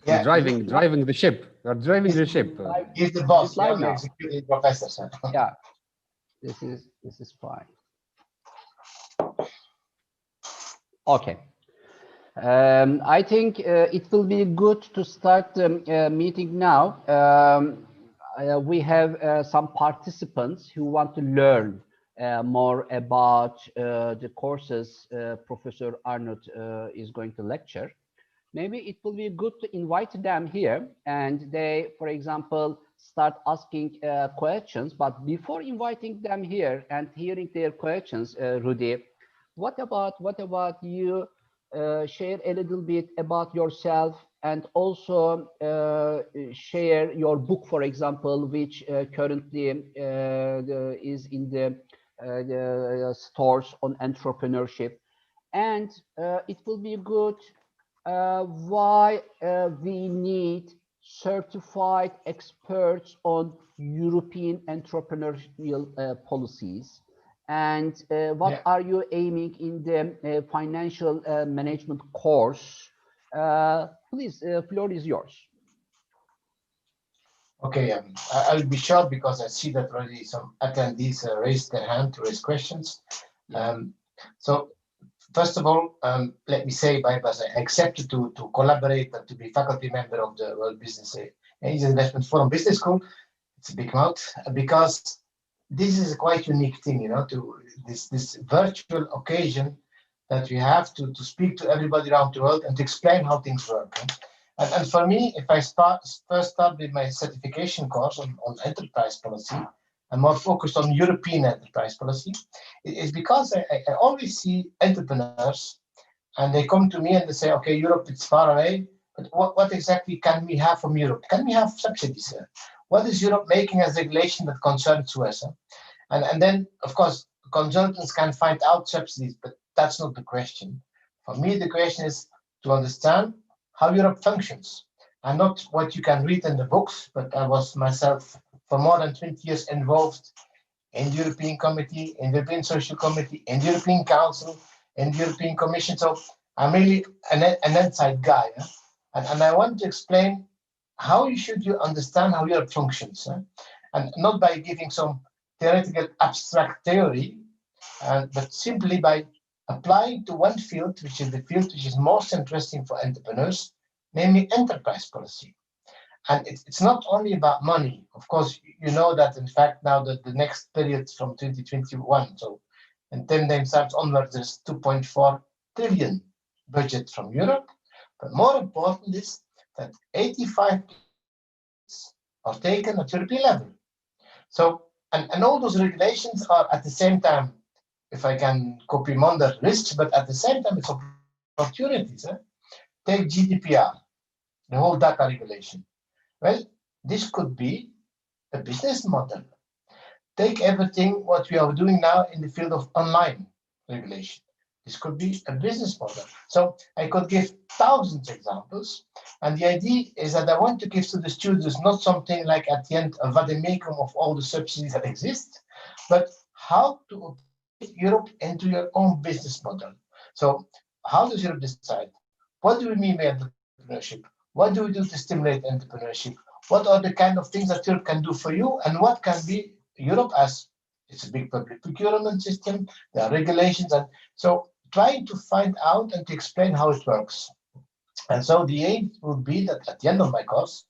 Yeah, driving the ship. You're driving the ship. He's the boss. It's live now. Executing professor. So. Yeah, this is fine. Okay. I think it will be good to start the meeting now. We have some participants who want to learn more about the courses Professor Arnold is going to lecture. Maybe it will be good to invite them here and they, for example, start asking questions. But before inviting them here and hearing their questions, Rudy, what about you share a little bit about yourself and also share your book, for example, which currently is in the stores on entrepreneurship. And it will be good why we need certified experts on European entrepreneurial policies, and what are you aiming in the financial management course? Please, floor is yours. Okay, I'll be short because I see that already some attendees raised their hand to raise questions. So first of all, let me say, I accepted to collaborate and to be faculty member of the World Business Angel Investment Forum Business School. It's a big mouth because this is a quite unique thing, you know, to this virtual occasion that we have to speak to everybody around the world and to explain how things work. And for me, if I first start with my certification course on enterprise policy, I'm more focused on European enterprise policy. It's because I always see entrepreneurs and they come to me and they say, okay, Europe, it's far away, but what exactly can we have from Europe? Can we have subsidies? What is Europe making as regulation that concerns us? And then, of course, consultants can find out subsidies, but that's not the question. For me, the question is to understand how Europe functions and not what you can read in the books, but I was myself for more than 20 years involved in the European Committee, in the European Social Committee, in the European Council, in the European Commission. So I'm really an inside guy. And I want to explain how should you understand how Europe functions, and not by giving some theoretical abstract theory, but simply by applying to one field, which is the field which is most interesting for entrepreneurs, namely enterprise policy. And it's not only about money. Of course, you know that in fact now that the next period from 2021, so in 10 days onwards, there's 2.4 trillion budget from Europe. But more important is that 85% are taken at European level. So, and all those regulations are at the same time, if I can copy Monder, risks, but at the same time, it's opportunities. Take GDPR, the whole data regulation. Well, this could be a business model. Take everything what we are doing now in the field of online regulation. This could be a business model. So I could give thousands of examples. And the idea is that I want to give to the students not something like at the end a vademecum of all the subsidies that exist, but how to put Europe into your own business model. So how does Europe decide? What do we mean by entrepreneurship? What do we do to stimulate entrepreneurship? What are the kind of things that Europe can do for you? And what can be Europe as it's a big public procurement system, there are regulations. And so trying to find out and to explain how it works. And so the aim would be that at the end of my course,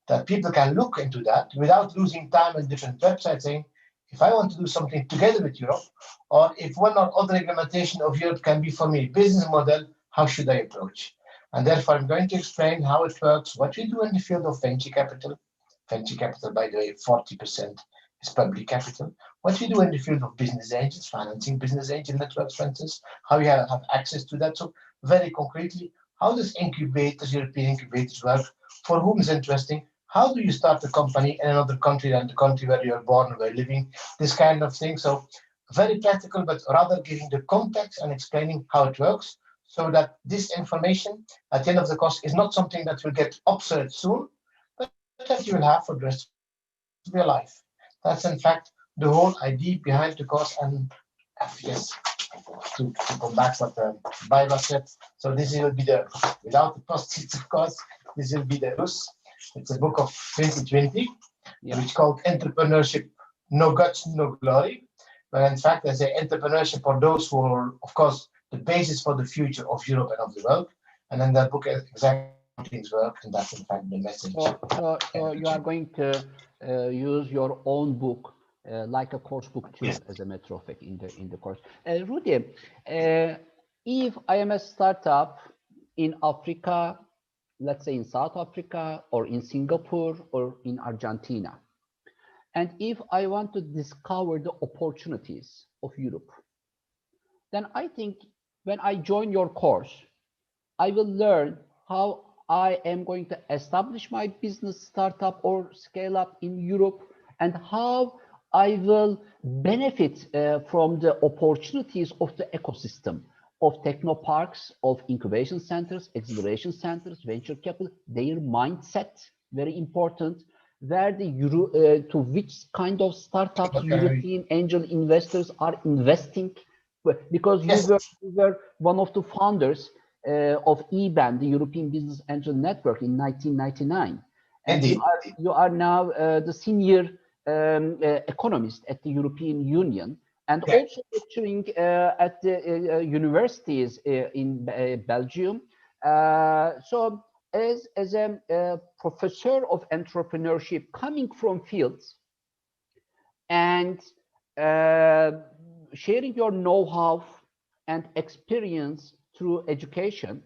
that people can look into that without losing time on different websites saying, if I want to do something together with Europe, or if one or other implementation of Europe can be for me business model, how should I approach? And therefore, I'm going to explain how it works, what we do in the field of venture capital. Venture capital, by the way, 40% is public capital. What we do in the field of business angels, financing business angel networks, for instance, how you have access to that. So very concretely, how does incubators, European incubators work? For whom is interesting? How do you start a company in another country than the country where you're born or where you're living? This kind of thing. So very practical, but rather giving the context and explaining how it works, so that this information at the end of the course is not something that will get obsolete soon, but that you will have for the rest of your life. That's in fact the whole idea behind the course. And yes, to come back what Bible said. So this will be the, without the post-its, of course, this will be the news. It's a book of 2020, which is called Entrepreneurship, No Guts, No Glory. But in fact, I say entrepreneurship for those who are, of course, the basis for the future of Europe and of the world. And then that book is exactly how things work, and that's in fact the message. So you are going to use your own book like a course book too, Yes. as a matter of fact, in the course. Rudy, if I am a startup in Africa, let's say in South Africa or in Singapore or in Argentina, and if I want to discover the opportunities of Europe, then I think when I join your course, I will learn how I am going to establish my business startup or scale up in Europe, and how I will benefit from the opportunities of the ecosystem of technoparks, of incubation centers, acceleration centers, venture capital, their mindset, very important, where the to which kind of startups European angel investors are investing, because you were one of the founders of EBAN, the European Business Angel Network, in 1999. And Indeed. You are now the senior economist at the European Union, and also lecturing at the universities in Belgium. So as a professor of entrepreneurship, coming from fields and sharing your know-how and experience through education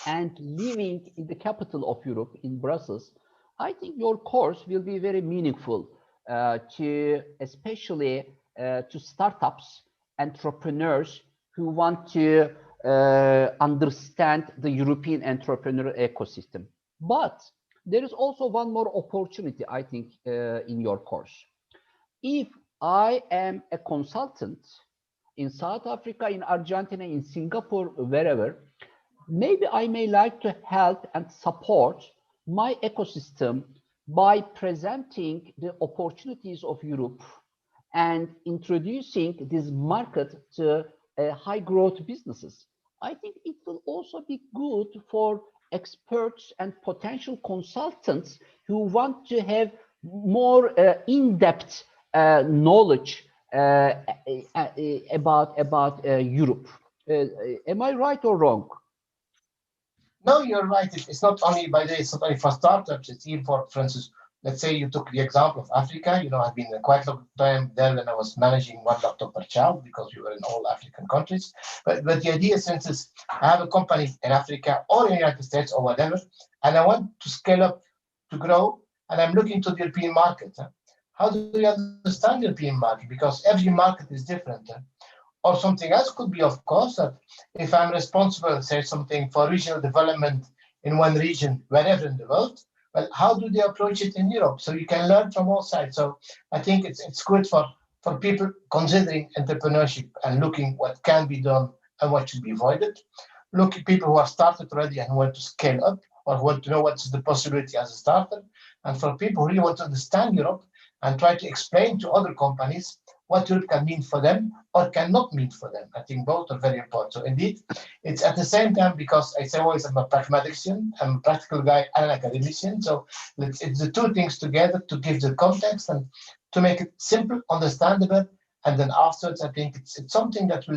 and living in the capital of Europe, in Brussels, I think your course will be very meaningful to, especially to startups, entrepreneurs who want to understand the European entrepreneurial ecosystem. But there is also one more opportunity, I think, in your course. If I am a consultant in South Africa, in Argentina, in Singapore, wherever, maybe I may like to help and support my ecosystem by presenting the opportunities of Europe and introducing this market to high growth businesses. I think it will also be good for experts and potential consultants who want to have more in-depth knowledge about Europe. Am I right or wrong? No, you're right. It's not only, by the way, it's not only for startups, it's even for instance, let's say you took the example of Africa. You know, I've been quite a long time there when I was managing one laptop per child, because we were in all African countries. But the idea, for instance, I have a company in Africa or in the United States or whatever, and I want to scale up, to grow, and I'm looking to the European market. How do you understand the European market? Because every market is different. Or something else could be, of course, that if I'm responsible, say something for regional development in one region, wherever in the world, well, how do they approach it in Europe? So you can learn from all sides. So I think it's good for people considering entrepreneurship and looking what can be done and what should be avoided. Look at people who have started already and who want to scale up, or who want to know what's the possibility as a starter. And for people who really want to understand Europe and try to explain to other companies what Europe can mean for them or cannot mean for them. I think both are very important. So indeed, it's at the same time, because I say always I'm a pragmatician, I'm a practical guy and an academician. So it's the two things together to give the context and to make it simple, understandable. And then afterwards, I think it's something that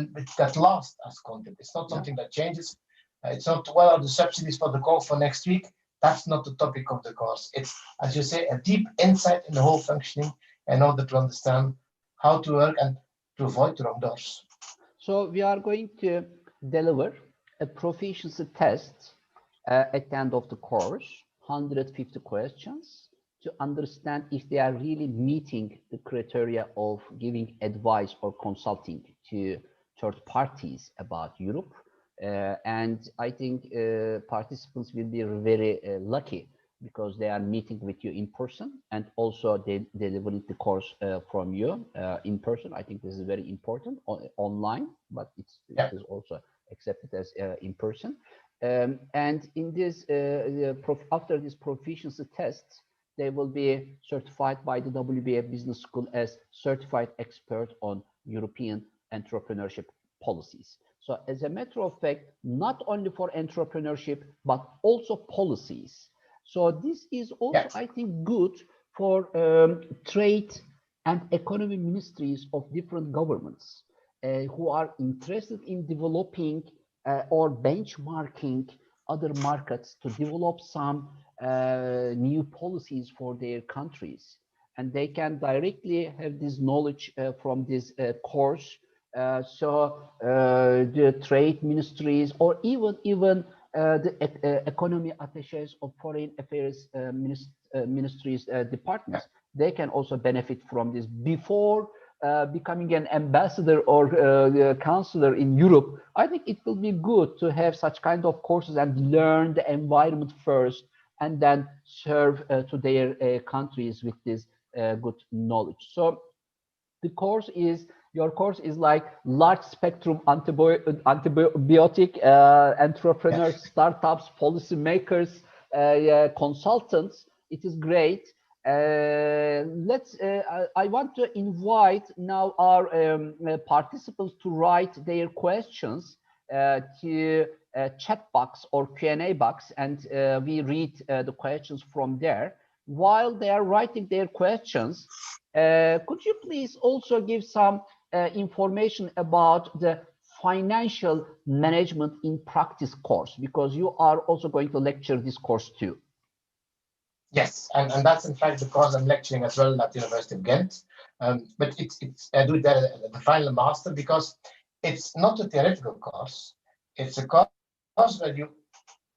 lasts as content. It's not something that changes. It's not, what are the subsidies for the course for next week? That's not the topic of the course. It's, as you say, a deep insight in the whole functioning in order to understand how to work and to avoid the wrong doors. So we are going to deliver a proficiency test at the end of the course, 150 questions, to understand if they are really meeting the criteria of giving advice or consulting to third parties about Europe. And I think participants will be very lucky, because they are meeting with you in person, and also they delivering the course from you in person. I think this is very important. Online, but it is also accepted as in person. And in this, after this proficiency test, they will be certified by the WBAF Business School as certified expert on European entrepreneurship. policies. So as a matter of fact, not only for entrepreneurship, but also policies. So this is also, Yes. I think, good for trade and economy ministries of different governments who are interested in developing or benchmarking other markets to develop some new policies for their countries. And they can directly have this knowledge from this course. The trade ministries or even the economy attaches of foreign affairs ministries departments, they can also benefit from this before becoming an ambassador or counselor in Europe. I think it will be good to have such kind of courses and learn the environment first, and then serve to their countries with this good knowledge. So the course is, your course is like large spectrum antibiotic entrepreneurs, startups, policymakers, consultants. It is great. I want to invite now our participants to write their questions to chat box or Q&A box, and we read the questions from there. While they are writing their questions, could you please also give some information about the financial management in practice course, because you are also going to lecture this course too. Yes, and that's in fact the course I'm lecturing as well at the University of Ghent. But I do the final master because it's not a theoretical course. It's a course where you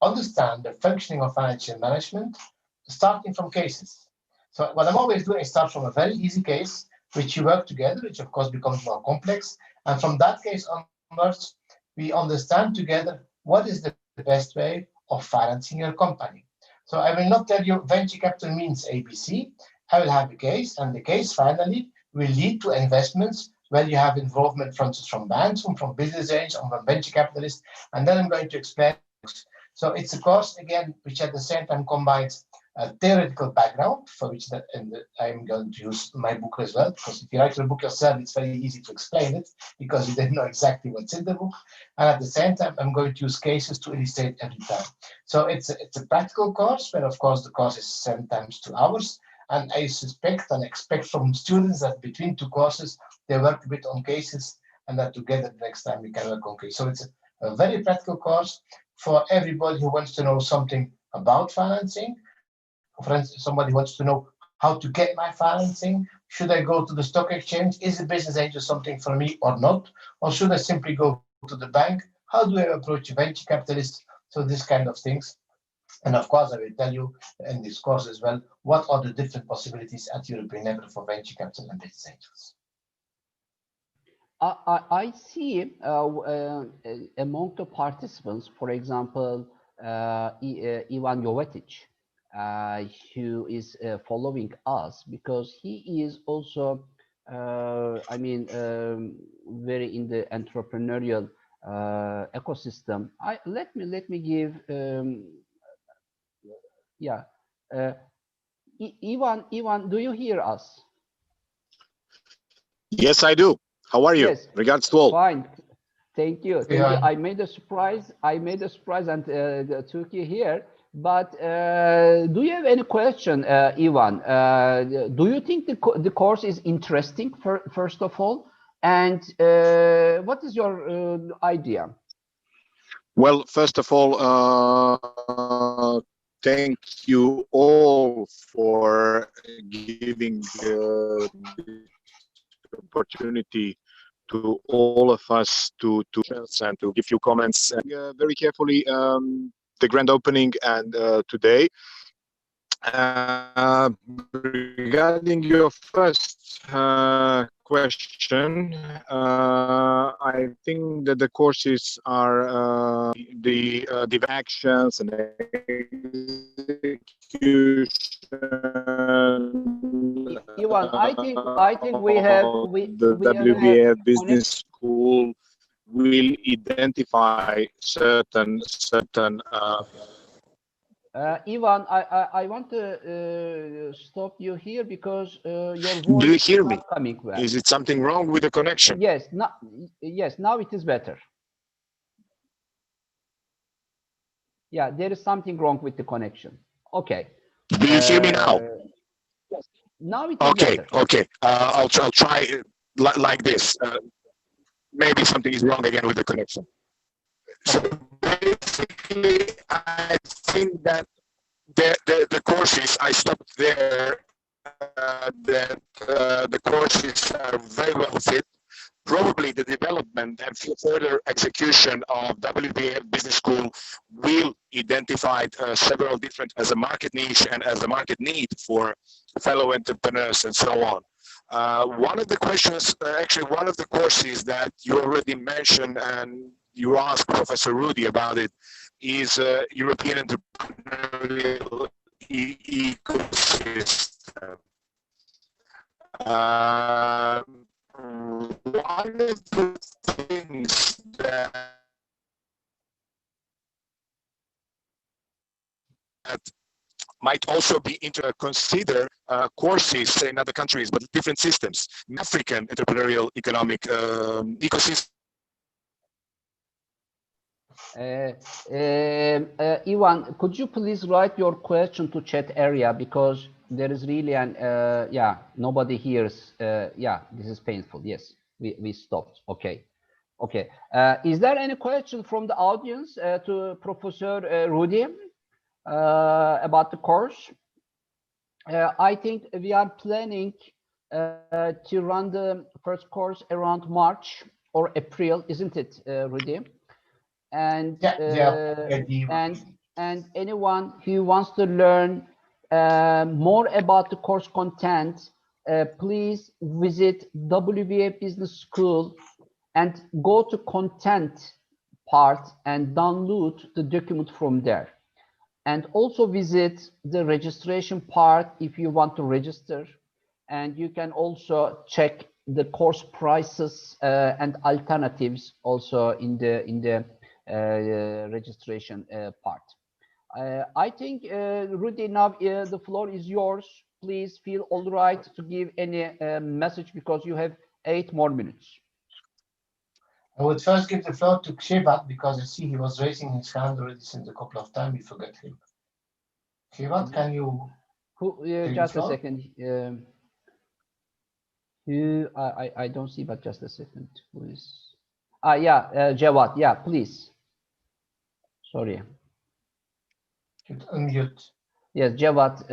understand the functioning of financial management, starting from cases. So what I'm always doing is start from a very easy case, which you work together, which of course becomes more complex. And from that case onwards, we understand together what is the best way of financing your company. So I will not tell you venture capital means ABC. I will have a case, and the case finally will lead to investments where you have involvement, for instance, from banks, from business angels, from venture capitalists, and then I'm going to explain. So it's a course, again, which at the same time combines a theoretical background, for which I'm going to use my book as well, because if you write your book yourself, it's very easy to explain it, because you don't know exactly what's in the book. And at the same time, I'm going to use cases to illustrate every time. So it's a practical course, where of course the course is 7 times 2 hours. And I suspect and expect from students that between 2 courses, they work a bit on cases, and that together the next time we can work on cases. So it's a very practical course for everybody who wants to know something about financing. For instance, somebody wants to know how to get my financing. Should I go to the stock exchange? Is a business angel something for me or not? Or should I simply go to the bank? How do I approach a venture capitalist? So this kind of things. And of course, I will tell you in this course as well, what are the different possibilities at European level for venture capital and business angels. I see among the participants, for example, Ivan Jovetic, who is following us, because he is also, very in the entrepreneurial ecosystem. Let me give, Ivan, do you hear us? Yes, I do. How are you? Yes. Regards to all. Fine. Thank you. Thank Yeah. you. I made a surprise and took you here. But do you have any question, Ivan? Do you think the course is interesting, first of all? And what is your idea? Well, first of all, thank you all for giving the opportunity to all of us to and to give you comments very carefully the grand opening and today. Regarding your first question, I think that the courses are the actions and execution. Ivan, I think we have the WBAF Business School will identify certain Ivan, I want to stop you here because your Do you voice hear is me? not coming well. Is it something wrong with the connection? Yes, now it is better. Yeah, there is something wrong with the connection. Okay. Do you hear me now? Now it is Okay, better. okay. I'll try it like this. Maybe something is wrong again with the connection. So basically, I think that the courses I stopped there. That the courses are very well fit. Probably the development and further execution of WBAF Business School will identify several different as a market niche and as a market need for fellow entrepreneurs and so on. One of the questions, actually one of the courses that you already mentioned and you asked Professor Rudy about it is European Entrepreneurial Ecosystem. One of the things that might also be consider courses in other countries, but different systems. African entrepreneurial economic ecosystem. Ivan, could you please write your question to chat area because there is really an nobody hears. This is painful. Yes, we stopped. Okay. Is there any question from the audience to Professor Rudy about the course? I think we are planning to run the first course around March or April, isn't it, Rudy? And and anyone who wants to learn more about the course content, please visit WBA Business School and go to content part and download the document from there. And also visit the registration part if you want to register. And you can also check the course prices and alternatives also in the registration part. I think, Rudy, now the floor is yours. Please feel all right to give any message because you have 8 more minutes. I would first give the floor to Kshebat because I see he was raising his hand already since a couple of times. We forgot him. Kshebat, can you? Just a second. I don't see, but just a second. Who is? Jawad. Yeah, please. Sorry. Unmute. Yes, Jawad.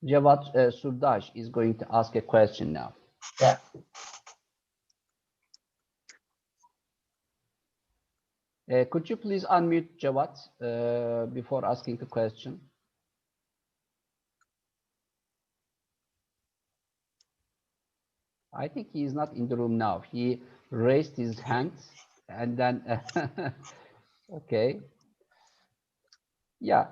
Jawad Surdash is going to ask a question now. Yeah. Could you please unmute Jawad before asking the question? I think he is not in the room now. He raised his hand and then, okay. Yeah,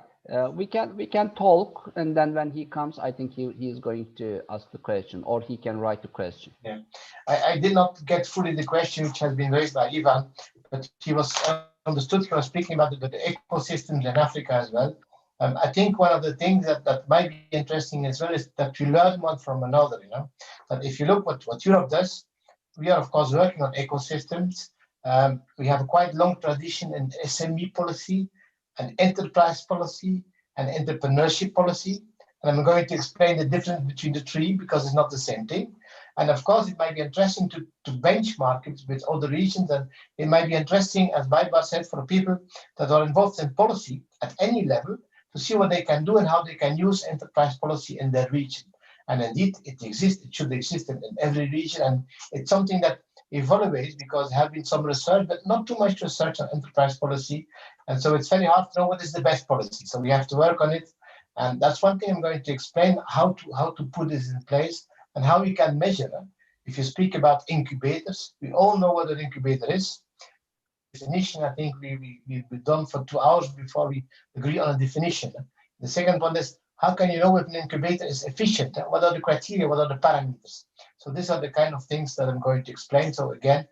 we can talk, and then when he comes, I think he is going to ask the question, or he can write the question. Yeah, I did not get fully the question which has been raised by Ivan, but he was understood. He was speaking about the ecosystems in Africa as well. I think one of the things that might be interesting as well is that we learn one from another. You know, that if you look what Europe does, we are of course working on ecosystems. We have a quite long tradition in SME policy, and enterprise policy, and entrepreneurship policy. And I'm going to explain the difference between the three because it's not the same thing. And of course, it might be interesting to benchmark it with other regions. And it might be interesting, as Baiba said, for people that are involved in policy at any level to see what they can do and how they can use enterprise policy in their region. And indeed, it exists. It should exist in every region. And it's something that evaluates because there have been some research, but not too much research on enterprise policy. And so it's very hard to know what is the best policy. So we have to work on it. And that's one thing I'm going to explain, how to put this in place and how we can measure it. If you speak about incubators, we all know what an incubator is. Definition, I think we've done for 2 hours before we agree on a definition. The second one is, how can you know if an incubator is efficient? What are the criteria? What are the parameters? So these are the kind of things that I'm going to explain. So again,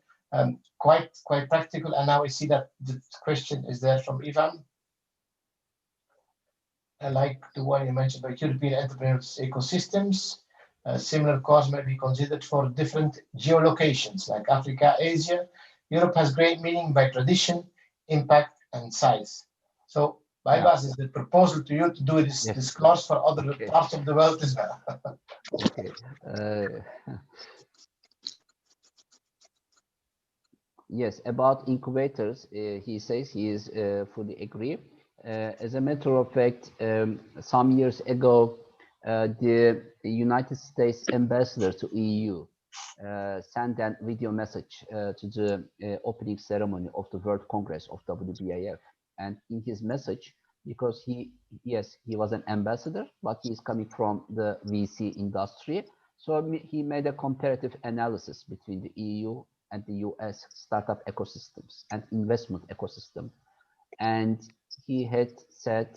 quite practical. And now I see that the question is there from Ivan. Like the one you mentioned about European entrepreneurs ecosystems. Similar course may be considered for different geolocations like Africa, Asia. Europe has great meaning by tradition, impact, and size. So, Baibas, is the proposal to you to do this course for other parts of the world as well. Okay. Yes, about incubators, he says he is fully agree. As a matter of fact, some years ago, the United States ambassador to EU sent a video message to the opening ceremony of the World Congress of WBAF. And in his message, because he was an ambassador, but he is coming from the VC industry. So he made a comparative analysis between the EU and the US startup ecosystems and investment ecosystem. And he had said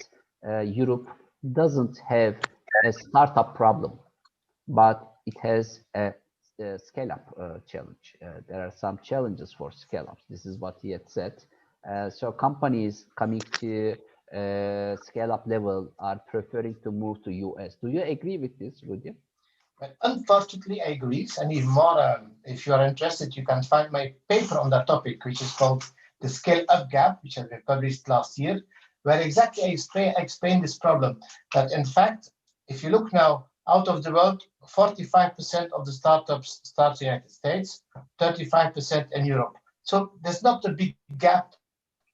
Europe doesn't have a startup problem, but it has a scale-up challenge. There are some challenges for scale-ups. This is what he had said. So companies coming to scale-up level are preferring to move to US. Do you agree with this, Rudy? But unfortunately, I agree. And even more, if you are interested, you can find my paper on that topic, which is called The Scale-Up Gap, which has been published last year, where exactly I explain this problem. That in fact, if you look now out of the world, 45% of the startups start in the United States, 35% in Europe. So there's not a big gap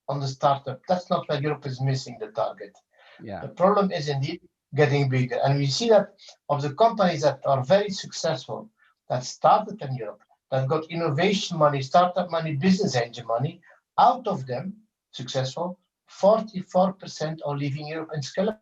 on the startup. That's not where Europe is missing the target. Yeah. The problem is indeed getting bigger. And we see that of the companies that are very successful, that started in Europe, that got innovation money, startup money, business angel money, out of them, successful, 44% are leaving Europe and scale up.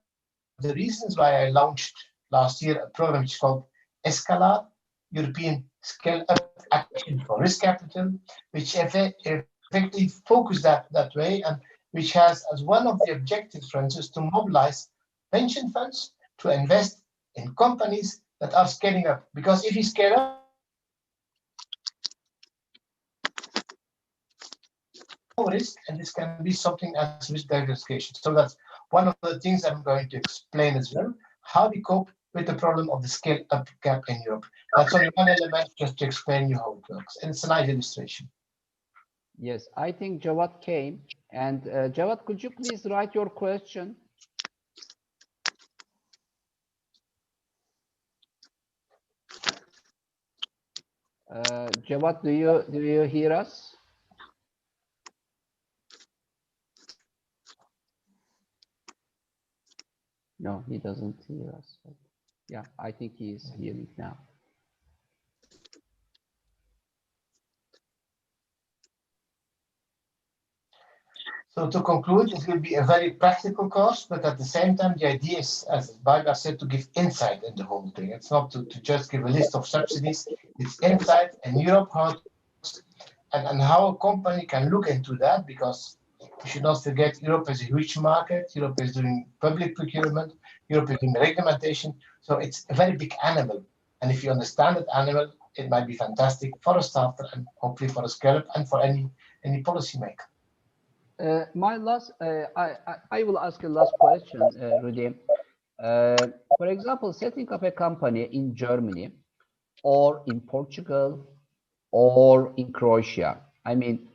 The reasons why I launched last year a program which is called Escalade, European Scale Up Action for Risk Capital, which effectively focus that way, and which has as one of the objectives, for instance, to mobilize pension funds to invest in companies that are scaling up. Because if you scale up, risk, and this can be something as risk diversification. So that's one of the things I'm going to explain as well, how we cope with the problem of the scale-up gap in Europe. That's only one element just to explain you how it works. And it's a nice illustration. Yes, I think Jawad came. And Jawad, could you please write your question? Jawad, do you hear us? No, he doesn't hear us. Yeah, I think he is hearing now. So to conclude, it will be a very practical course, but at the same time, the idea is, as Barbara said, to give insight in the whole thing. It's not to just give a list of subsidies. It's insight in Europe, and how a company can look into that, because we should not forget Europe is a huge market. Europe is doing public procurement. Europe is doing regulation. So it's a very big animal. And if you understand that animal, it might be fantastic for a starter and hopefully for a scale-up and for any policymaker. My last, I will ask a last question, Rudy. For example, setting up a company in Germany or in Portugal or in Croatia. I mean,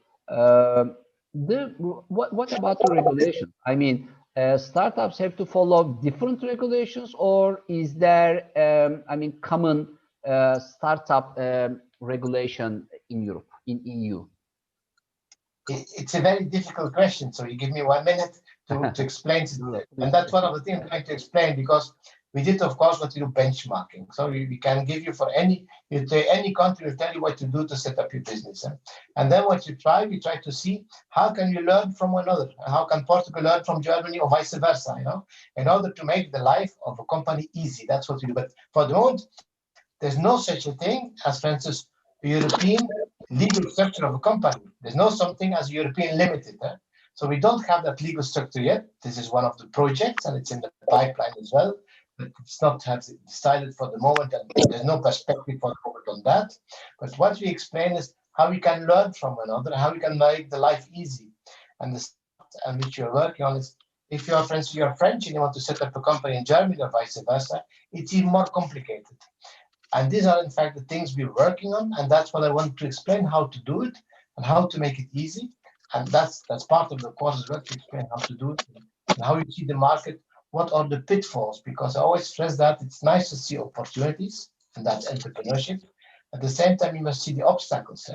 what about the regulation? I mean, startups have to follow different regulations, or is there, I mean, common startup regulation in Europe, in EU? It's a very difficult question. So you give me 1 minute to explain it. And that's one of the things I'm trying to explain, because we did, of course, what you do benchmarking. So we can give you for any country, will tell you what to do to set up your business. And then what we try to see, how can you learn from one another? How can Portugal learn from Germany or vice versa, in order to make the life of a company easy. That's what we do. But for the moment, there's no such a thing as, for instance, a European legal structure of a company. There's no something as European limited. So we don't have that legal structure yet. This is one of the projects, and it's in the pipeline as well. But it's not decided for the moment, and there's no perspective for the moment on that. But what we explain is how we can learn from one another, how we can make the life easy. And the stuff and which you're working on is, if you're friends, you're French and you want to set up a company in Germany or vice versa, it's even more complicated. And these are in fact the things we're working on, and that's what I want to explain, how to do it and how to make it easy. And that's part of the course as well, to explain how to do it and how you see the market, what are the pitfalls, because I always stress that it's nice to see opportunities, and that's entrepreneurship. At the same time, you must see the obstacles.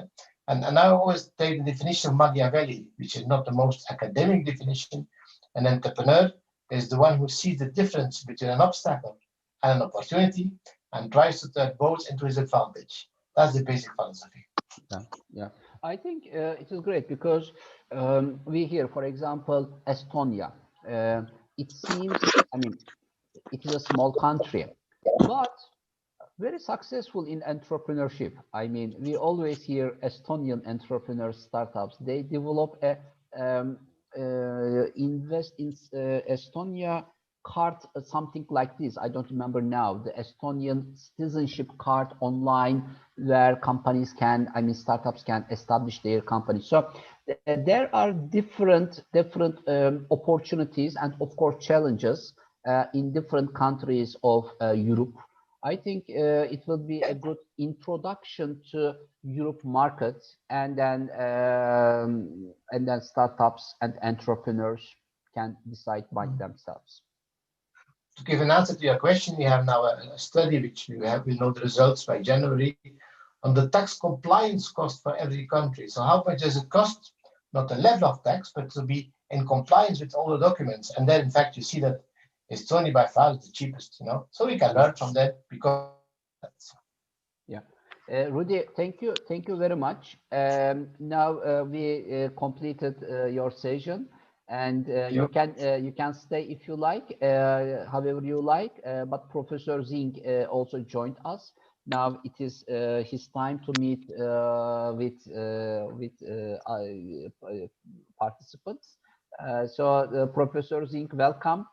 And I always take the definition of Machiavelli, which is not the most academic definition. An entrepreneur is the one who sees the difference between an obstacle and an opportunity and tries to turn both into his advantage. That's the basic philosophy. Yeah. I think it is great because we hear, for example, Estonia. It seems, I mean, it is a small country, but very successful in entrepreneurship. I mean, we always hear Estonian entrepreneur startups. They develop a invest in Estonia card, something like this. I don't remember now. The Estonian citizenship card online, where companies can, I mean, startups can establish their company. So there are different opportunities and of course challenges in different countries of Europe. I think it will be a good introduction to Europe markets, and then startups and entrepreneurs can decide by themselves. To give an answer to your question, we have now a study which we know the results by January on the tax compliance cost for every country. So how much does it cost, not the level of tax, but to be in compliance with all the documents? And then in fact you see that Estonia by far is the cheapest, so we can learn from that because yeah. Rudy, thank you very much. Now we completed your session, and you can stay if you like, however you like. But Professor Zink also joined us. Now it is his time to meet with participants. So Professor Zink, welcome.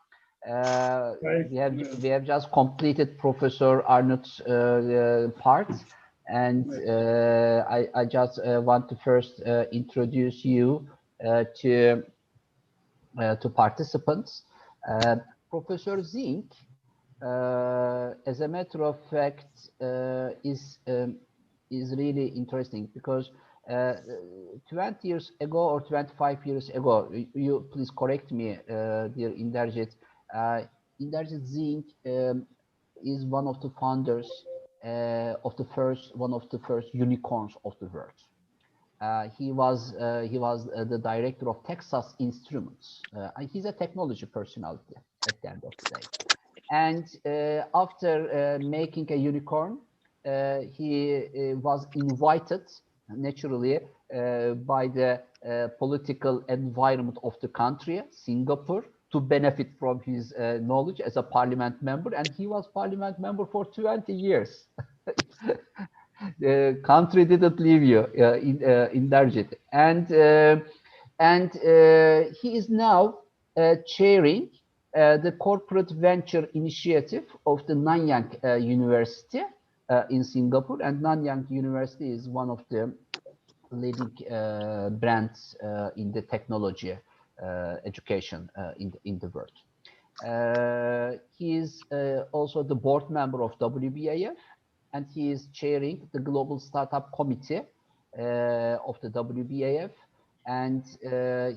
We have just completed Professor Arnott's part, and I just want to first introduce you to participants. Professor Zink, as a matter of fact, is really interesting because 20 years ago or 25 years ago, you please correct me, dear Inderjit. Inderjit Zink is one of the founders of one of the first unicorns of the world. He was the director of Texas Instruments. He's a technology personality at the end of the day. And after making a unicorn, he was invited naturally by the political environment of the country, Singapore, to benefit from his knowledge as a parliament member, and he was parliament member for 20 years. The country didn't leave you in Darjit, and he is now chairing the corporate venture initiative of the Nanyang University in Singapore, and Nanyang University is one of the leading brands in the technology education in the world. He is also the board member of WBAF, and he is chairing the Global Startup Committee of the WBAF, and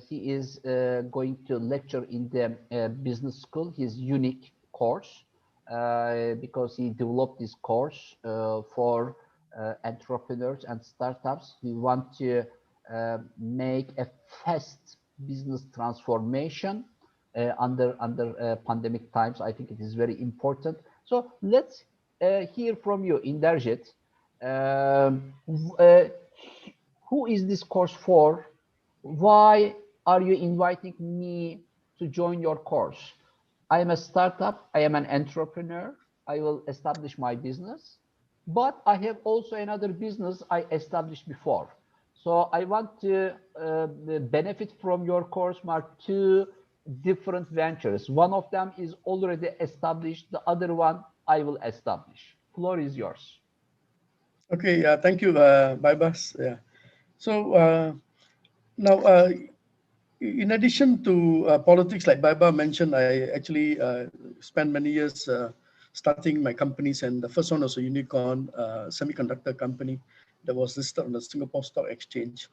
he is going to lecture in the business school, his unique course, because he developed this course for entrepreneurs and startups who want to make a fast business transformation under pandemic times. I think it is very important. So let's hear from you, Inderjit. Who is this course for? Why are you inviting me to join your course? I am a startup, I am an entrepreneur, I will establish my business, but I have also another business I established before. So I want to benefit from your course, Mark, two different ventures. One of them is already established, the other one I will establish. Floor is yours. Okay, thank you, Baibas. Yeah. So now, in addition to politics, like Baiba mentioned, I actually spent many years starting my companies, and the first one was a unicorn semiconductor company that was listed on the Singapore Stock Exchange.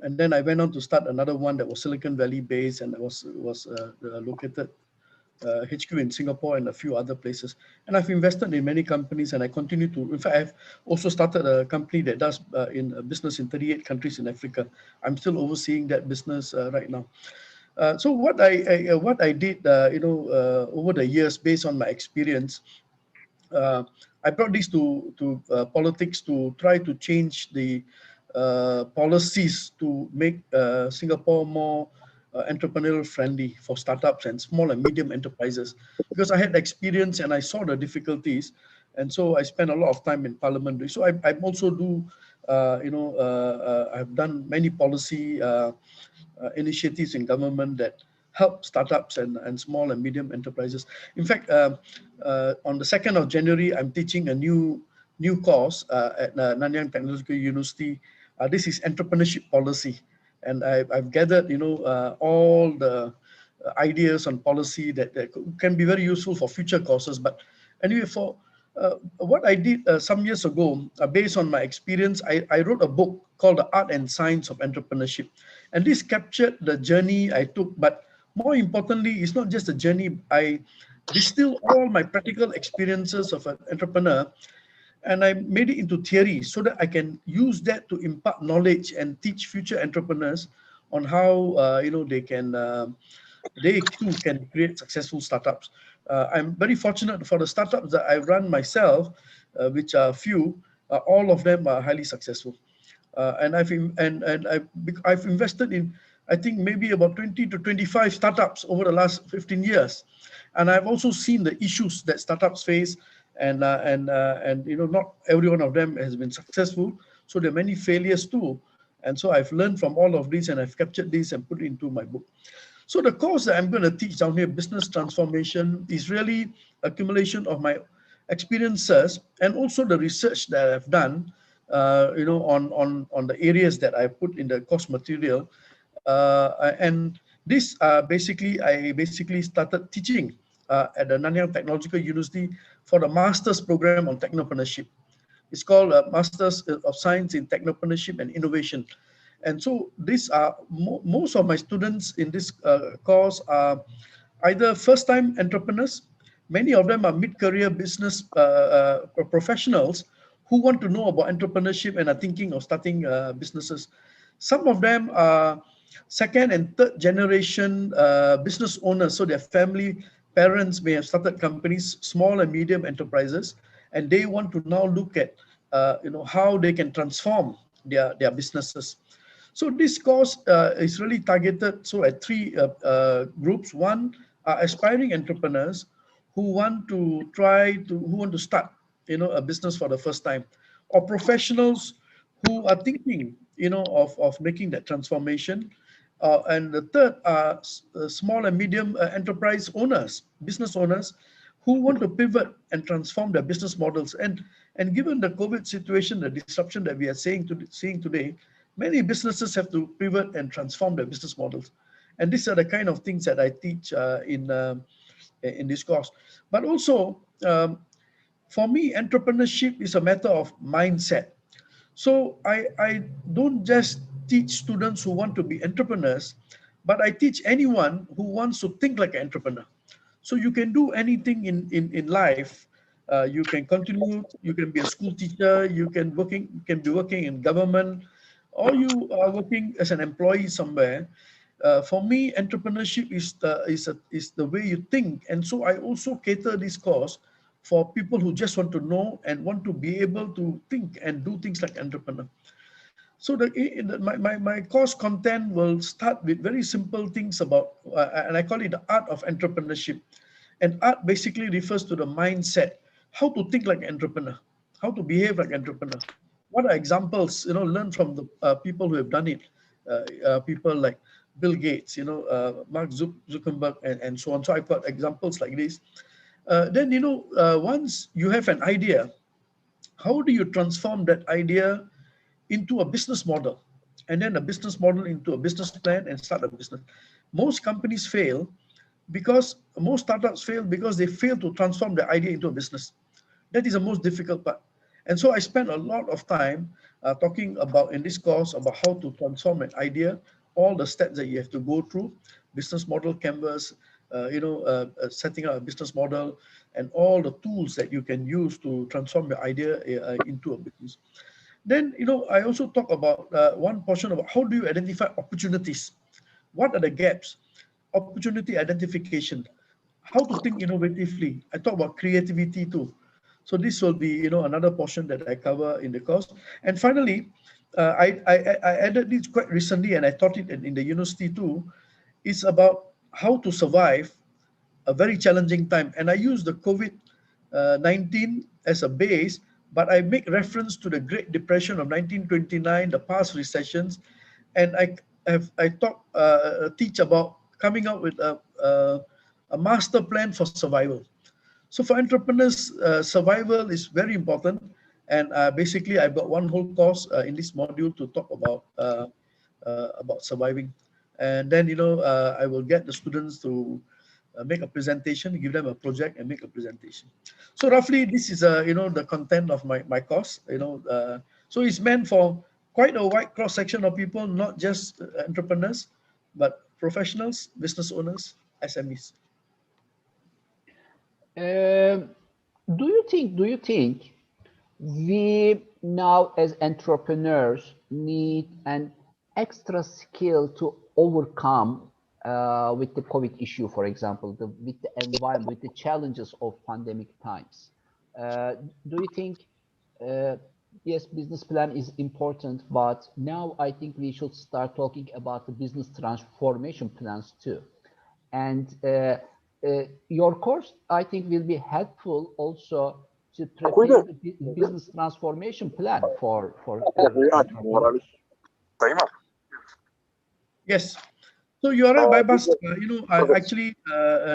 And then I went on to start another one that was Silicon Valley based, and was located HQ in Singapore and a few other places. And I've invested in many companies, and I continue to. In fact, I've also started a company that does in business in 38 countries in Africa. I'm still overseeing that business right now. So what I did, over the years, based on my experience, I brought this to politics to try to change the policies to make Singapore more entrepreneurial friendly for startups and small and medium enterprises, because I had experience and I saw the difficulties, and so I spent a lot of time in Parliament. So I also do, I've done many policy initiatives in government that help startups and small and medium enterprises. In fact, on the 2nd of January, I'm teaching a new course at Nanyang Technological University. This is entrepreneurship policy, and I've gathered all the ideas on policy that can be very useful for future courses. But anyway, for what I did some years ago, based on my experience, I wrote a book called The Art and Science of Entrepreneurship. And this captured the journey I took. But more importantly, it's not just a journey. I distill all my practical experiences of an entrepreneur, and I made it into theory so that I can use that to impart knowledge and teach future entrepreneurs on how they too can create successful startups. I'm very fortunate for the startups that I run myself, which are few. All of them are highly successful, and I've invested in, I think, maybe about 20 to 25 startups over the last 15 years, and I've also seen the issues that startups face, and not every one of them has been successful. So there are many failures too, and so I've learned from all of this, and I've captured this and put it into my book. So the course that I'm going to teach down here, business transformation, is really accumulation of my experiences and also the research that I've done, on the areas that I put in the course material. And this I basically started teaching at the Nanyang Technological University for the master's program on technopreneurship. It's called Masters of Science in Technopreneurship and Innovation. And so these are most of my students in this course are either first-time entrepreneurs. Many of them are mid-career business professionals who want to know about entrepreneurship and are thinking of starting businesses. Some of them are second and third generation business owners. So their family parents may have started companies, small and medium enterprises, and they want to now look at how they can transform their businesses. So this course is really targeted at three groups. One are aspiring entrepreneurs who want to start a business for the first time, or professionals who are thinking of making that transformation. And the third are small and medium enterprise owners, business owners, who want to pivot and transform their business models. And given the COVID situation, the disruption that we are seeing today, many businesses have to pivot and transform their business models. And these are the kind of things that I teach in this course. But also, for me, entrepreneurship is a matter of mindset. So I don't just teach students who want to be entrepreneurs, but I teach anyone who wants to think like an entrepreneur. So you can do anything in life. You can continue. You can be a school teacher. You can be working in government, or you are working as an employee somewhere. For me, entrepreneurship is the way you think, and so I also cater this course for people who just want to know and want to be able to think and do things like entrepreneur. So my course content will start with very simple things about, and I call it the art of entrepreneurship. And art basically refers to the mindset, how to think like an entrepreneur, how to behave like an entrepreneur. What are examples, learn from the people who have done it, people like Bill Gates, Mark Zuckerberg, and so on. So I've got examples like this. Then, once you have an idea, how do you transform that idea into a business model? and then a business model into a business plan and start a business. Most companies fail because most startups fail because they fail to transform the idea into a business. That is the most difficult part. And so I spent a lot of time talking about in this course about how to transform an idea, all the steps that you have to go through, business model canvas, setting up a business model, and all the tools that you can use to transform your idea into a business. Then, I also talk about one portion about how do you identify opportunities? What are the gaps? Opportunity identification, how to think innovatively. I talk about creativity too. So this will be, another portion that I cover in the course. And finally, I added this quite recently, and I taught it in the university too. It's about how to survive a very challenging time. And I use the COVID-19 as a base, but I make reference to the Great Depression of 1929, the past recessions, and I teach about coming up with a master plan for survival. So for entrepreneurs, survival is very important. And basically, I've got one whole course in this module to talk about surviving. And then, I will get the students to make a presentation, give them a project and make a presentation. So roughly, this is, the content of my course, so it's meant for quite a wide cross-section of people, not just entrepreneurs, but professionals, business owners, SMEs. Do you think we now as entrepreneurs need an extra skill to overcome with the COVID issue, for example, with the environment, with the challenges of pandemic times? Do you think, yes, business plan is important, but now I think we should start talking about the business transformation plans too. And your course, I think, will be helpful also to prepare the business transformation plan for Yes. So you are right, Bypass.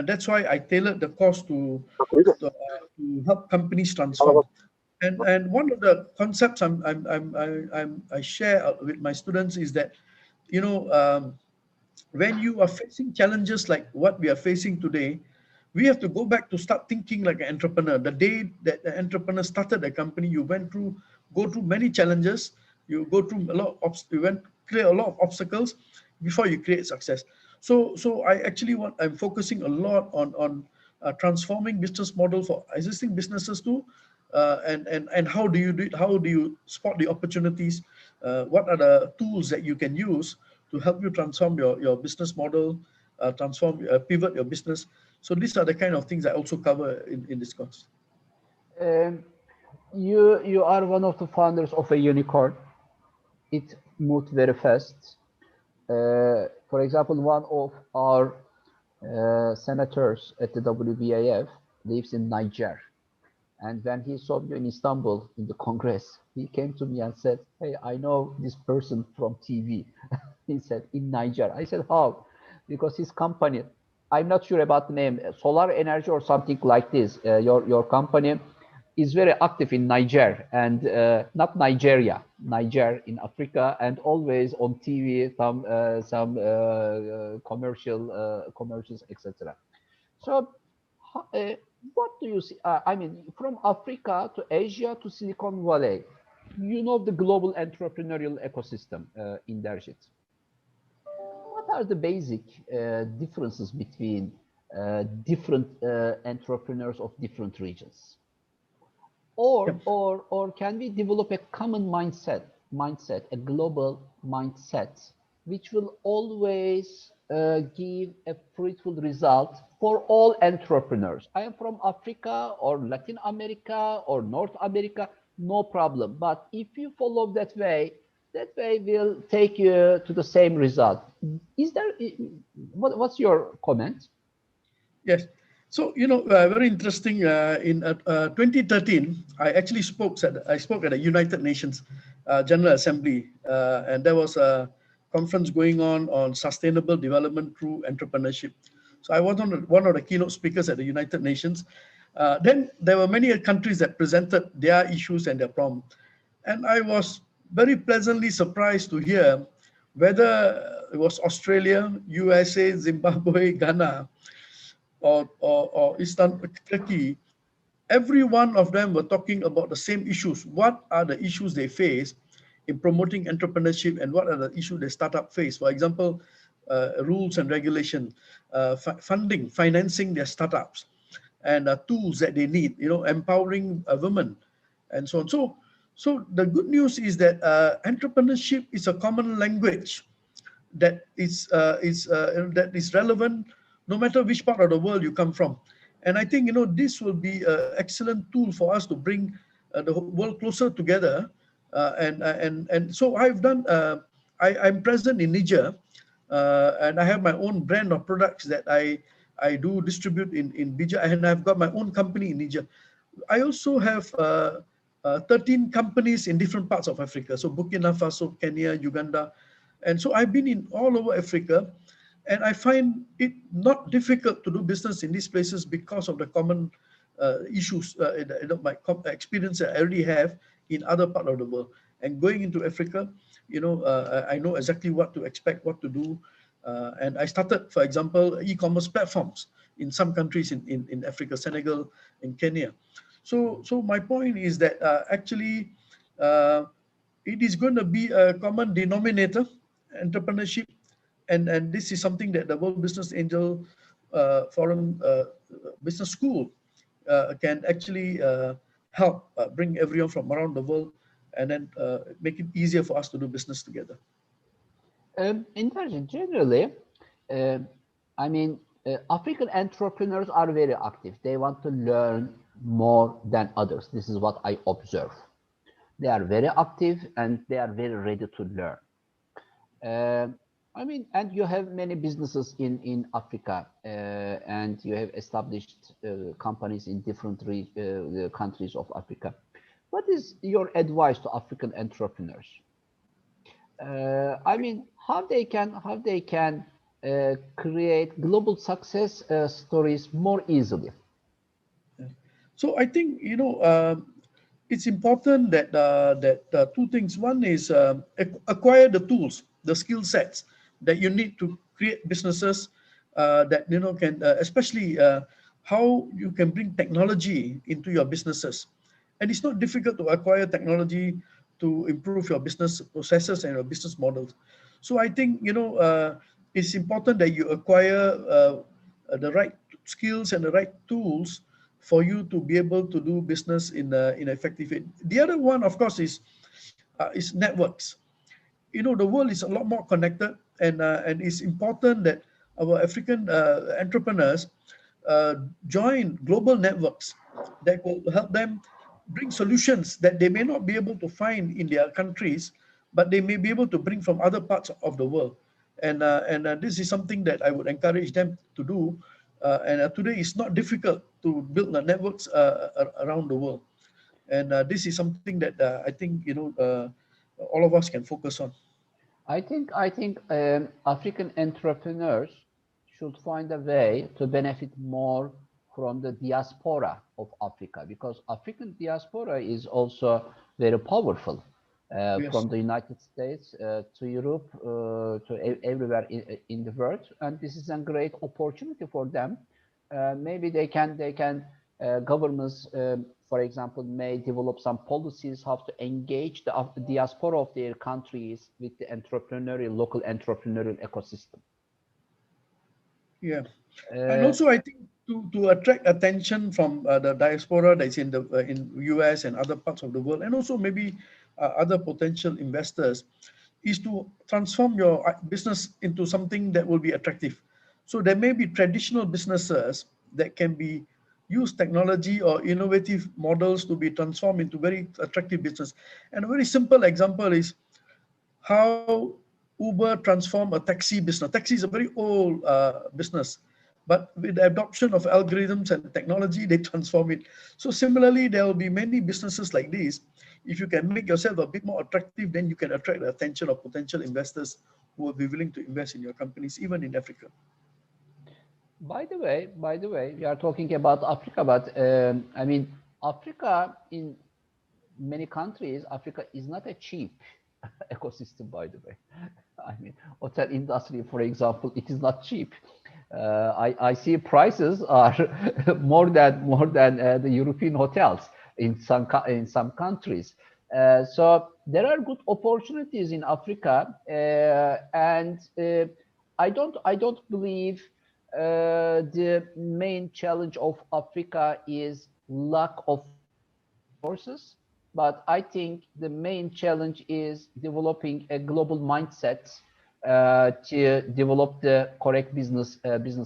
That's why I tailored the course to help companies transform. And one of the concepts I share with my students is that, when you are facing challenges like what we are facing today, we have to go back to start thinking like an entrepreneur. The day that the entrepreneur started a company, you go through many challenges. You go through clear a lot of obstacles before you create success. So I'm focusing a lot on transforming business model for existing businesses too, and how do you do it? How do you spot the opportunities? What are the tools that you can use to help you transform your business model, pivot your business? So these are the kind of things I also cover in this course. You are one of the founders of a unicorn. It moved very fast. For example, one of our senators at the WBAF lives in Niger. And when he saw me in Istanbul in the Congress, he came to me and said, "Hey, I know this person from TV." He said, "In Niger." I said, "How?" Because his company, I'm not sure about the name, Solar Energy or something like this. Your company is very active in Niger and not Nigeria, Niger in Africa, and always on TV, some commercials, etc. So, what do you see? From Africa to Asia to Silicon Valley, the global entrepreneurial ecosystem in Dershit. What are the basic differences between different entrepreneurs of different regions? Or can we develop a common mindset, a global mindset, which will always give a fruitful result for all entrepreneurs? I am from Africa or Latin America or North America, no problem. But if you follow that way will take you to the same result. What's your comment? Yes. So, very interesting. In 2013, I actually spoke at the United Nations General Assembly, and there was a conference going on sustainable development through entrepreneurship. So I was one of the keynote speakers at the United Nations. Then there were many countries that presented their issues and their problems. And I was very pleasantly surprised to hear whether it was Australia, USA, Zimbabwe, Ghana, or Eastern Turkey, every one of them were talking about the same issues. What are the issues they face in promoting entrepreneurship, and what are the issues the startup face? For example, rules and regulation, funding, financing their startups, and tools that they need, empowering women, and so on. So the good news is that entrepreneurship is a common language that is relevant no matter which part of the world you come from. And I think this will be an excellent tool for us to bring the world closer together. And so I'm present in Niger, and I have my own brand of products that I do distribute in Niger, and I've got my own company in Niger. I also have 13 companies in different parts of Africa, so Burkina Faso, Kenya, Uganda. And so I've been in all over Africa, and I find it not difficult to do business in these places because of the common issues, my experience that I already have in other part of the world. And going into Africa, I know exactly what to expect, what to do. And I started, for example, e-commerce platforms in some countries in Africa, Senegal and Kenya. So my point is that actually it is going to be a common denominator, entrepreneurship, and this is something that the World Business Angel Forum Business School can actually help bring everyone from around the world, and then make it easier for us to do business together. Generally, African entrepreneurs are very active. They want to learn more than others. This is what I observe. They are very active and they are very ready to learn. And you have many businesses in Africa, and you have established companies in different countries of Africa. What is your advice to African entrepreneurs? How they can create global success stories more easily? So I think it's important that two things. One is acquire the tools, the skill sets that you need to create businesses that can, especially how you can bring technology into your businesses. And it's not difficult to acquire technology to improve your business processes and your business models. So I think it's important that you acquire the right skills and the right tools for you to be able to do business in effective way. The other one, of course, is networks. The world is a lot more connected, and it's important that our African entrepreneurs join global networks that will help them bring solutions that they may not be able to find in their countries, but they may be able to bring from other parts of the world. And this is something that I would encourage them to do. And today it's not difficult to build the networks around the world. And this is something that I think all of us can focus on. I think African entrepreneurs should find a way to benefit more from the diaspora of Africa, because African diaspora is also very powerful. Yes. From the United States to Europe to everywhere in the world, and this is a great opportunity for them. Maybe they can governments, for example, may develop some policies how to engage the diaspora of their countries with the local entrepreneurial ecosystem. Yeah, and also I think to attract attention from the diaspora that's in US and other parts of the world, and also maybe other potential investors, is to transform your business into something that will be attractive. So there may be traditional businesses that can be use technology or innovative models to be transformed into very attractive business. And a very simple example is how Uber transformed a taxi business. Taxi is a very old business, but with the adoption of algorithms and technology, they transform it. So similarly, there will be many businesses like this. If you can make yourself a bit more attractive, then you can attract the attention of potential investors who will be willing to invest in your companies, even in Africa. By the way, we are talking about Africa, but Africa, in many countries, Africa is not a cheap ecosystem, by the way. I mean, hotel industry, for example, it is not cheap. I see prices are more than the European hotels in some countries. So there are good opportunities in Africa, and I don't believe the main challenge of Africa is lack of resources, but I think the main challenge is developing a global mindset to develop the correct business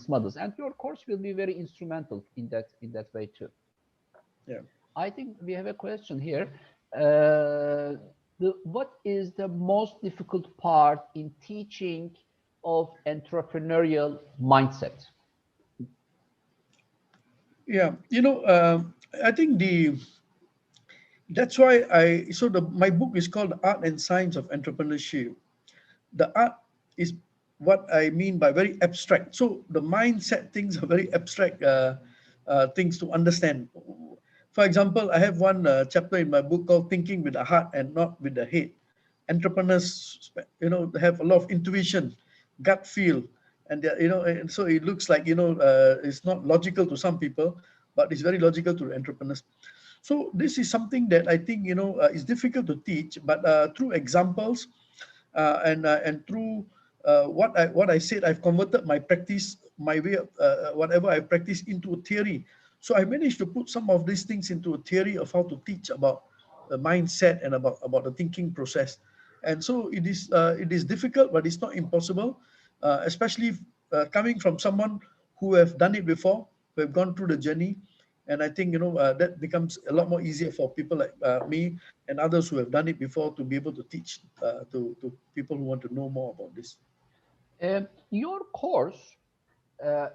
models. And your course will be very instrumental in that way too. Yeah. I think we have a question here. What is the most difficult part in teaching of entrepreneurial mindset? Yeah. I think that's why my book is called Art and Science of Entrepreneurship. The art is what I mean by very abstract. So the mindset things are very abstract things to understand. For example, I have one chapter in my book called Thinking with the Heart and Not with the Head. Entrepreneurs, have a lot of intuition, gut feel, and and so it looks like it's not logical to some people, but it's very logical to the entrepreneurs. So this is something that I think is difficult to teach, but through examples and through what I said, I've converted my practice, my way of whatever I practice into a theory. So I managed to put some of these things into a theory of how to teach about the mindset and about the thinking process. And so it is difficult, but it's not impossible, especially coming from someone who have done it before, who have gone through the journey. And I think that becomes a lot more easier for people like me and others who have done it before to be able to teach to people who want to know more about this. Your course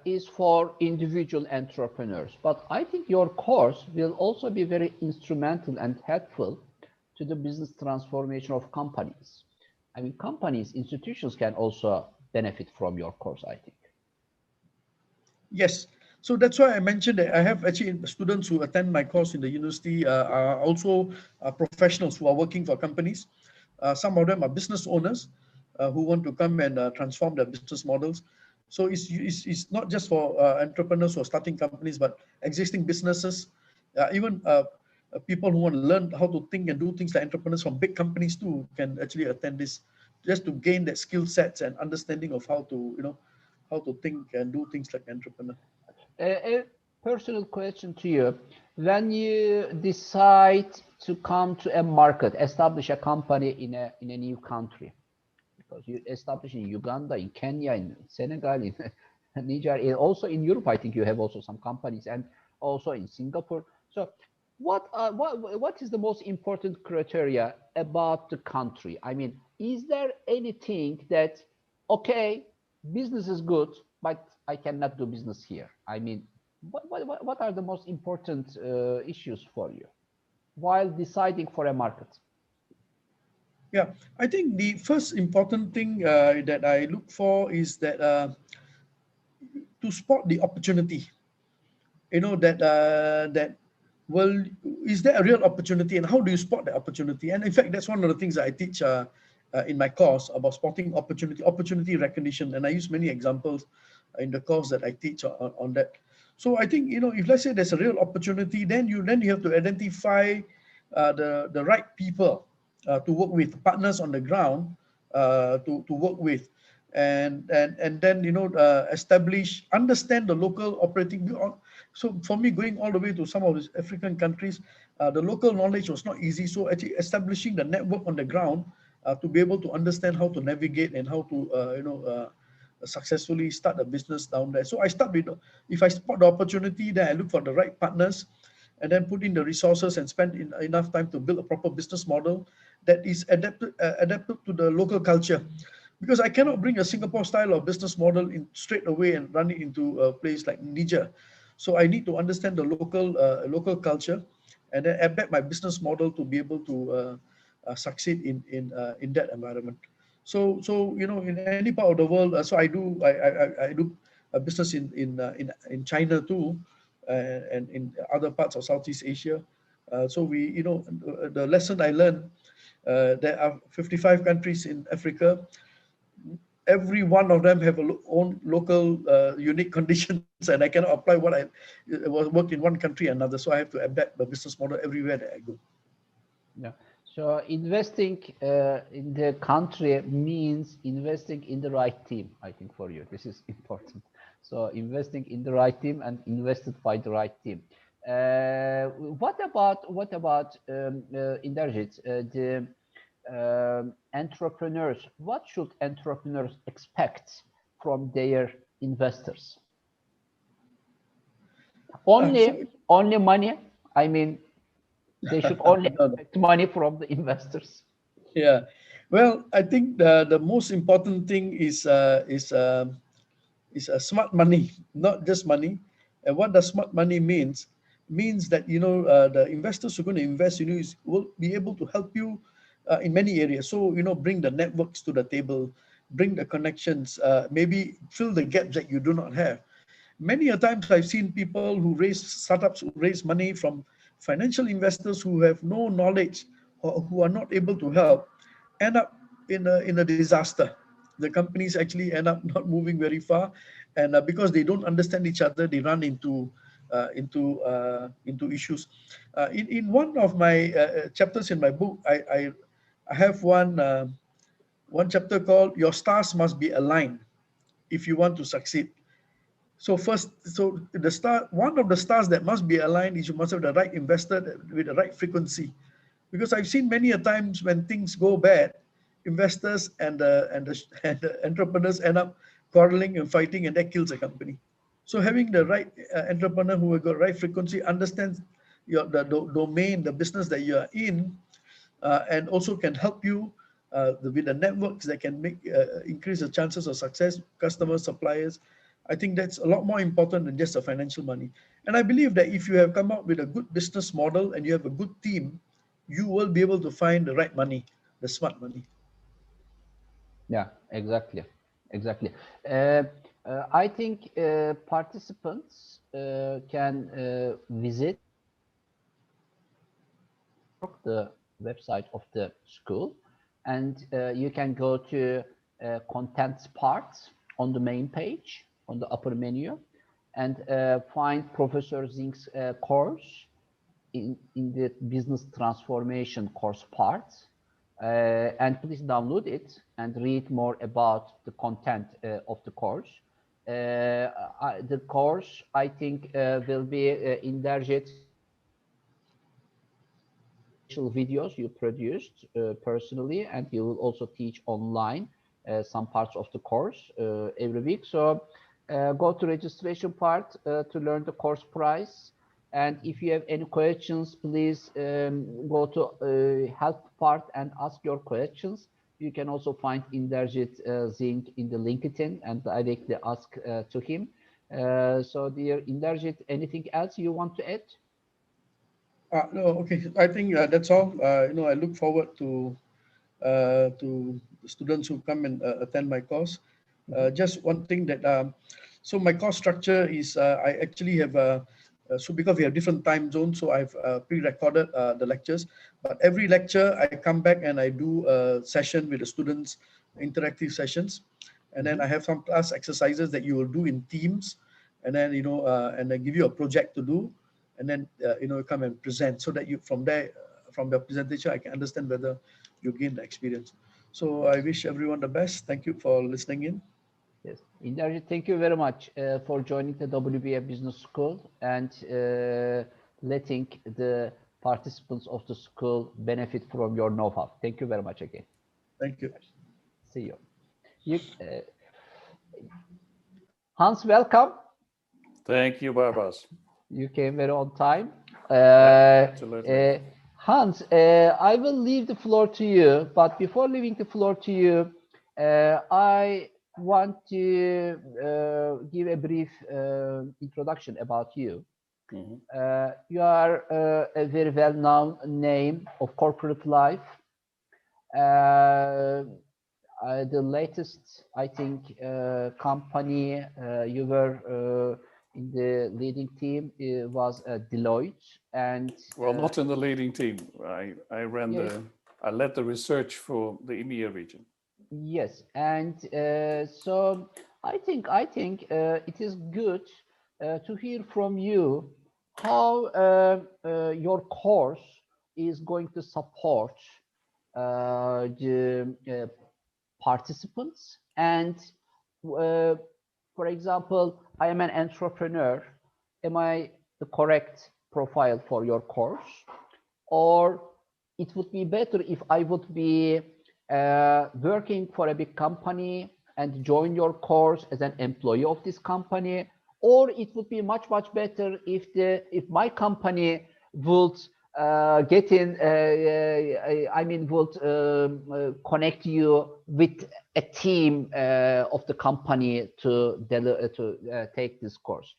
is for individual entrepreneurs, but I think your course will also be very instrumental and helpful to the business transformation of companies. I mean, companies, institutions can also benefit from your course, I think. Yes. So that's why I mentioned that I have actually students who attend my course in the university are also professionals who are working for companies. Some of them are business owners who want to come and transform their business models. So it's not just for entrepreneurs who are starting companies, but existing businesses, even people who want to learn how to think and do things like entrepreneurs from big companies too can actually attend this, just to gain that skill sets and understanding of how to think and do things like entrepreneur. A personal question to you. When you decide to come to a market, establish a company in a new country, because you establish in Uganda, in Kenya, in Senegal, in Niger, also in Europe, I think you have also some companies, and also in Singapore. So what is the most important criteria about the country? I mean, is there anything that, okay, business is good, but I cannot do business here? I mean, what are the most important issues for you while deciding for a market? Yeah, I think the first important thing that I look for is that to spot the opportunity. That well, is there a real opportunity, and how do you spot the opportunity? And in fact, that's one of the things that I teach in my course about spotting opportunity recognition, and I use many examples in the course that I teach on that. So I think if let's say there's a real opportunity, then you have to identify the right people to work with, partners on the ground to work with, and then understand the local operating. So for me, going all the way to some of these African countries, the local knowledge was not easy. So actually establishing the network on the ground to be able to understand how to navigate and how to successfully start a business down there. So I start with, if I spot the opportunity, then I look for the right partners, and then put in the resources and spend enough time to build a proper business model that is adapted to the local culture. Because I cannot bring a Singapore style of business model in straight away and run it into a place like Niger. So I need to understand the local culture, and then adapt my business model to be able to succeed in that environment. So in any part of the world, so I do a business in China too, and in other parts of Southeast Asia. So the lesson I learned There are 55 countries in Africa. Every one of them have a own local unique conditions, and I cannot apply what I work in one country another. So I have to adapt the business model everywhere that I go. Yeah. So investing in the country means investing in the right team, I think, for you. This is important. So investing in the right team and invested by the right team. What about Inderjit, the entrepreneurs? What should entrepreneurs expect from their investors? Only money? I mean, they should only expect money from the investors. Yeah, well, I think the most important thing is smart money, not just money. And what does smart money means? Means that the investors who are going to invest, will be able to help you in many areas. So bring the networks to the table, bring the connections, maybe fill the gaps that you do not have. Many a times I've seen people who raise startups who raise money from financial investors who have no knowledge or who are not able to help, end up in a disaster. The companies actually end up not moving very far, and because they don't understand each other, they run into issues. In one of my chapters in my book, I have one chapter called "Your Stars Must Be Aligned If You Want to Succeed." So one of the stars that must be aligned is you must have the right investor with the right frequency. Because I've seen many a times when things go bad, investors and the entrepreneurs end up quarreling and fighting, and that kills a company. So having the right entrepreneur who will got right frequency, understands the domain, the business that you are in, and also can help you with the networks that can increase the chances of success, customers, suppliers. I think that's a lot more important than just the financial money. And I believe that if you have come up with a good business model and you have a good team, you will be able to find the right money, the smart money. Yeah, exactly. I think participants can visit the website of the school, and you can go to contents part on the main page on the upper menu, and find Professor Zink's course in the business transformation course part, and please download it and read more about the content of the course. The course, I think, will be Inderjit videos you produced personally, and you will also teach online some parts of the course every week. So go to registration part to learn the course price. And if you have any questions, please go to help part and ask your questions. You can also find Inderjit Zink in the LinkedIn and directly ask to him. So dear Inderjit, anything else you want to add? No, okay. I think that's all. I look forward to the students who come and attend my course. Just one thing that, so my course structure is I actually have, so because we have different time zones, so I've pre-recorded the lectures, but every lecture I come back and I do a session with the students, interactive sessions. And then I have some class exercises that you will do in teams, and then, and I give you a project to do, and then, come and present, so that you, from there, from the presentation, I can understand whether you gain the experience. So I wish everyone the best. Thank you for listening in. Yes, Inderjit, thank you very much for joining the WBAF Business School and letting the participants of the school benefit from your know-how. Thank you very much again. Thank you. See you. Hans, welcome. Thank you, Barbas. You came very on time. Absolutely. Hans, I will leave the floor to you, but before leaving the floor to you, I want to give a brief introduction about you. You are a very well-known name of corporate life. The latest, I think, company you were in the leading team was Deloitte, and well, not in the leading team. I I led the research for the EMEA region. Yes, and so I think it is good to hear from you how your course is going to support the participants. And for example, I am an entrepreneur. Am I the correct profile for your course? Or it would be better if I would be working for a big company and join your course as an employee of this company, or it would be much better if my company would connect you with a team of the company to take this course.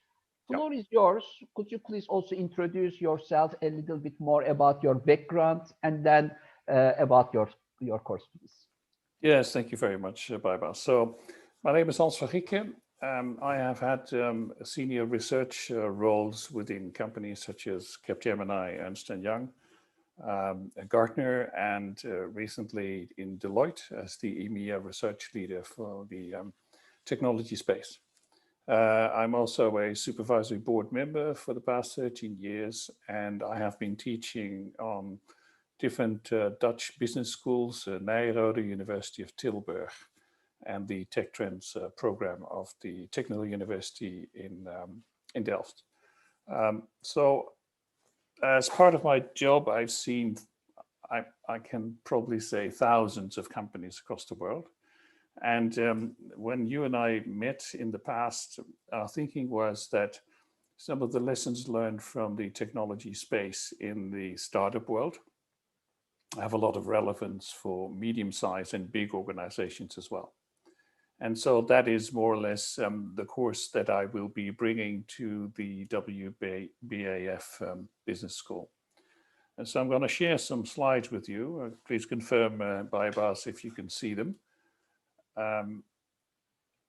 Floor is yours. Could you please also introduce yourself a little bit more about your background and then about your course, please? Yes, thank you very much, Baiba. So my name is Hans van Gieke. I have had senior research roles within companies such as Capgemini, Ernst & Young, Gartner, and recently in Deloitte as the EMEA research leader for the technology space. I'm also a supervisory board member for the past 13 years, and I have been teaching on different Dutch business schools, Nijrode, University of Tilburg, and the Tech Trends program of the Technical University in Delft. So as part of my job, I've seen, I can probably say, thousands of companies across the world. And when you and I met in the past, our thinking was that some of the lessons learned from the technology space in the startup world have a lot of relevance for medium-sized and big organizations as well. And so that is more or less the course that I will be bringing to the WBAF Business School. And so I'm going to share some slides with you. Please confirm, Baibas, if you can see them.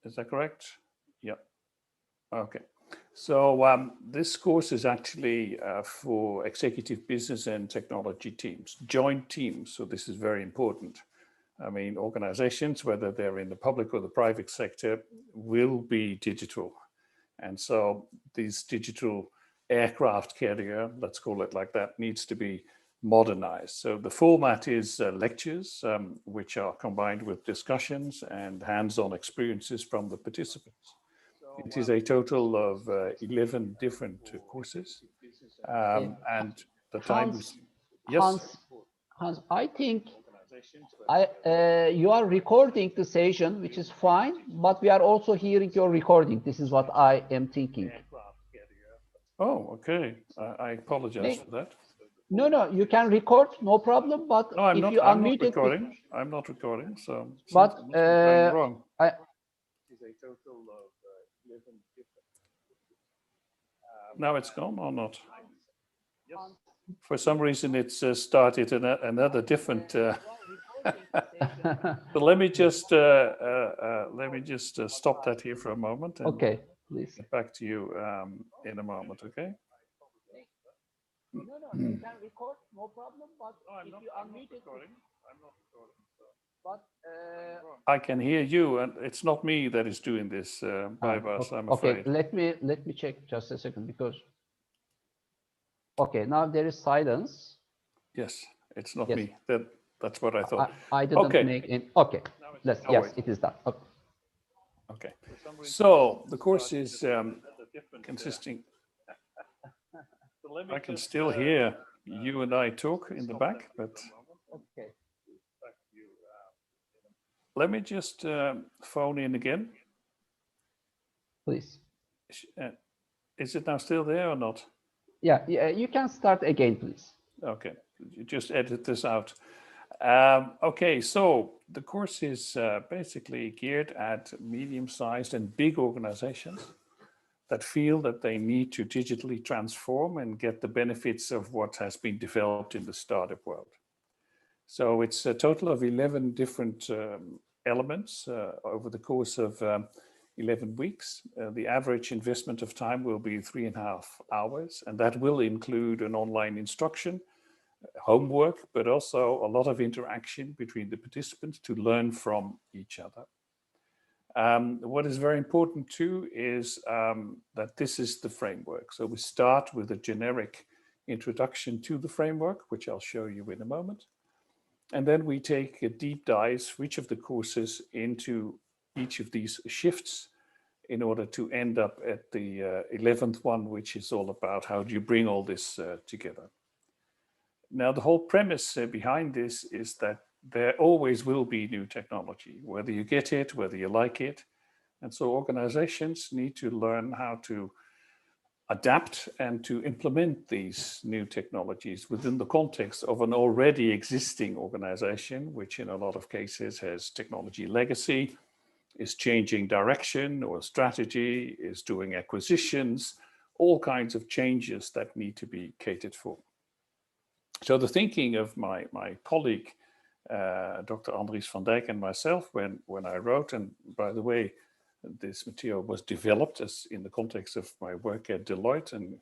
Is that correct? Yeah. Okay. So this course is actually for executive business and technology teams, joint teams. So this is very important. I mean, organizations, whether they're in the public or the private sector, will be digital. And so this digital aircraft carrier, let's call it like that, needs to be modernized. So the format is lectures, which are combined with discussions and hands-on experiences from the participants. It is a total of 11 different courses. And the time is... Yes? Hans, I think you are recording the session, which is fine, but we are also hearing your recording. This is what I am thinking. Oh, okay. I apologize for that. No, you can record, no problem. But no, I'm if not, you I'm unmute not recording. I'm not recording. So, but must be going wrong. Now it's gone or not? For some reason, it's started another different. So let me just stop that here for a moment. And okay, please. Get back to you in a moment. Okay. No, you can record, no problem. But if you unmute it, I'm not recording. but I can hear you, and it's not me that is doing this, Baibas, I'm afraid. Okay, let me check just a second because. Okay, now there is silence. Yes, it's not me. That's what I thought. I didn't make it. Okay, yes, it is done. Okay. Okay. So the course is consisting. I can still hear you and I talk in the back, but okay. Let me just phone in again. Please. Is it now still there or not? Yeah, you can start again, please. Okay, you just edit this out. Okay, so the course is basically geared at medium-sized and big organizations that feel that they need to digitally transform and get the benefits of what has been developed in the startup world. So it's a total of 11 different elements over the course of 11 weeks. The average investment of time will be 3.5 hours, and that will include an online instruction homework, but also a lot of interaction between the participants to learn from each other. What is very important too is that this is the framework. So we start with a generic introduction to the framework, which I'll show you in a moment. And then we take a deep dive for each of the courses into each of these shifts in order to end up at the 11th one, which is all about how do you bring all this together. Now, the whole premise behind this is that there always will be new technology, whether you get it, whether you like it. And so organizations need to learn how to adapt and to implement these new technologies within the context of an already existing organization, which in a lot of cases has technology legacy, is changing direction or strategy, is doing acquisitions, all kinds of changes that need to be catered for. So the thinking of my colleague, Dr. Andries van Dijk, and myself, when I wrote, and by the way, this material was developed as in the context of my work at Deloitte, and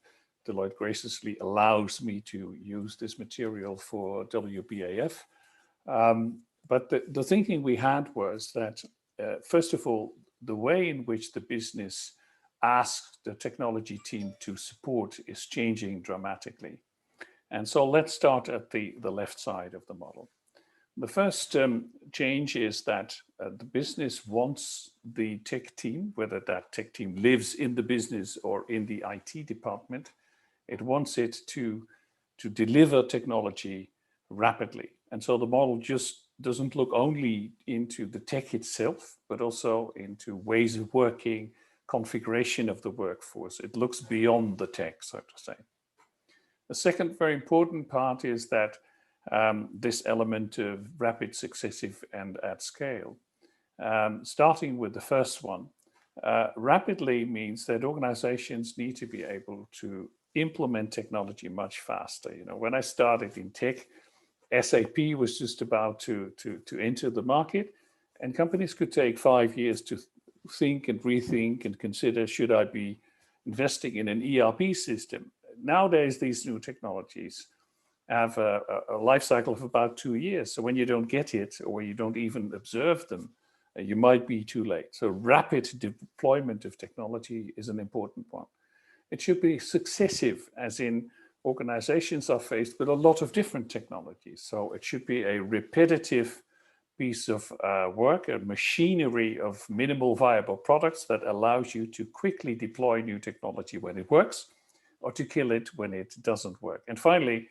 Deloitte graciously allows me to use this material for WBAF. But the thinking we had was that, first of all, the way in which the business asks the technology team to support is changing dramatically. And so let's start at the left side of the model. The first change is that the business wants the tech team, whether that tech team lives in the business or in the IT department, it wants it to deliver technology rapidly. And so the model just doesn't look only into the tech itself, but also into ways of working, configuration of the workforce. It looks beyond the tech, so to say. The second very important part is that this element of rapid, successive, and at scale. Starting with the first one, rapidly means that organizations need to be able to implement technology much faster. You know, when I started in tech, SAP was just about to enter the market, and companies could take 5 years to think and rethink and consider, should I be investing in an ERP system? Nowadays, these new technologies have a life cycle of about 2 years. So when you don't get it, or you don't even observe them, you might be too late. So rapid deployment of technology is an important one. It should be successive, as in organizations are faced with a lot of different technologies. So it should be a repetitive piece of work, a machinery of minimal viable products that allows you to quickly deploy new technology when it works, or to kill it when it doesn't work. And finally,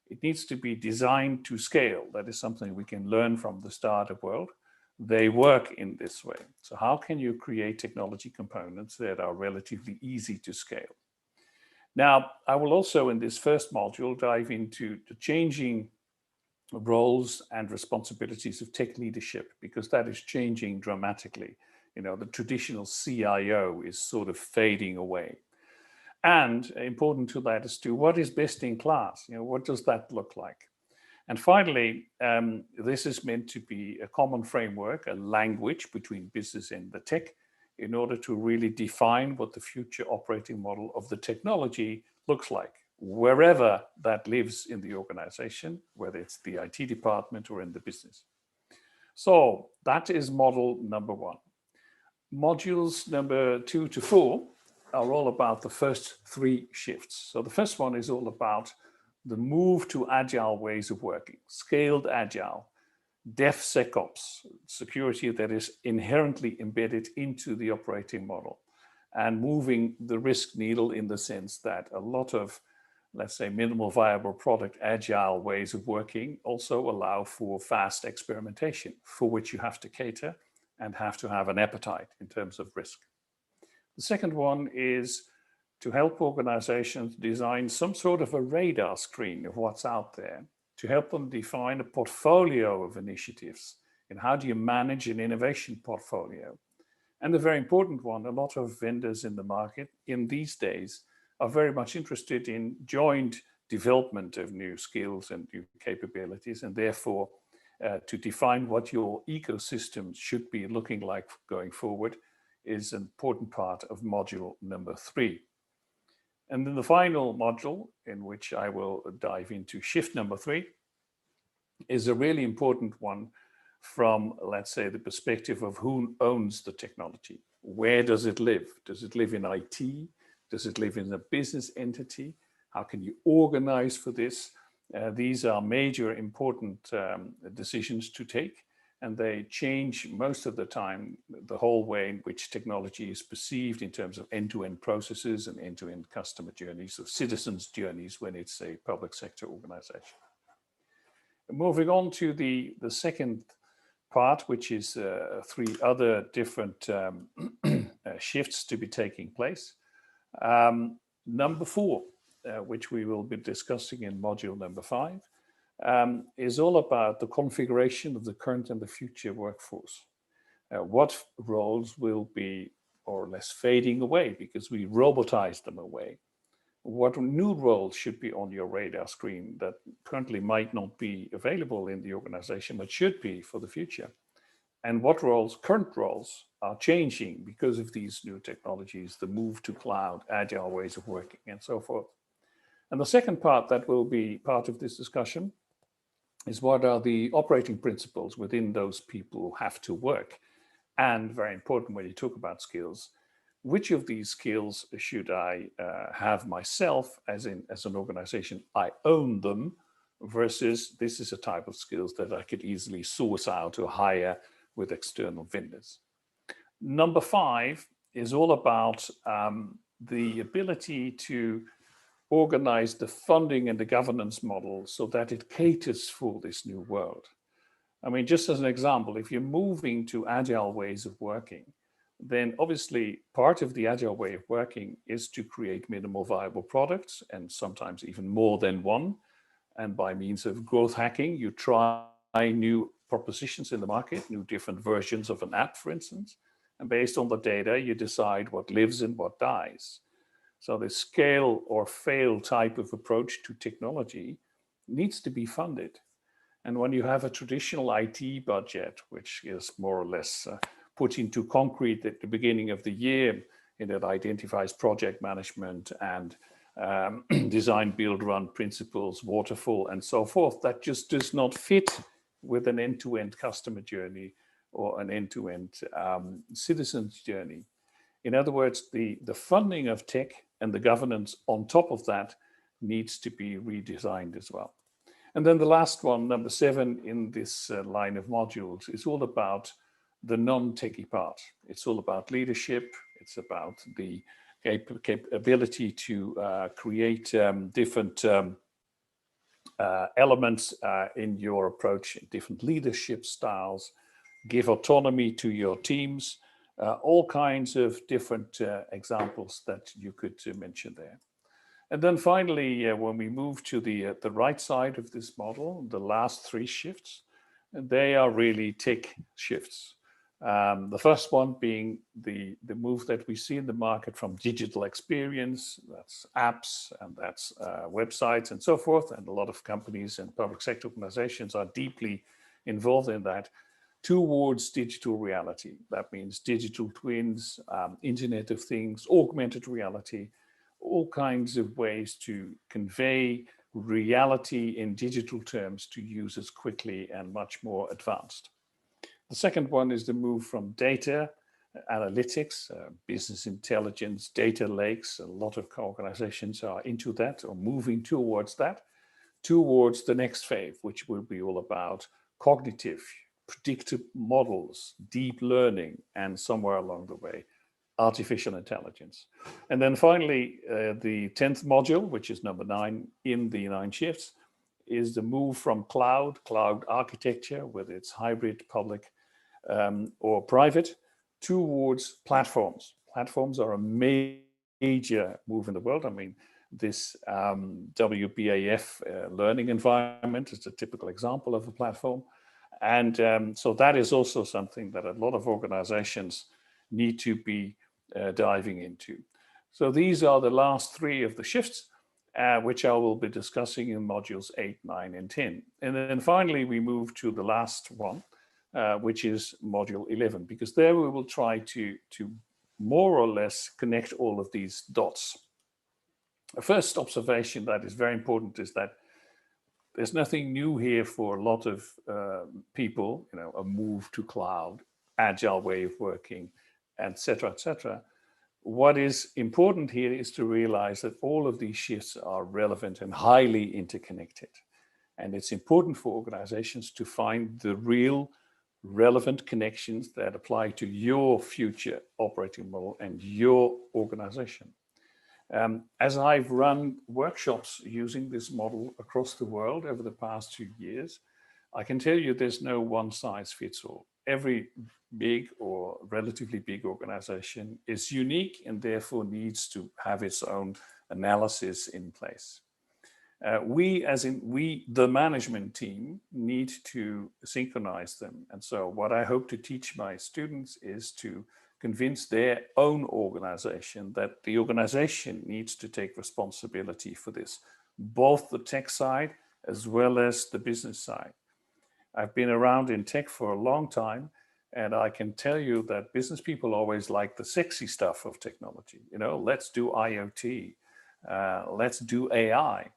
it needs to be designed to scale. That is something we can learn from the startup world. They work in this way. So how can you create technology components that are relatively easy to scale? Now, I will also in this first module dive into the changing roles and responsibilities of tech leadership, because that is changing dramatically. You know, the traditional CIO is sort of fading away. And important to that is to what is best in class? You know, what does that look like? And finally, this is meant to be a common framework, a language between business and the tech, in order to really define what the future operating model of the technology looks like, wherever that lives in the organization, whether it's the IT department or in the business. So that is model number one. Modules number 2 to 4 are all about the first 3 shifts. So the first one is all about the move to agile ways of working, scaled agile, DevSecOps, security that is inherently embedded into the operating model, and moving the risk needle in the sense that a lot of, let's say, minimal viable product agile ways of working also allow for fast experimentation, for which you have to cater and have to have an appetite in terms of risk. The second one is to help organizations design some sort of a radar screen of what's out there, to help them define a portfolio of initiatives. And how do you manage an innovation portfolio? And the very important one, a lot of vendors in the market in these days are very much interested in joint development of new skills and new capabilities, and therefore to define what your ecosystem should be looking like going forward is an important part of module number 3. And then the final module, in which I will dive into shift number 3, is a really important one from, let's say, the perspective of who owns the technology. Where does it live? Does it live in IT? Does it live in a business entity? How can you organize for this? These are major important decisions to take, and they change most of the time the whole way in which technology is perceived in terms of end-to-end processes and end-to-end customer journeys or citizens' journeys when it's a public sector organization. Moving on to the second part, which is 3 other different shifts to be taking place. Number 4, which we will be discussing in module number 5, is all about the configuration of the current and the future workforce. What roles will be more or less fading away because we robotize them away? What new roles should be on your radar screen that currently might not be available in the organization, but should be for the future? And what roles, current roles, are changing because of these new technologies, the move to cloud, agile ways of working, and so forth. And the second part that will be part of this discussion is what are the operating principles within those people who have to work? And very important when you talk about skills, which of these skills should I have myself as an organization? I own them versus this is a type of skills that I could easily source out or hire with external vendors. Number 5 is all about the ability to organize the funding and the governance model so that it caters for this new world. I mean, just as an example, if you're moving to agile ways of working, then obviously part of the agile way of working is to create minimal viable products and sometimes even more than one. And by means of growth hacking, you try new propositions in the market, new different versions of an app, for instance. And based on the data, you decide what lives and what dies. So the scale or fail type of approach to technology needs to be funded. And when you have a traditional IT budget, which is more or less put into concrete at the beginning of the year, and it identifies project management and design, build, run principles, waterfall, and so forth, that just does not fit with an end-to-end customer journey or an end-to-end citizens journey. In other words, the funding of tech and the governance on top of that needs to be redesigned as well. And then the last one, number 7 in this line of modules, is all about the non-techie part. It's all about leadership. It's about the capability to create different elements in your approach, different leadership styles, give autonomy to your teams, all kinds of different examples that you could mention there. And then finally, when we move to the right side of this model, the last 3 shifts, they are really tech shifts. The first one being the move that we see in the market from digital experience, that's apps and that's websites and so forth. And a lot of companies and public sector organizations are deeply involved in that, towards digital reality. That means digital twins, Internet of Things, augmented reality, all kinds of ways to convey reality in digital terms to users quickly and much more advanced. The second one is the move from data analytics, business intelligence, data lakes. A lot of organizations are into that or moving towards that, towards the next phase, which will be all about cognitive, predictive models, deep learning, and somewhere along the way, artificial intelligence. And then finally, the 10th module, which is number 9 in the 9 shifts, is the move from cloud architecture, whether it's hybrid, public, or private, towards platforms. Platforms are a major move in the world. I mean, this WBAF learning environment is a typical example of a platform. And so that is also something that a lot of organizations need to be diving into. So these are the last 3 of the shifts, which I will be discussing in modules 8, 9, and 10. And then finally, we move to the last one, which is module 11, because there we will try to more or less connect all of these dots. A first observation that is very important is that there's nothing new here for a lot of people, a move to cloud, agile way of working, etc., etc. What is important here is to realize that all of these shifts are relevant and highly interconnected. And it's important for organizations to find the real relevant connections that apply to your future operating model and your organization. As I've run workshops using this model across the world over the past 2 years, I can tell you there's no one size fits all. Every big or relatively big organization is unique and therefore needs to have its own analysis in place. We, the management team, need to synchronize them. And so what I hope to teach my students is to convince their own organization that the organization needs to take responsibility for this, both the tech side as well as the business side. I've been around in tech for a long time, and I can tell you that business people always like the sexy stuff of technology. Let's do IoT, let's do AI.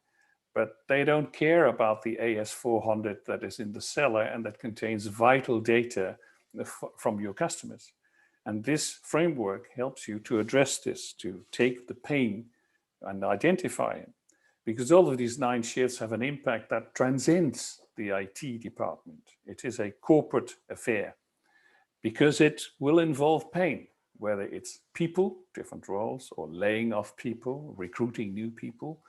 But they don't care about the AS400 that is in the cellar and that contains vital data from your customers. And this framework helps you to address this, to take the pain and identify it. Because all of these 9 shifts have an impact that transcends the IT department. It is a corporate affair because it will involve pain, whether it's people, different roles, or laying off people, recruiting new people.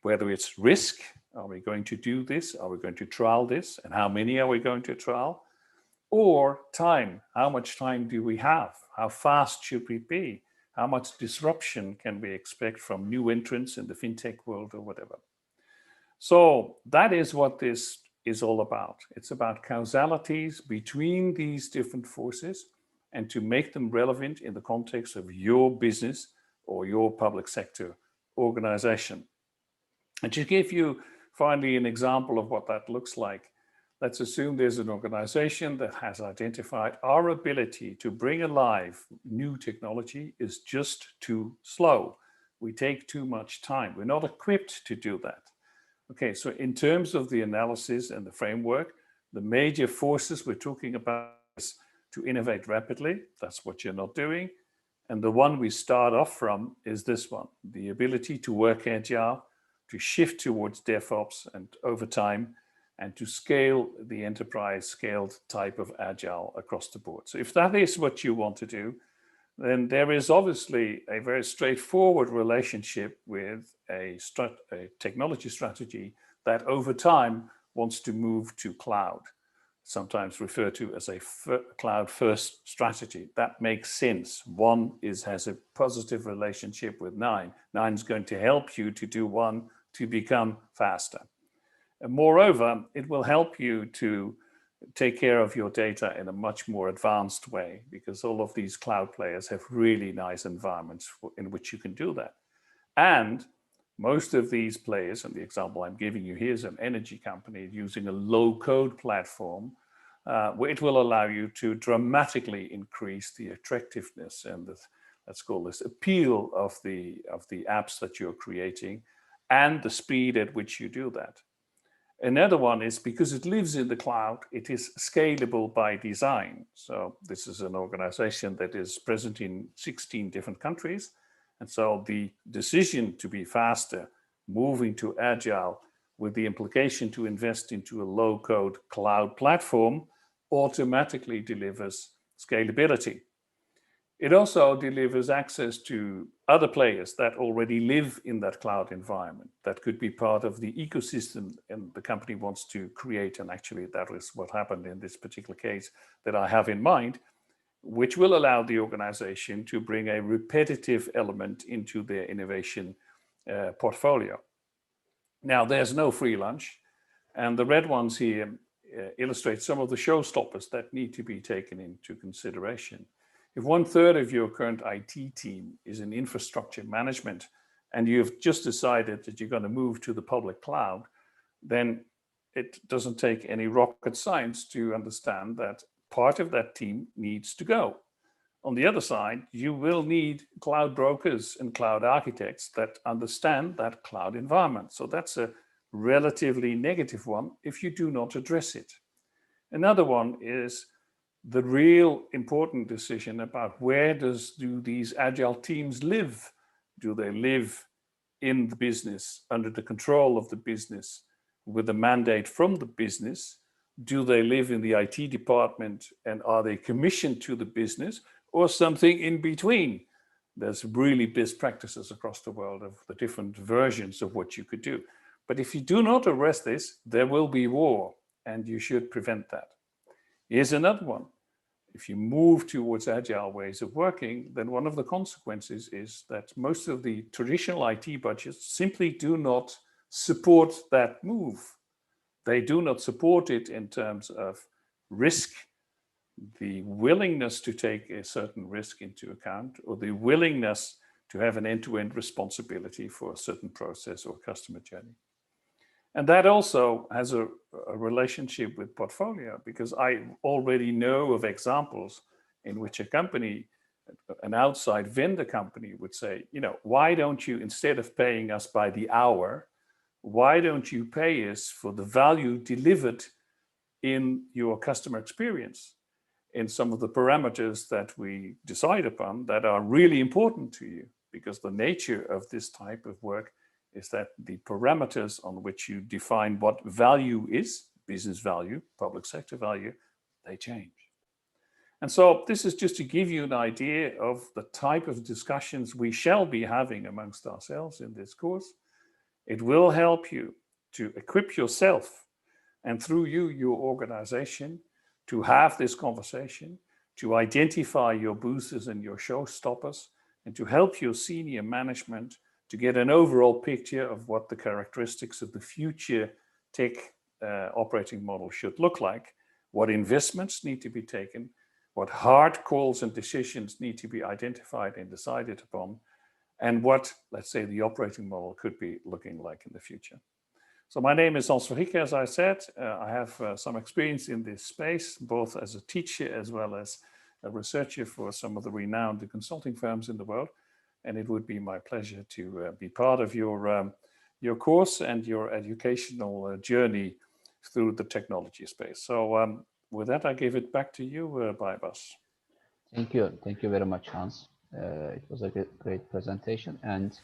Whether it's risk, are we going to do this? Are we going to trial this? And how many are we going to trial? Or time, how much time do we have? How fast should we be? How much disruption can we expect from new entrants in the fintech world or whatever? So that is what this is all about. It's about causalities between these different forces and to make them relevant in the context of your business or your public sector organization. And to give you finally an example of what that looks like, let's assume there's an organization that has identified our ability to bring alive new technology is just too slow. We take too much time. We're not equipped to do that. Okay, so in terms of the analysis and the framework, the major forces we're talking about is to innovate rapidly. That's what you're not doing. And the one we start off from is this one, the ability to work agile, to shift towards DevOps and over time, and to scale the enterprise scaled type of agile across the board. So if that is what you want to do, then there is obviously a very straightforward relationship with a technology strategy that over time wants to move to cloud, sometimes referred to as a cloud first strategy. That makes sense. One has a positive relationship with 9. 9 is going to help you to do one to become faster. And moreover, it will help you to take care of your data in a much more advanced way because all of these cloud players have really nice environments in which you can do that. And most of these players, and the example I'm giving you here is an energy company using a low-code platform, where it will allow you to dramatically increase the attractiveness and let's call this appeal of the apps that you're creating and the speed at which you do that. Another one is because it lives in the cloud, it is scalable by design. So this is an organization that is present in 16 different countries. And so the decision to be faster, moving to agile with the implication to invest into a low-code cloud platform automatically delivers scalability. It also delivers access to other players that already live in that cloud environment. That could be part of the ecosystem and the company wants to create. And actually, that is what happened in this particular case that I have in mind, which will allow the organization to bring a repetitive element into their innovation portfolio. Now, there's no free lunch. And the red ones here illustrate some of the showstoppers that need to be taken into consideration. If 1/3 of your current IT team is in infrastructure management and you've just decided that you're going to move to the public cloud, then it doesn't take any rocket science to understand that part of that team needs to go. On the other side, you will need cloud brokers and cloud architects that understand that cloud environment. So that's a relatively negative one if you do not address it. Another one is the real important decision about where do these agile teams live? Do they live in the business, under the control of the business, with a mandate from the business? Do they live in the IT department and are they commissioned to the business, or something in between? There's really best practices across the world of the different versions of what you could do. But if you do not address this, there will be war, and you should prevent that. Here's another one. If you move towards agile ways of working, then one of the consequences is that most of the traditional IT budgets simply do not support that move. They do not support it in terms of risk, the willingness to take a certain risk into account, or the willingness to have an end-to-end responsibility for a certain process or customer journey. And that also has a relationship with portfolio, because I already know of examples in which a company, an outside vendor company, would say, why don't you, instead of paying us by the hour, why don't you pay us for the value delivered in your customer experience, in some of the parameters that we decide upon that are really important to you? Because the nature of this type of work is that the parameters on which you define what value is, business value, public sector value, they change. And so this is just to give you an idea of the type of discussions we shall be having amongst ourselves in this course. It will help you to equip yourself, and through you, your organization, to have this conversation, to identify your boosters and your showstoppers, and to help your senior management to get an overall picture of what the characteristics of the future tech operating model should look like, what investments need to be taken, what hard calls and decisions need to be identified and decided upon, and what, let's say, the operating model could be looking like in the future. So my name is Hans Verrieke, as I said. I have some experience in this space, both as a teacher as well as a researcher for some of the renowned consulting firms in the world. And it would be my pleasure to be part of your course and your educational journey through the technology space. So with that, I give it back to you, Baibas. Thank you. Thank you very much, Hans. It was a great presentation. And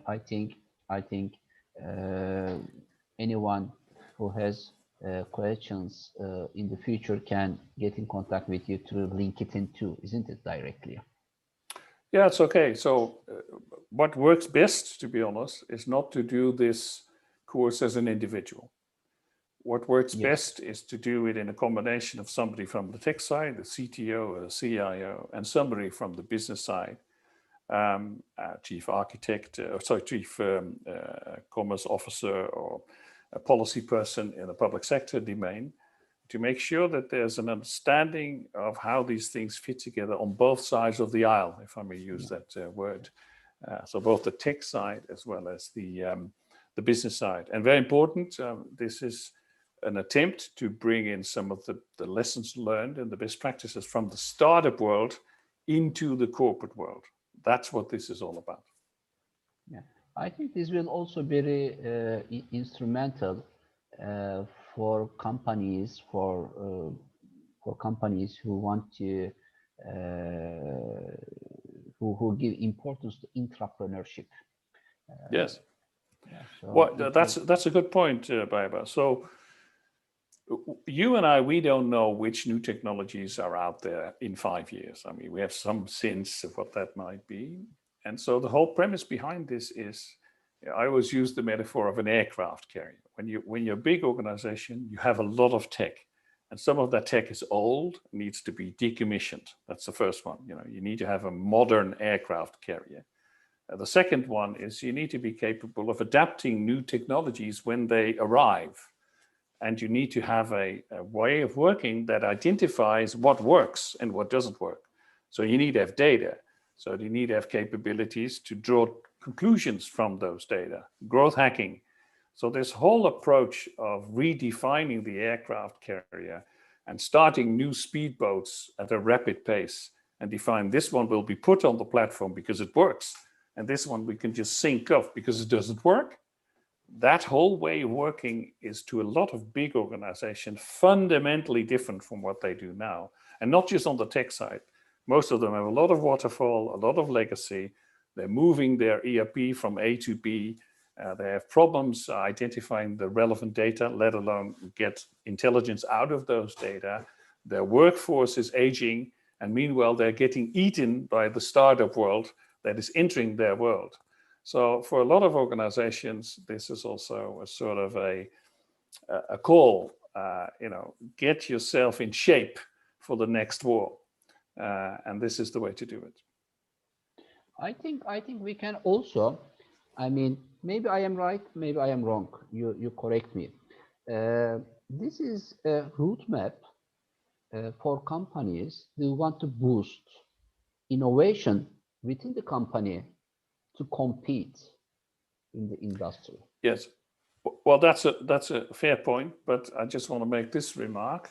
I think anyone who has questions in the future can get in contact with you through LinkedIn too, isn't it, directly? Yeah, it's okay. So what works best, to be honest, is not to do this course as an individual. What works best is to do it in a combination of somebody from the tech side, the CTO or the CIO, and somebody from the business side, chief architect, chief commerce officer, or a policy person in the public sector domain, to make sure that there's an understanding of how these things fit together on both sides of the aisle, if I may use that word. So both the tech side as well as the business side. And very important, this is an attempt to bring in some of the lessons learned and the best practices from the startup world into the corporate world. That's what this is all about. Yeah, I think this will also be very instrumental for companies, for companies who want to who give importance to entrepreneurship. Yes. Yeah, so well, that's a good point, Baiba. So you and I, we don't know which new technologies are out there in 5 years. I mean, we have some sense of what that might be. And so the whole premise behind this is, I always use the metaphor of an aircraft carrier. When you're a big organization, you have a lot of tech, and some of that tech is old, needs to be decommissioned. That's the first one. You need to have a modern aircraft carrier. The second one is you need to be capable of adapting new technologies when they arrive. And you need to have a way of working that identifies what works and what doesn't work. So you need to have data. So you need to have capabilities to draw conclusions from those data, growth hacking. So this whole approach of redefining the aircraft carrier and starting new speedboats at a rapid pace and define this one will be put on the platform because it works, and this one we can just sync off because it doesn't work. That whole way of working is, to a lot of big organizations, fundamentally different from what they do now. And not just on the tech side. Most of them have a lot of waterfall, a lot of legacy. They're moving their ERP from A to B. They have problems identifying the relevant data, let alone get intelligence out of those data. Their workforce is aging, and meanwhile, they're getting eaten by the startup world that is entering their world. So for a lot of organizations, this is also a sort of a call, get yourself in shape for the next war. And this is the way to do it. I think we can also, I mean, maybe I am right, maybe I am wrong. You correct me. This is a roadmap for companies who want to boost innovation within the company to compete in the industry. Yes. Well, that's a fair point, but I just want to make this remark.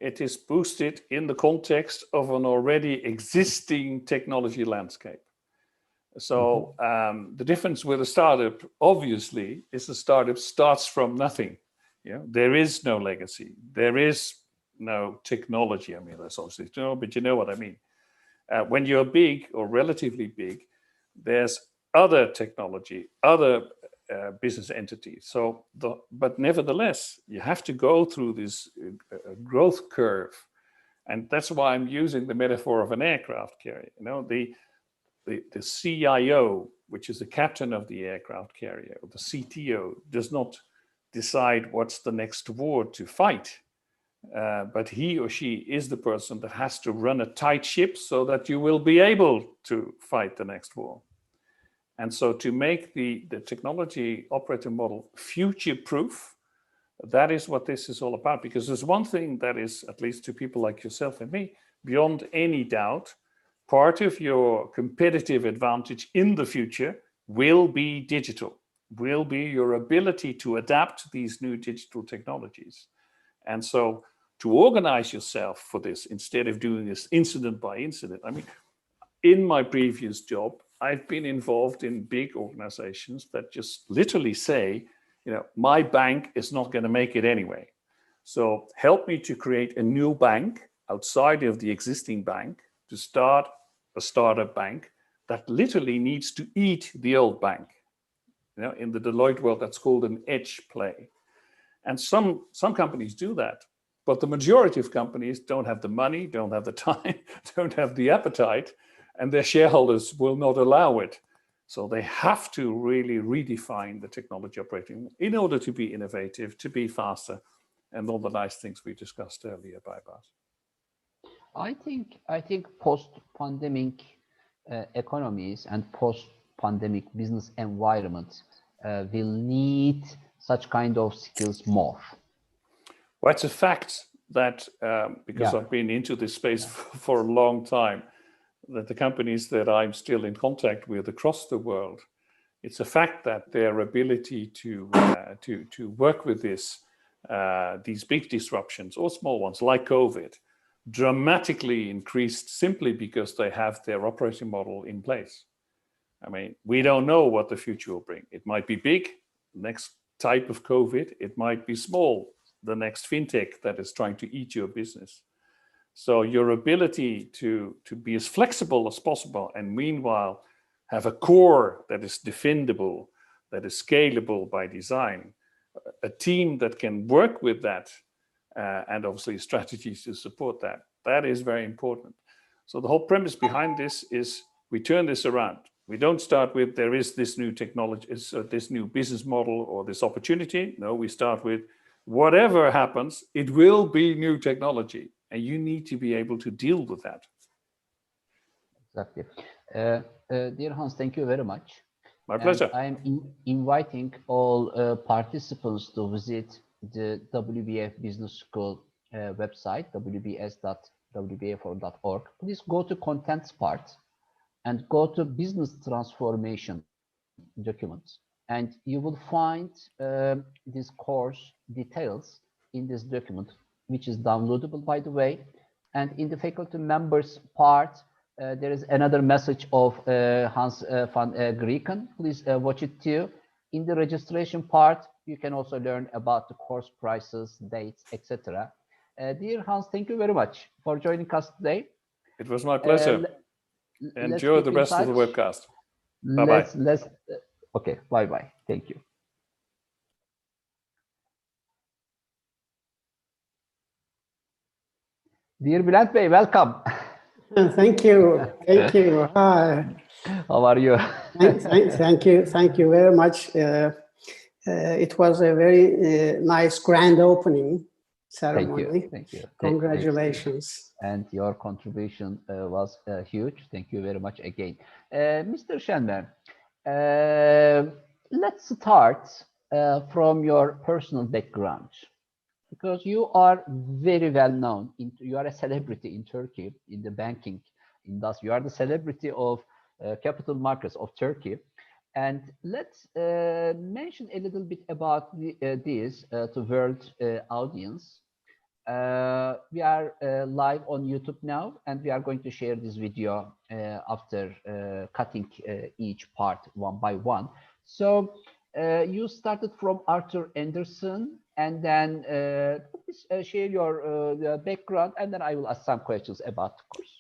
It is boosted in the context of an already existing technology landscape. So the difference with a startup, obviously, is the startup starts from nothing. There is no legacy. There is no technology. I mean, that's obviously no, but you know what I mean. When you're big or relatively big, there's other technology, other business entities. So, but nevertheless, you have to go through this growth curve, and that's why I'm using the metaphor of an aircraft carrier. The CIO, which is the captain of the aircraft carrier, or the CTO, does not decide what's the next war to fight, but he or she is the person that has to run a tight ship so that you will be able to fight the next war. And so to make the technology operating model future-proof, that is what this is all about. Because there's one thing that is, at least to people like yourself and me, beyond any doubt, part of your competitive advantage in the future will be digital, will be your ability to adapt to these new digital technologies. And so to organize yourself for this, instead of doing this incident by incident, I mean, in my previous job, I've been involved in big organizations that just literally say, my bank is not going to make it anyway. So help me to create a new bank outside of the existing bank, to start a startup bank that literally needs to eat the old bank. In the Deloitte world, that's called an edge play. And some companies do that, but the majority of companies don't have the money, don't have the time, don't have the appetite, and their shareholders will not allow it. So they have to really redefine the technology operating in order to be innovative, to be faster, and all the nice things we discussed earlier, Baibars. I think post-pandemic economies and post-pandemic business environments will need such kind of skills more. Well, it's a fact that, because I've been into this space for a long time, that the companies that I'm still in contact with across the world, it's a fact that their ability to work with these big disruptions, or small ones like COVID, dramatically increased simply because they have their operating model in place. I mean, we don't know what the future will bring. It might be big, next type of COVID. It might be small, the next fintech that is trying to eat your business. So your ability to be as flexible as possible, and meanwhile have a core that is defendable, that is scalable by design, a team that can work with that, and obviously strategies to support that. That is very important. So the whole premise behind this is we turn this around. We don't start with there is this new technology, this new business model or this opportunity. No, we start with whatever happens, it will be new technology. And you need to be able to deal with that. Exactly. Dear Hans, thank you very much. My pleasure. I'm inviting all participants to visit the WBAF Business School website, wbs.wbaf.org. Please go to contents part and go to business transformation documents. And you will find this course details in this document, which is downloadable, by the way. And in the faculty members part, There is another message of Hans van Grieken. Please watch it too. In the registration part, you can also learn about the course prices, dates, etc. Dear Hans, thank you very much for joining us today. It was my pleasure. Enjoy the rest of the webcast. Bye-bye. Okay, bye-bye. Thank you. Dear Bülent Bey, welcome. Thank you. Thank you. Hi. How are you? Thank you. Thank you very much. It was a very nice grand opening ceremony. Thank you. Congratulations. And your contribution was huge. Thank you very much again. Mr. Shenmer, let's start from your personal background, because you are very well known. You are a celebrity in Turkey in the banking industry. You are the celebrity of capital markets of Turkey. And let's mention a little bit about this to world audience. We are live on YouTube now, and we are going to share this video after cutting each part one by one. So you started from Arthur Andersen, and then please share your background, and then I will ask some questions about the course.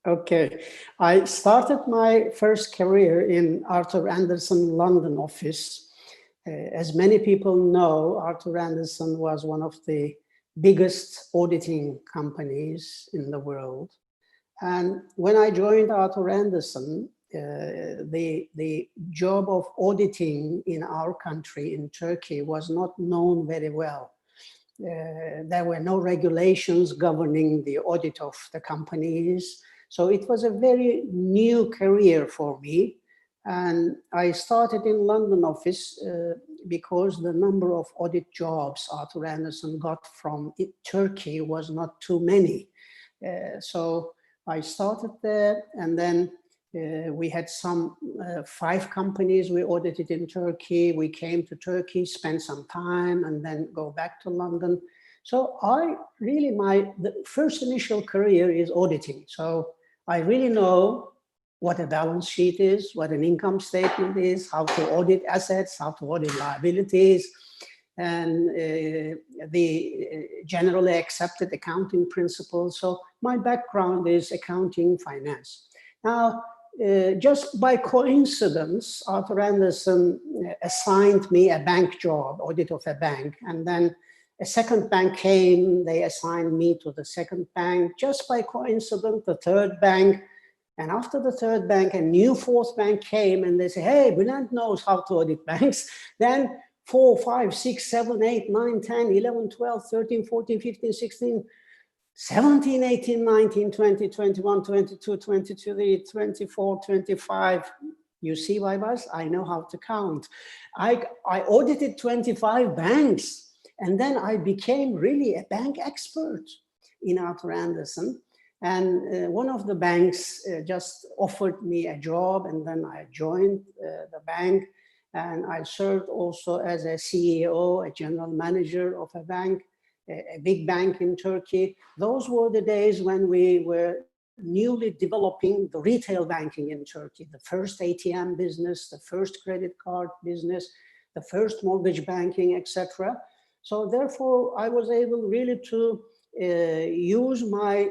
Okay, I started my first career in Arthur Andersen London office. As many people know, Arthur Andersen was one of the biggest auditing companies in the world. And when I joined Arthur Andersen, the job of auditing in our country, in Turkey, was not known very well. There were no regulations governing the audit of the companies. So it was a very new career for me. And I started in London office because the number of audit jobs Arthur Andersen got from Turkey was not too many. So I started there, and then we had some 5 companies we audited in Turkey. We came to Turkey, spent some time, and then go back to London. So the first initial career is auditing. So I really know what a balance sheet is, what an income statement is, how to audit assets, how to audit liabilities, and the generally accepted accounting principles. So my background is accounting, finance. Now, just by coincidence, Arthur Andersen assigned me a bank job, audit of a bank, and then a second bank came, they assigned me to the second bank. Just by coincidence, the third bank, and after the third bank, a new fourth bank came, and they say, hey, Bülent knows how to audit banks. Then 4, 5, 6, 7, 8, 9, 10, 11, 12, 13, 14, 15, 16, 17, 18, 19, 20, 21, 22, 23, 24, 25. You see, Vaibas, I know how to count. I audited 25 banks. And then I became really a bank expert in Arthur Andersen. And one of the banks just offered me a job, and then I joined the bank. And I served also as a CEO, a general manager of a bank, a big bank in Turkey. Those were the days when we were newly developing the retail banking in Turkey, the first ATM business, the first credit card business, the first mortgage banking, etc. So therefore, I was able really to use my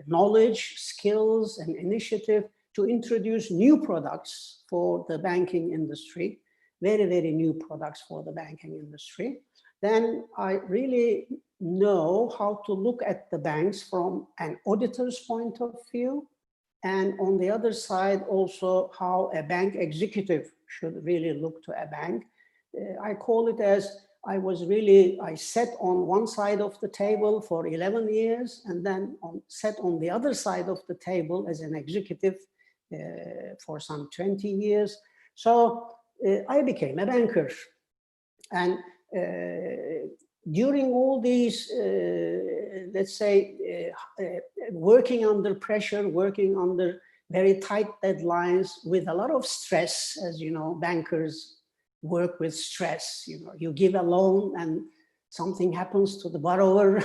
knowledge, skills, and initiative to introduce new products for the banking industry, very, very new products for the banking industry. Then I really know how to look at the banks from an auditor's point of view, and on the other side also how a bank executive should really look to a bank. I call it as I sat on one side of the table for 11 years and then sat on the other side of the table as an executive for some 20 years. So I became a banker. And during all these, let's say, working under pressure, working under very tight deadlines with a lot of stress, as you know, bankers work with stress. You know, you give a loan and something happens to the borrower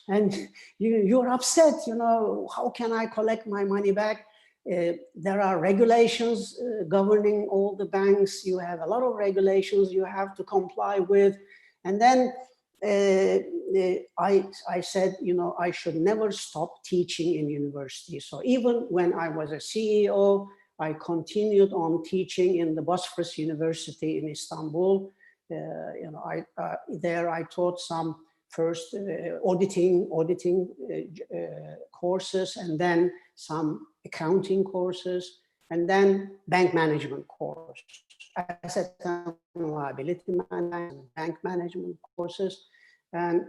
and you're upset, you know, how can I collect my money back? There are regulations governing all the banks. You have a lot of regulations you have to comply with. And then I said, you know, I should never stop teaching in university. So even when I was a CEO, I continued on teaching in the Bosphorus University in Istanbul. You know, there I taught some first auditing courses, and then some accounting courses, and then bank management course, asset and liability management, bank management courses. And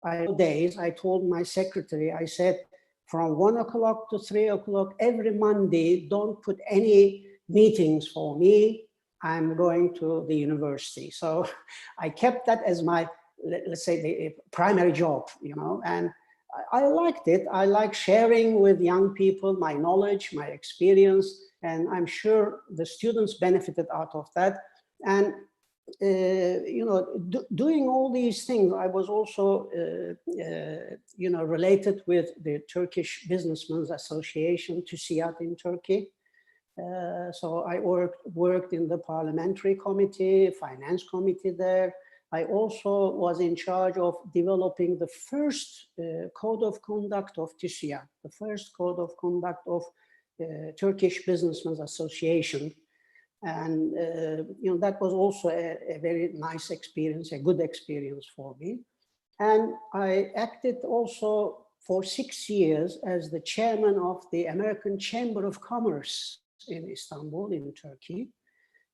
I told my secretary, I said, from 1 o'clock to 3 o'clock every Monday, don't put any meetings for me. I'm going to the university. So I kept that as my, let's say, the primary job, you know, and I liked it. I like sharing with young people my knowledge, my experience, and I'm sure the students benefited out of that. And, you know, doing all these things, I was also, you know, related with the Turkish Businessmen's Association, TÜSİAD in Turkey. So I worked in the parliamentary committee, finance committee there. I also was in charge of developing the first code of conduct of TÜSİAD, the first code of conduct of Turkish Businessmen's Association. And, you know, that was also a very nice experience, a good experience for me. And I acted also for 6 years as the chairman of the American Chamber of Commerce in Istanbul, in Turkey.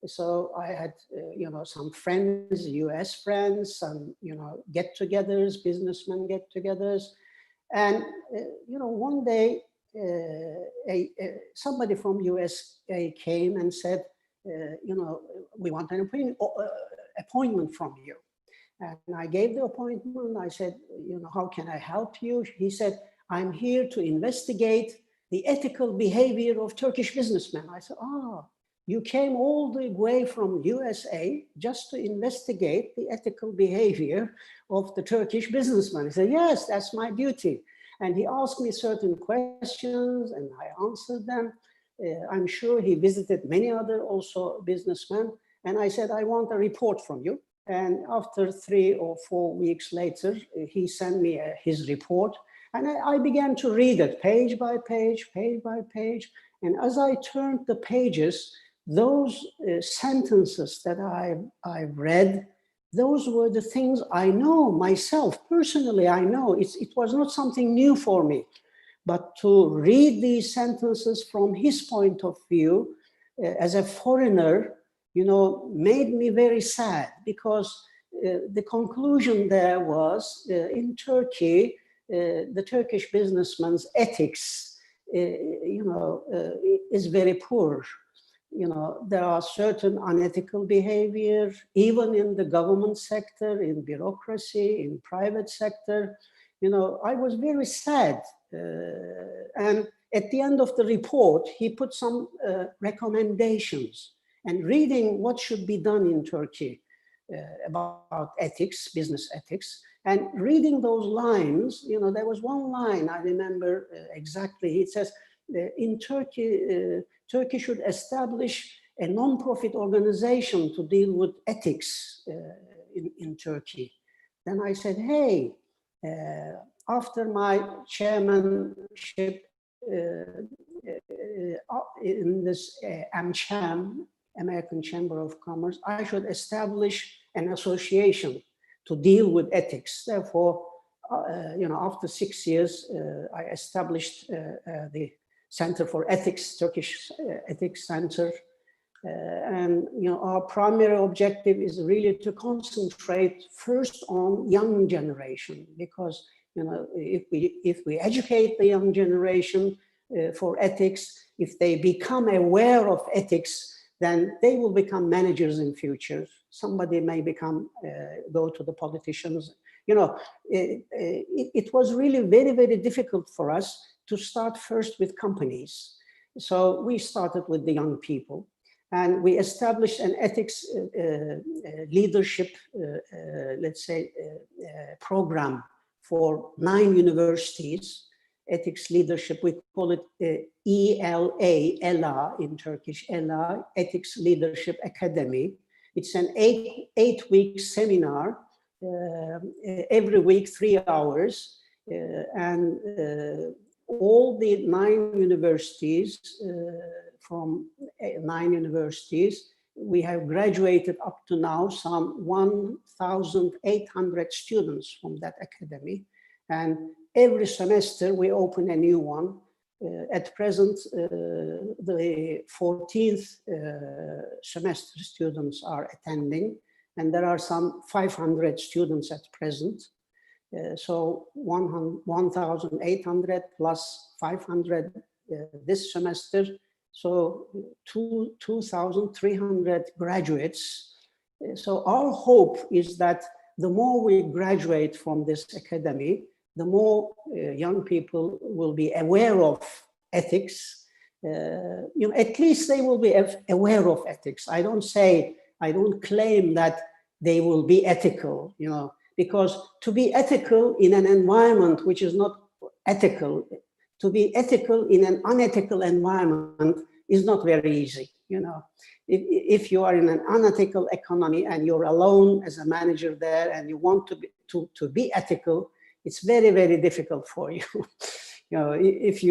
So I had, you know, some friends, US friends, some, you know, get-togethers, businessmen get-togethers. And, you know, one day, somebody from USA came and said, you know, we want an appointment from you. And I gave the appointment. I said, you know, how can I help you? He said, I'm here to investigate the ethical behavior of Turkish businessmen. I said, oh, you came all the way from USA just to investigate the ethical behavior of the Turkish businessmen. He said, yes, that's my duty. And he asked me certain questions and I answered them. I'm sure he visited many other also businessmen. And I said, I want a report from you. And after 3 or 4 weeks later, he sent me his report. And I began to read it page by page, page by page. And as I turned the pages, those sentences that I read, those were the things I know myself, personally I know. It was not something new for me. But to read these sentences from his point of view, as a foreigner, you know, made me very sad, because the conclusion there was in Turkey, the Turkish businessman's ethics, you know, is very poor. You know, there are certain unethical behavior, even in the government sector, in bureaucracy, in private sector. You know, I was very sad. And at the end of the report, he put some recommendations. And reading what should be done in Turkey about ethics, business ethics, and reading those lines, you know, there was one line I remember exactly. It says, in Turkey, Turkey should establish a non-profit organization to deal with ethics in Turkey. Then I said, hey, after my chairmanship in this AmCham, American Chamber of Commerce, I should establish an association to deal with ethics. Therefore, you know, after 6 years, I established the Center for Ethics, Turkish Ethics Center. And, you know, our primary objective is really to concentrate first on young generation, because, you know, if we educate the young generation for ethics, if they become aware of ethics, then they will become managers in future. Somebody may become, go to the politicians. You know, it was really very, very difficult for us to start first with companies. So we started with the young people. And we established an ethics leadership, let's say, program for 9 universities. Ethics leadership, we call it ELA in Turkish, ELA, Ethics Leadership Academy. It's an eight-week seminar, every week 3 hours, and all the 9 universities, from 9 universities, we have graduated up to now some 1,800 students from that academy. And every semester we open a new one. At present, the 14th semester students are attending, and there are some 500 students at present. So 1,800 plus 500 this semester. So 2,300 graduates. So our hope is that the more we graduate from this academy, the more young people will be aware of ethics. At least they will be aware of ethics. I don't claim that they will be ethical, because to be ethical in an environment which is not ethical, to be ethical in an unethical environment is not very easy. If you are in an unethical economy and you're alone as a manager there and you want to be ethical, it's very, very difficult for you. If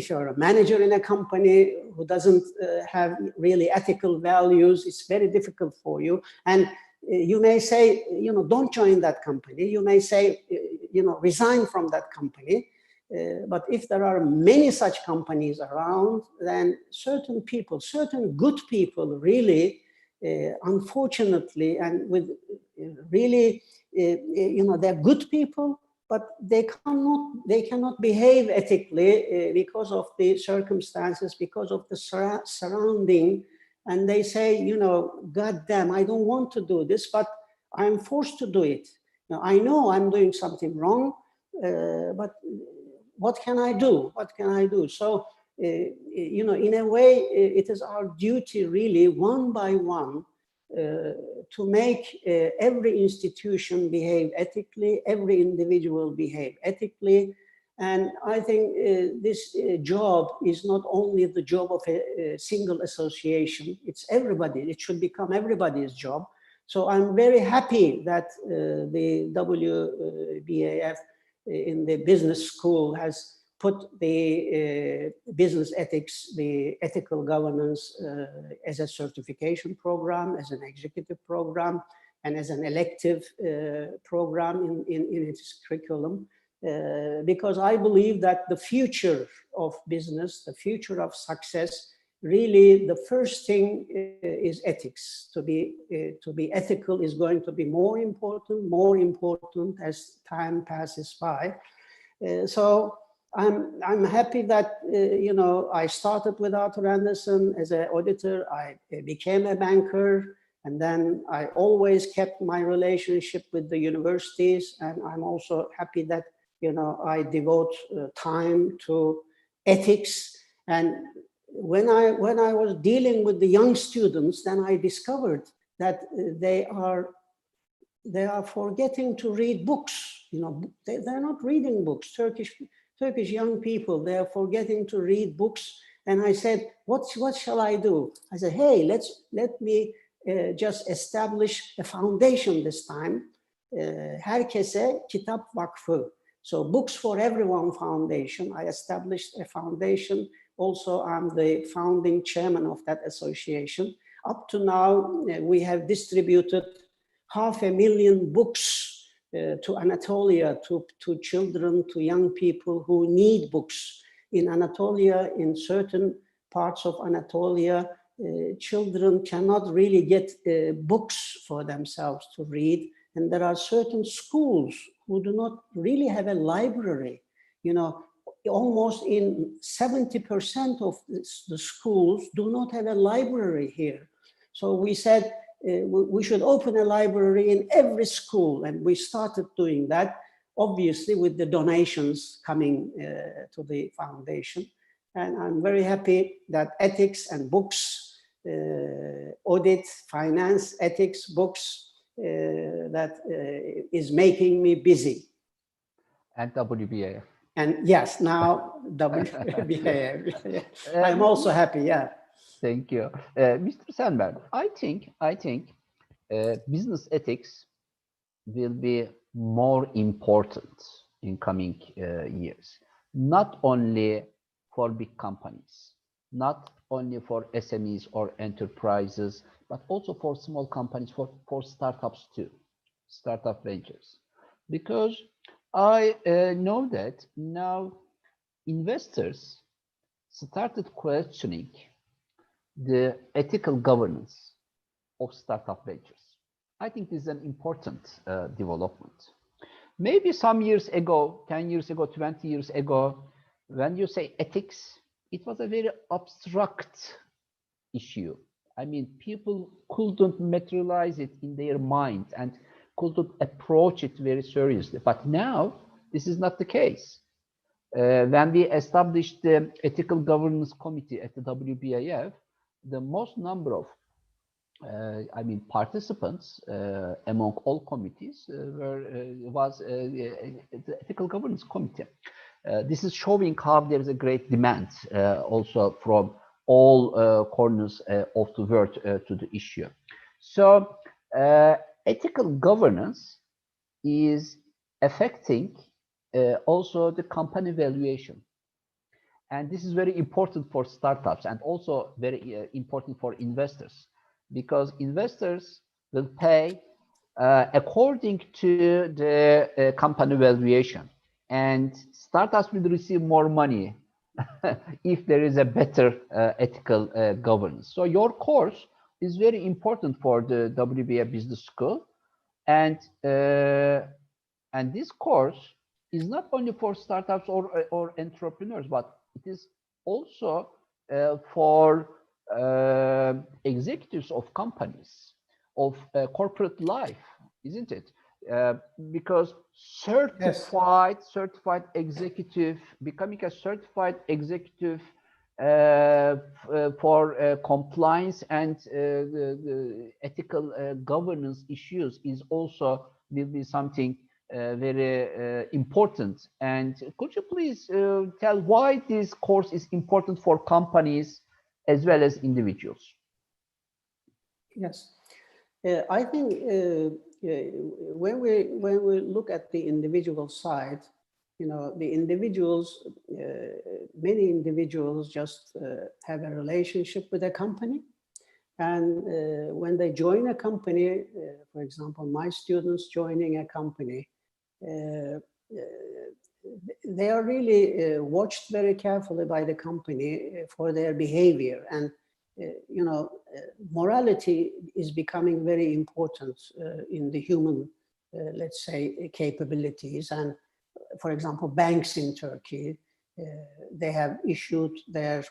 you're a manager in a company who doesn't have really ethical values, it's very difficult for you. And you may say, don't join that company. You may say, resign from that company. But if there are many such companies around, then certain good people really, unfortunately, and with really, they're good people, but they cannot behave ethically because of the circumstances, because of the surrounding. And they say, God damn, I don't want to do this, but I'm forced to do it. I know I'm doing something wrong, but what can I do? What can I do? So, in a way, it is our duty really, one by one, to make every institution behave ethically, every individual behave ethically. And I think this job is not only the job of a single association, it's everybody. It should become everybody's job. So I'm very happy that the WBAF in the business school has put the business ethics, the ethical governance as a certification program, as an executive program, and as an elective program in its curriculum. Because I believe that the future of business, the future of success, really the first thing is ethics. To be ethical is going to be more important as time passes by. So I'm happy that I started with Arthur Andersen as an auditor. I became a banker, and then I always kept my relationship with the universities. And I'm also happy that I devote time to ethics. And when I was dealing with the young students, then I discovered that they are forgetting to read books. They're not reading books. Turkish young people, they are forgetting to read books. And I said, what shall I do? I said, hey, let me just establish a foundation this time. Herkese Kitap Vakfı. So Books for Everyone Foundation. I established a foundation. Also, I'm the founding chairman of that association. Up to now, we have distributed 500,000 books to Anatolia, to children, to young people who need books. In Anatolia, in certain parts of Anatolia, children cannot really get books for themselves to read. And there are certain schools who do not really have a library. Almost in 70% of the schools do not have a library here. So we said we should open a library in every school, and we started doing that, obviously with the donations coming to the foundation. And I'm very happy that ethics and books, audit, finance, ethics, books, that is making me busy. And WBAF. And yes, now WBAF. I'm also happy, yeah. Thank you. Mr. Sandberg, I think business ethics will be more important in coming years, not only for big companies, not only for SMEs or enterprises, but also for small companies, for startups too, startup ventures. Because I know that now investors started questioning the ethical governance of startup ventures. I think this is an important development. Maybe some years ago, 10 years ago, 20 years ago, when you say ethics, it was a very abstract issue. I mean, people couldn't materialize it in their minds and couldn't approach it very seriously. But now, this is not the case. When we established the Ethical Governance Committee at the WBAF, the most number of participants among all committees was the Ethical Governance Committee. This is showing how there is a great demand also from all corners of the world to the issue. So ethical governance is affecting also the company valuation. And this is very important for startups and also very important for investors, because investors will pay according to the company valuation, and startups will receive more money if there is a better ethical governance. So your course is very important for the WBA Business School, and this course is not only for startups or entrepreneurs, but it is also for executives of companies, of corporate life, isn't it? Because certified executive, becoming a certified executive for compliance and the ethical governance issues is also will be something very important. And could you please tell why this course is important for companies as well as individuals? Yes, I think when we look at the individual side, you know, the individuals, many individuals just have a relationship with a company. And when they join a company, for example, my students joining a company, they are really watched very carefully by the company for their behavior. And, you know, morality is becoming very important in the human, let's say, capabilities. And for example, banks in Turkey, they have issued their,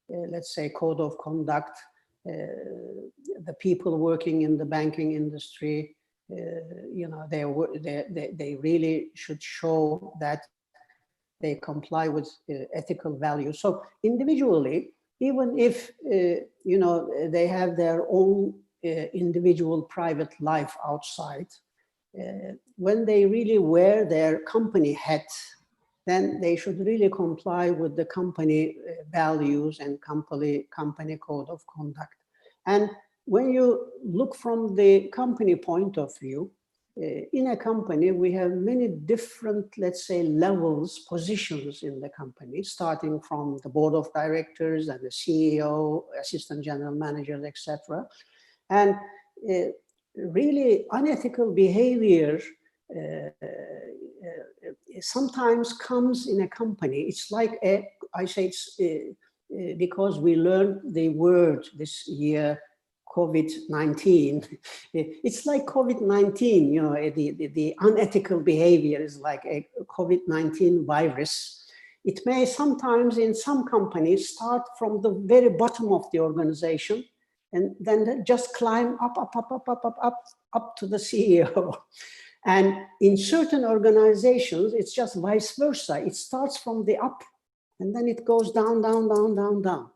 let's say, code of conduct. The people working in the banking industry, you know, they really should show that they comply with ethical values. So individually, even if, you know, they have their own individual private life outside, when they really wear their company hat, then they should really comply with the company values and company code of conduct. And when you look from the company point of view, in a company, we have many different, let's say, levels, positions in the company, starting from the board of directors and the CEO, assistant general managers, etc. And really unethical behavior sometimes comes in a company. It's like I say it's because we learned the word this year, COVID-19. It's like COVID-19, you know, the unethical behavior is like a COVID-19 virus. It may sometimes in some companies start from the very bottom of the organization and then just climb up to the CEO. And in certain organizations, it's just vice versa. It starts from the up And then it goes down, down, down, down, down.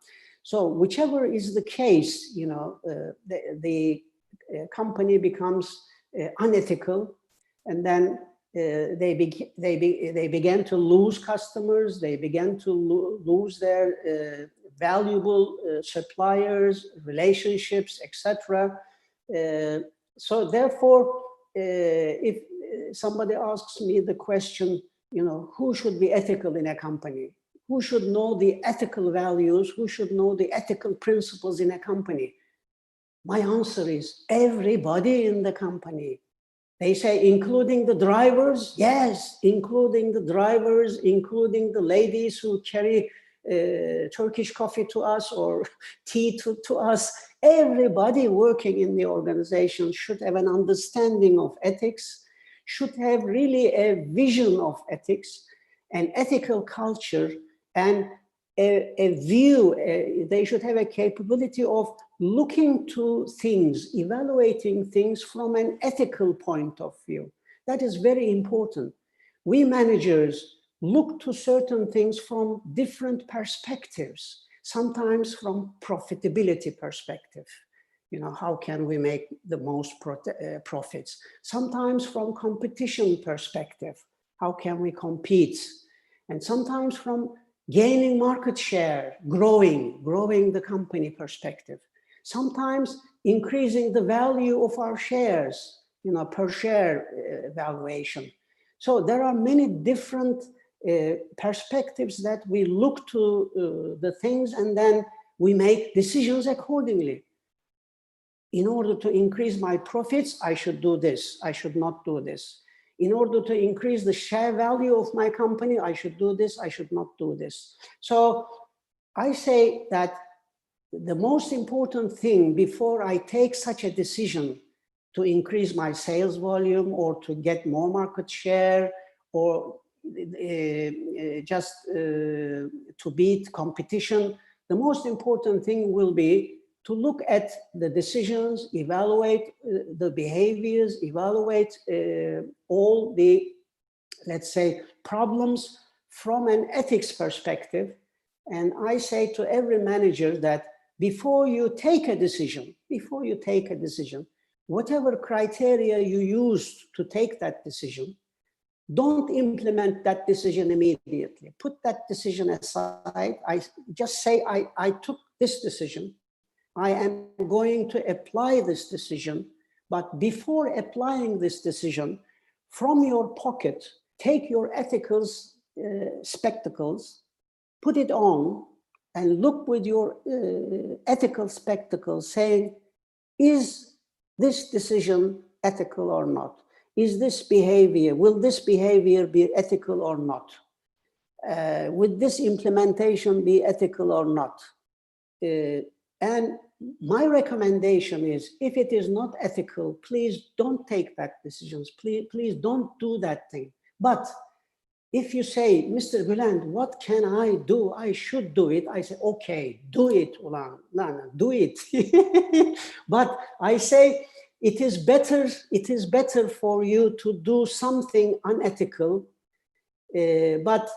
So whichever is the case, you know, the company becomes unethical, and then they began to lose customers, they began to lose their valuable suppliers, relationships, etc. So therefore, if somebody asks me the question, you know, who should be ethical in a company? Who should know the ethical values? Who should know the ethical principles in a company? My answer is everybody in the company. They say, including the drivers? Yes, including the drivers, including the ladies who carry Turkish coffee to us or tea to us. Everybody working in the organization should have an understanding of ethics, should have really a vision of ethics, an ethical culture, and a view. They should have a capability of looking to things, evaluating things from an ethical point of view. That is very important. We managers look to certain things from different perspectives, sometimes from profitability perspective. You know, how can we make the most profits? Sometimes from competition perspective, how can we compete? And sometimes from gaining market share, growing the company perspective. Sometimes increasing the value of our shares, you know, per share valuation. So there are many different perspectives that we look to the things, and then we make decisions accordingly. In order to increase my profits, I should do this, I should not do this. In order to increase the share value of my company, I should do this, I should not do this. So I say that the most important thing before I take such a decision to increase my sales volume or to get more market share or just to beat competition, the most important thing will be to look at the decisions, evaluate the behaviors, evaluate all the, let's say, problems from an ethics perspective. And I say to every manager that before you take a decision, whatever criteria you use to take that decision, don't implement that decision immediately. Put that decision aside. I just say, I took this decision. I am going to apply this decision, but before applying this decision, from your pocket, take your ethical spectacles, put it on, and look with your ethical spectacles, saying, is this decision ethical or not? Is this behavior, will this behavior be ethical or not? Would this implementation be ethical or not? And my recommendation is, if it is not ethical, please don't take that decisions. Please don't do that thing. But if you say, Mr. Bülent, what can I do? I should do it. I say, okay, do it, Ulan. No, do it. But I say, it is better for you to do something unethical, but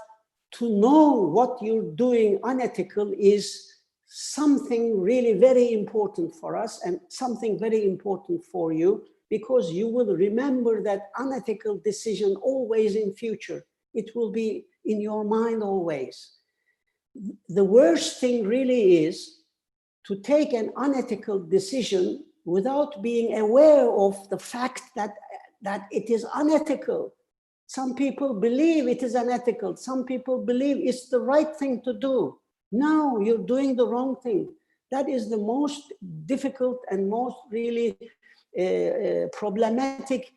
to know what you're doing unethical is something really very important for us and something very important for you, because you will remember that unethical decision always in future. It will be in your mind always. The worst thing really is to take an unethical decision without being aware of the fact that it is unethical. Some people believe it is unethical. Some people believe it's the right thing to do. No, you're doing the wrong thing. That is the most difficult and most really problematic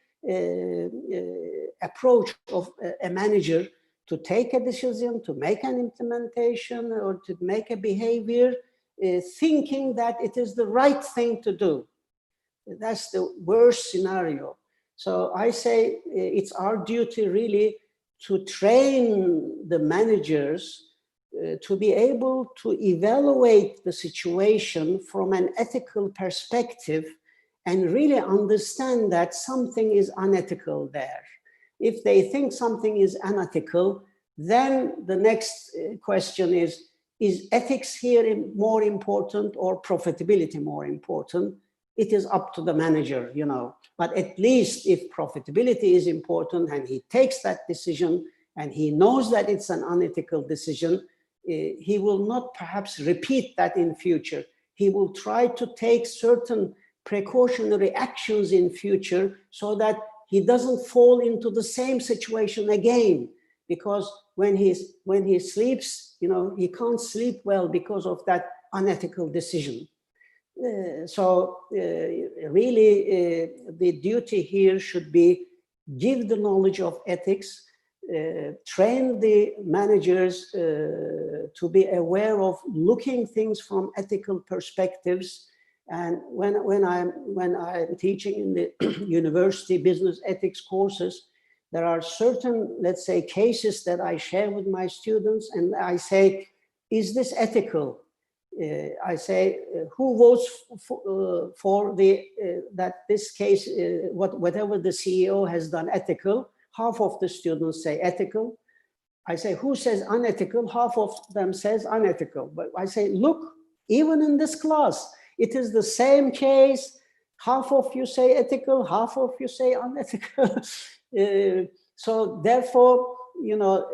approach of a manager, to take a decision, to make an implementation, or to make a behavior, thinking that it is the right thing to do. That's the worst scenario. So I say it's our duty really to train the managers to be able to evaluate the situation from an ethical perspective and really understand that something is unethical there. If they think something is unethical, Then the next question is ethics here more important or profitability more important? It is up to the manager, you know. But at least if profitability is important and he takes that decision and he knows that it's an unethical decision, he will not perhaps repeat that in future. He will try to take certain precautionary actions in future so that he doesn't fall into the same situation again. Because when he sleeps, you know, he can't sleep well because of that unethical decision. Really, the duty here should be give the knowledge of ethics, train the managers to be aware of looking things from ethical perspectives. And when I'm teaching in the university business ethics courses, there are certain, let's say, cases that I share with my students, and I say, is this ethical? I say, who votes for that this case, whatever the CEO has done ethical? Half of the students say ethical. I say, who says unethical? Half of them says unethical. But I say, look, even in this class, it is the same case. Half of you say ethical, half of you say unethical. So therefore, you know,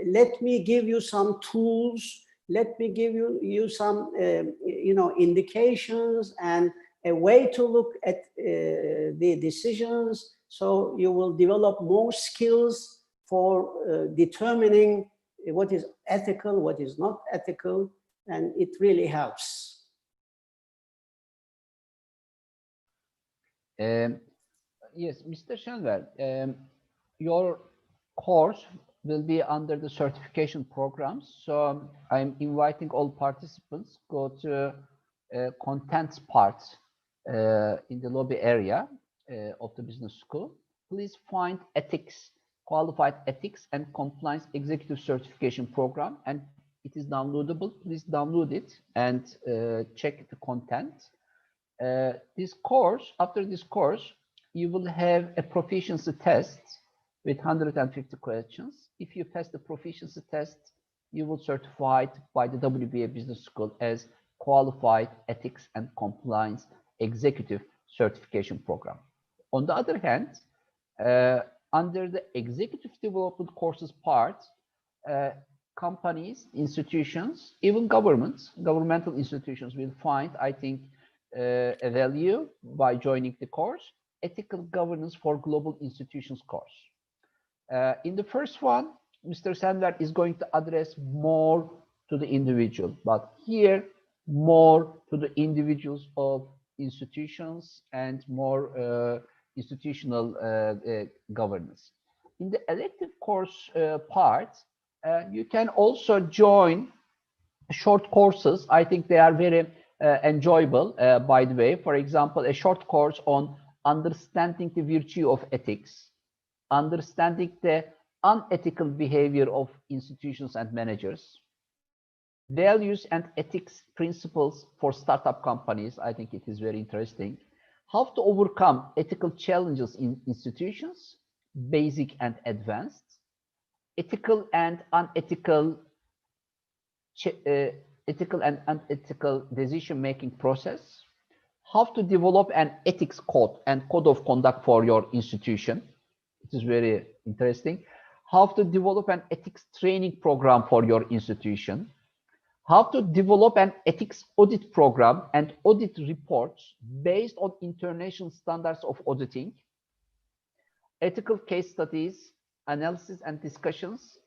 let me give you some tools. Let me give you some, you know, indications and a way to look at the decisions. So you will develop more skills for determining what is ethical, what is not ethical, and it really helps. Yes, Mr. Shenver, your course will be under the certification programs. So I'm inviting all participants go to contents part in the lobby area of the business school. Please find ethics, qualified ethics and compliance executive certification program, and it is downloadable. Please download it and check the content. This course, after this course, you will have a proficiency test with 150 questions. If you pass the proficiency test, you will be certified by the WBA Business School as Qualified Ethics and Compliance Executive Certification Program. On the other hand, under the Executive Development Courses part, companies, institutions, even governments, governmental institutions will find, I think, a value by joining the course, Ethical Governance for Global Institutions course. In the first one, Mr. Sandler is going to address more to the individual, but here more to the individuals of institutions and more institutional governance. In the elective course part, you can also join short courses. I think they are very enjoyable, by the way. For example, a short course on understanding the virtue of ethics, understanding the unethical behavior of institutions and managers, values and ethics principles for startup companies. I think it is very interesting. How to overcome ethical challenges in institutions, basic and advanced, ethical and unethical decision-making process, how to develop an ethics code and code of conduct for your institution. It is very interesting. How to develop an ethics training program for your institution. How to develop an ethics audit program and audit reports based on international standards of auditing. Ethical case studies, analysis and discussions.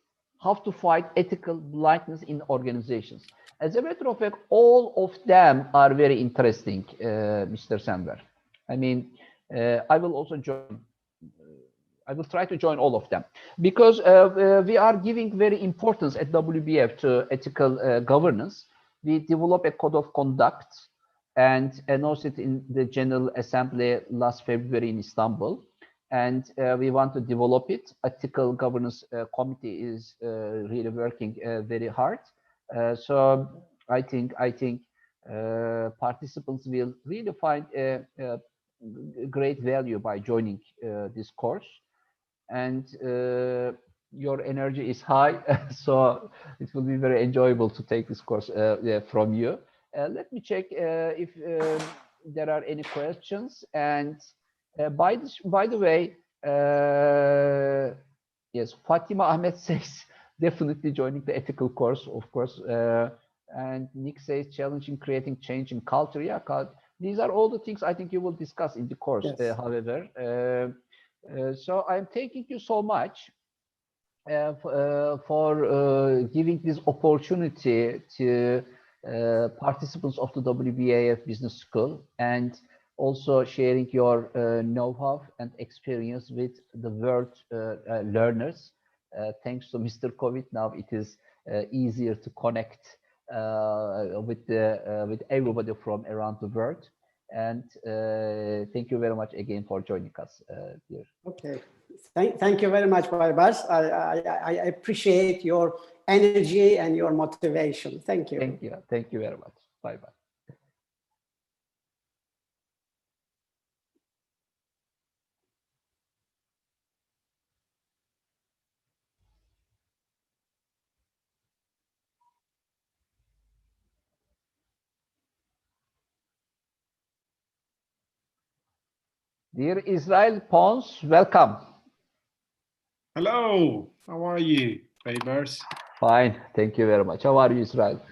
How to fight ethical blindness in organizations. As a matter of fact, all of them are very interesting, Mr. Sandler. I mean, I will also join. I will try to join all of them because we are giving very importance at WBF to ethical governance. We develop a code of conduct and announced it in the General Assembly last February in Istanbul. And we want to develop it. Ethical Governance Committee is really working very hard. So I think participants will really find a great value by joining this course. And your energy is high, so it will be very enjoyable to take this course yeah, from you. Let me check if there are any questions. And by the way, yes, Fatima Ahmed says definitely joining the ethical course, of course. And Nick says challenging, creating change in culture. Yeah, these are all the things I think you will discuss in the course. Yes. However, so I'm thanking you so much for giving this opportunity to participants of the WBAF Business School, and also sharing your know-how and experience with the world learners. Thanks to Mr. COVID, now it is easier to connect with everybody from around the world. And thank you very much again for joining us, dear. Okay. Thank you very much, Baybars. I appreciate your energy and your motivation. Thank you. Thank you. Thank you very much. Bye-bye. Dear Israel Pons, welcome. Hello, how are you, Baybars? Fine, thank you very much. How are you, Israel?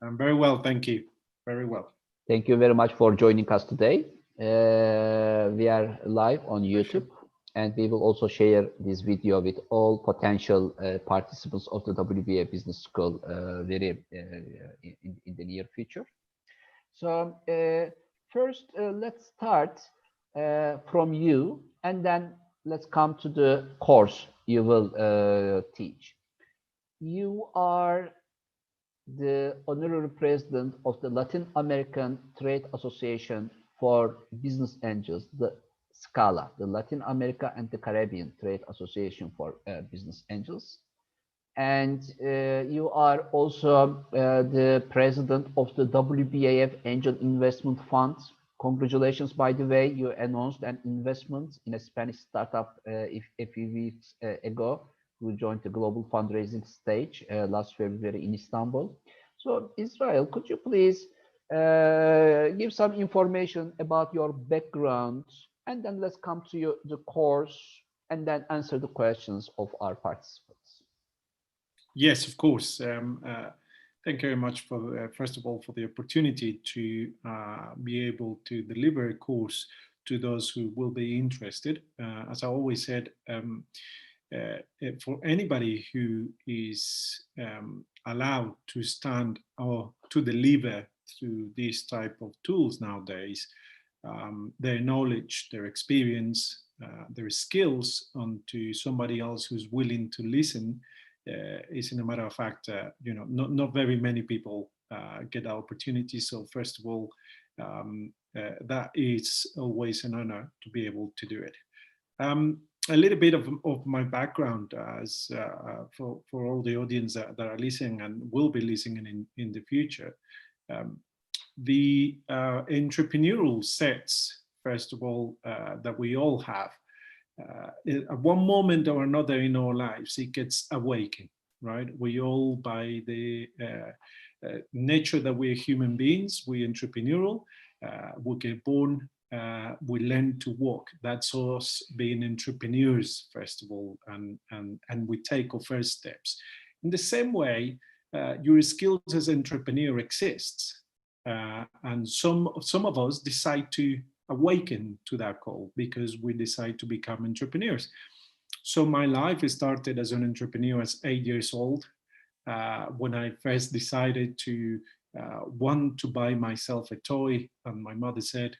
I'm very well, thank you. Very well. Thank you very much for joining us today. We are live on YouTube, and we will also share this video with all potential participants of the WBA Business School in the near future. So first, let's start from you, and then let's come to the course you will teach. You are the honorary president of the Latin American Trade Association for Business Angels, the SCALA, the Latin America and the Caribbean Trade Association for Business Angels. And you are also the president of the WBAF Angel Investment Fund. Congratulations, by the way, you announced an investment in a Spanish startup a few weeks ago, who joined the global fundraising stage last February in Istanbul. So Israel, could you please give some information about your background, and then let's come to the course, and then answer the questions of our participants. Yes, of course. Thank you very much for, first of all, for the opportunity to be able to deliver a course to those who will be interested. As I always said, for anybody who is allowed to stand or to deliver through these type of tools nowadays, their knowledge, their experience, their skills onto somebody else who's willing to listen is, in a matter of fact, you know, not very many people get that opportunity. So first of all, that is always an honor to be able to do it. A little bit of my background as for all the audience that are listening and will be listening in the future. The entrepreneurial sets, first of all, that we all have, at one moment or another in our lives, it gets awakened, right? We all, by the nature that we're human beings, we're entrepreneurial, we get born, we learn to walk. That's us being entrepreneurs, first of all, and we take our first steps. In the same way, your skills as an entrepreneur exists, and some of us decide to awaken to that call because we decide to become entrepreneurs. So my life started as an entrepreneur at 8 years old, when I first decided to want to buy myself a toy, and my mother said,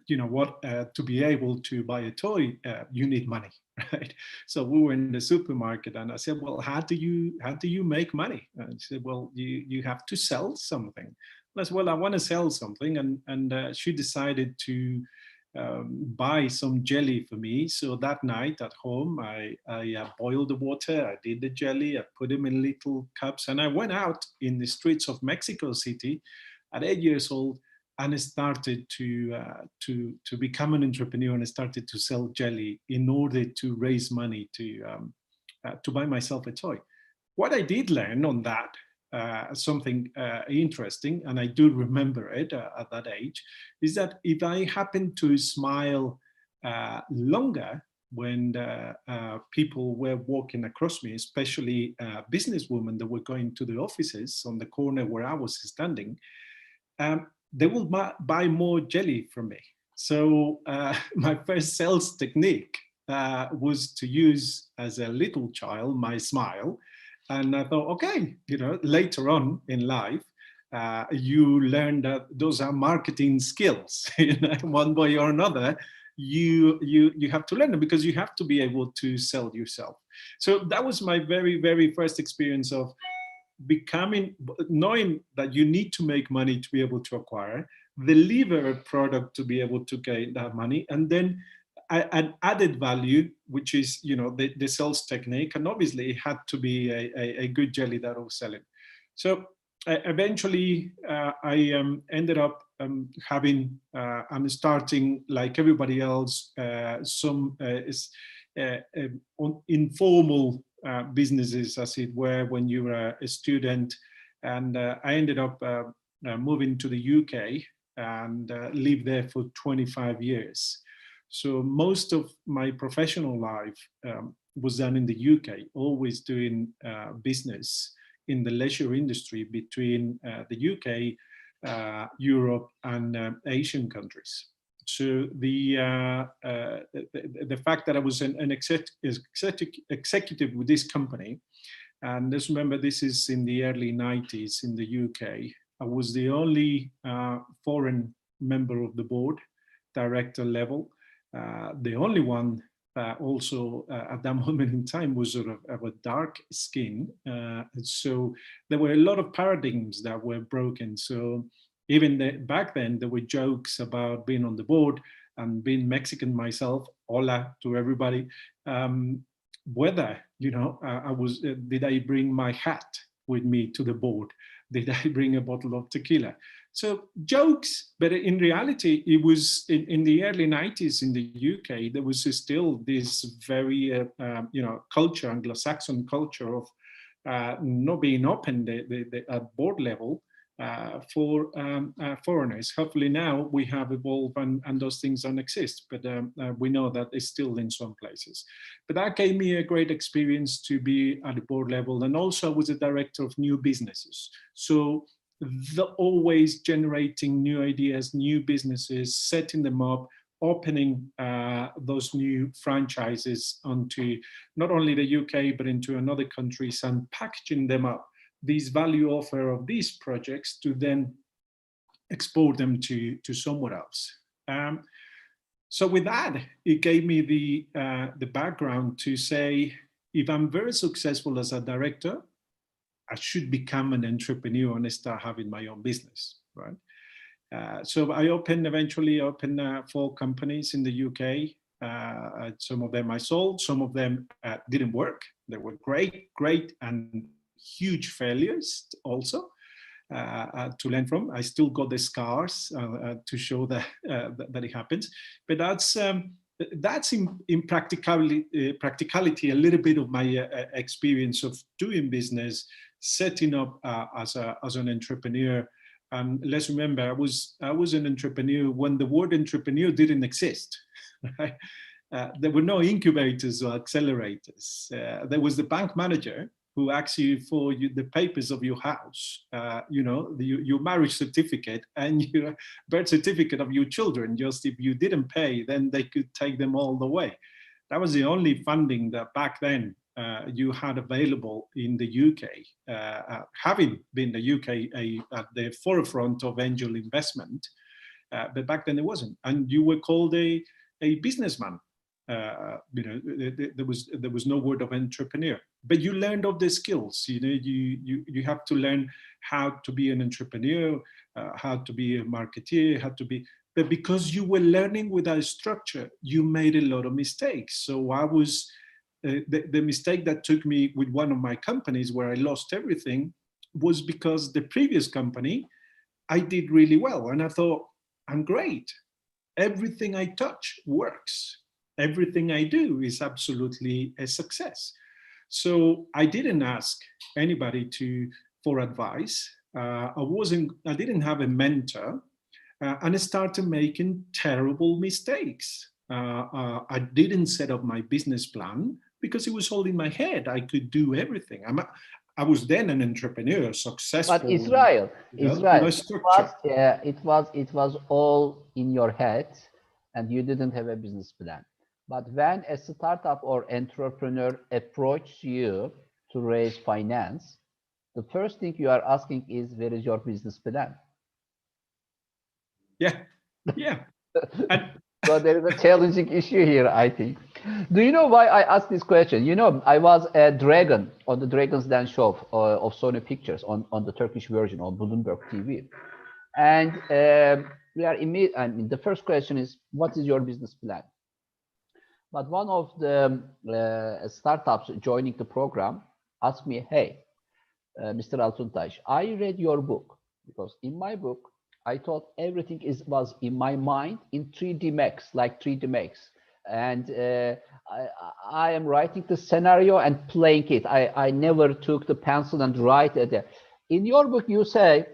you know what, to be able to buy a toy, you need money, right? So we were in the supermarket, and I said, well, how do you make money? And she said, well, you have to sell something. I said, well, I want to sell something, and she decided to buy some jelly for me. So that night at home, I boiled the water, I did the jelly, I put them in little cups, and I went out in the streets of Mexico City at 8 years old and I started to become an entrepreneur, and I started to sell jelly in order to raise money to buy myself a toy. What I did learn on that, something interesting, and I do remember it at that age, is that if I happen to smile longer when people were walking across me, especially businesswomen that were going to the offices on the corner where I was standing, they will buy more jelly from me. So my first sales technique was to use, as a little child, my smile. And I thought, okay, later on in life, you learn that those are marketing skills. One way or another, you have to learn them, because you have to be able to sell yourself. So that was my very, very first experience of knowing that you need to make money to be able to acquire, deliver a product to be able to get that money, and then an added value, which is the sales technique, and obviously it had to be a good jelly that I was selling. So eventually I ended up having and starting, like everybody else, some informal businesses, as it were, when you were a student. And I ended up moving to the UK and lived there for 25 years. So most of my professional life was done in the UK, always doing business in the leisure industry between the UK, Europe, and Asian countries. So the fact that I was an executive with this company, and let's remember this is in the early 90s in the UK, I was the only foreign member of the board, director level. The only one also at that moment in time was sort of a dark skin. So there were a lot of paradigms that were broken. So even back then, there were jokes about being on the board and being Mexican myself, hola to everybody. Whether, did I bring my hat with me to the board? Did I bring a bottle of tequila? So jokes, but in reality, it was in the early 90s in the UK, there was still this very, culture, Anglo-Saxon culture of not being open at board level for foreigners. Hopefully now we have evolved and those things don't exist, but we know that it's still in some places. But that gave me a great experience to be at the board level, and also I was a director of new businesses. So always generating new ideas, new businesses, setting them up, opening those new franchises onto not only the UK, but into another countries, and packaging them up, these value offer of these projects, to then export them to somewhere else. So with that, it gave me the background to say, if I'm very successful as a director, I should become an entrepreneur and start having my own business, right? So I eventually opened 4 companies in the UK. Some of them I sold, some of them didn't work. They were great and huge failures also to learn from. I still got the scars to show that it happens. But that's in practicality a little bit of my experience of doing business, setting up as an entrepreneur. Let's remember, I was an entrepreneur when the word entrepreneur didn't exist. Right? There were no incubators or accelerators. There was the bank manager who asks you for the papers of your house, your marriage certificate and your birth certificate of your children. Just if you didn't pay, then they could take them all the way. That was the only funding that back then you had available in the UK, having been the UK at the forefront of angel investment, but back then it wasn't. And you were called a businessman. There was no word of entrepreneur, but you learned of the skills. You have to learn how to be an entrepreneur, how to be a marketeer, but because you were learning without a structure, you made a lot of mistakes. So I was the mistake that took me with one of my companies where I lost everything was because the previous company, I did really well. And I thought, I'm great. Everything I touch works. Everything I do is absolutely a success. So I didn't ask anybody for advice. I didn't have a mentor, and I started making terrible mistakes. I didn't set up my business plan because it was all in my head. I could do everything. I was then an entrepreneur, successful. But Israel, no structure. it was all in your head, and you didn't have a business plan. But when a startup or entrepreneur approaches you to raise finance, the first thing you are asking is, where is your business plan? Yeah. And so there is a challenging issue here, I think. Do you know why I asked this question? You know, I was a dragon on the Dragon's Den show of Sony Pictures on the Turkish version on Bloomberg TV. And the first question is, what is your business plan? But one of the startups joining the program asked me, hey, Mr. Altuntaş, I read your book, because in my book, I thought everything was in my mind in 3D Max, like 3D Max. And I am writing the scenario and playing it. I never took the pencil and write it. In your book, you say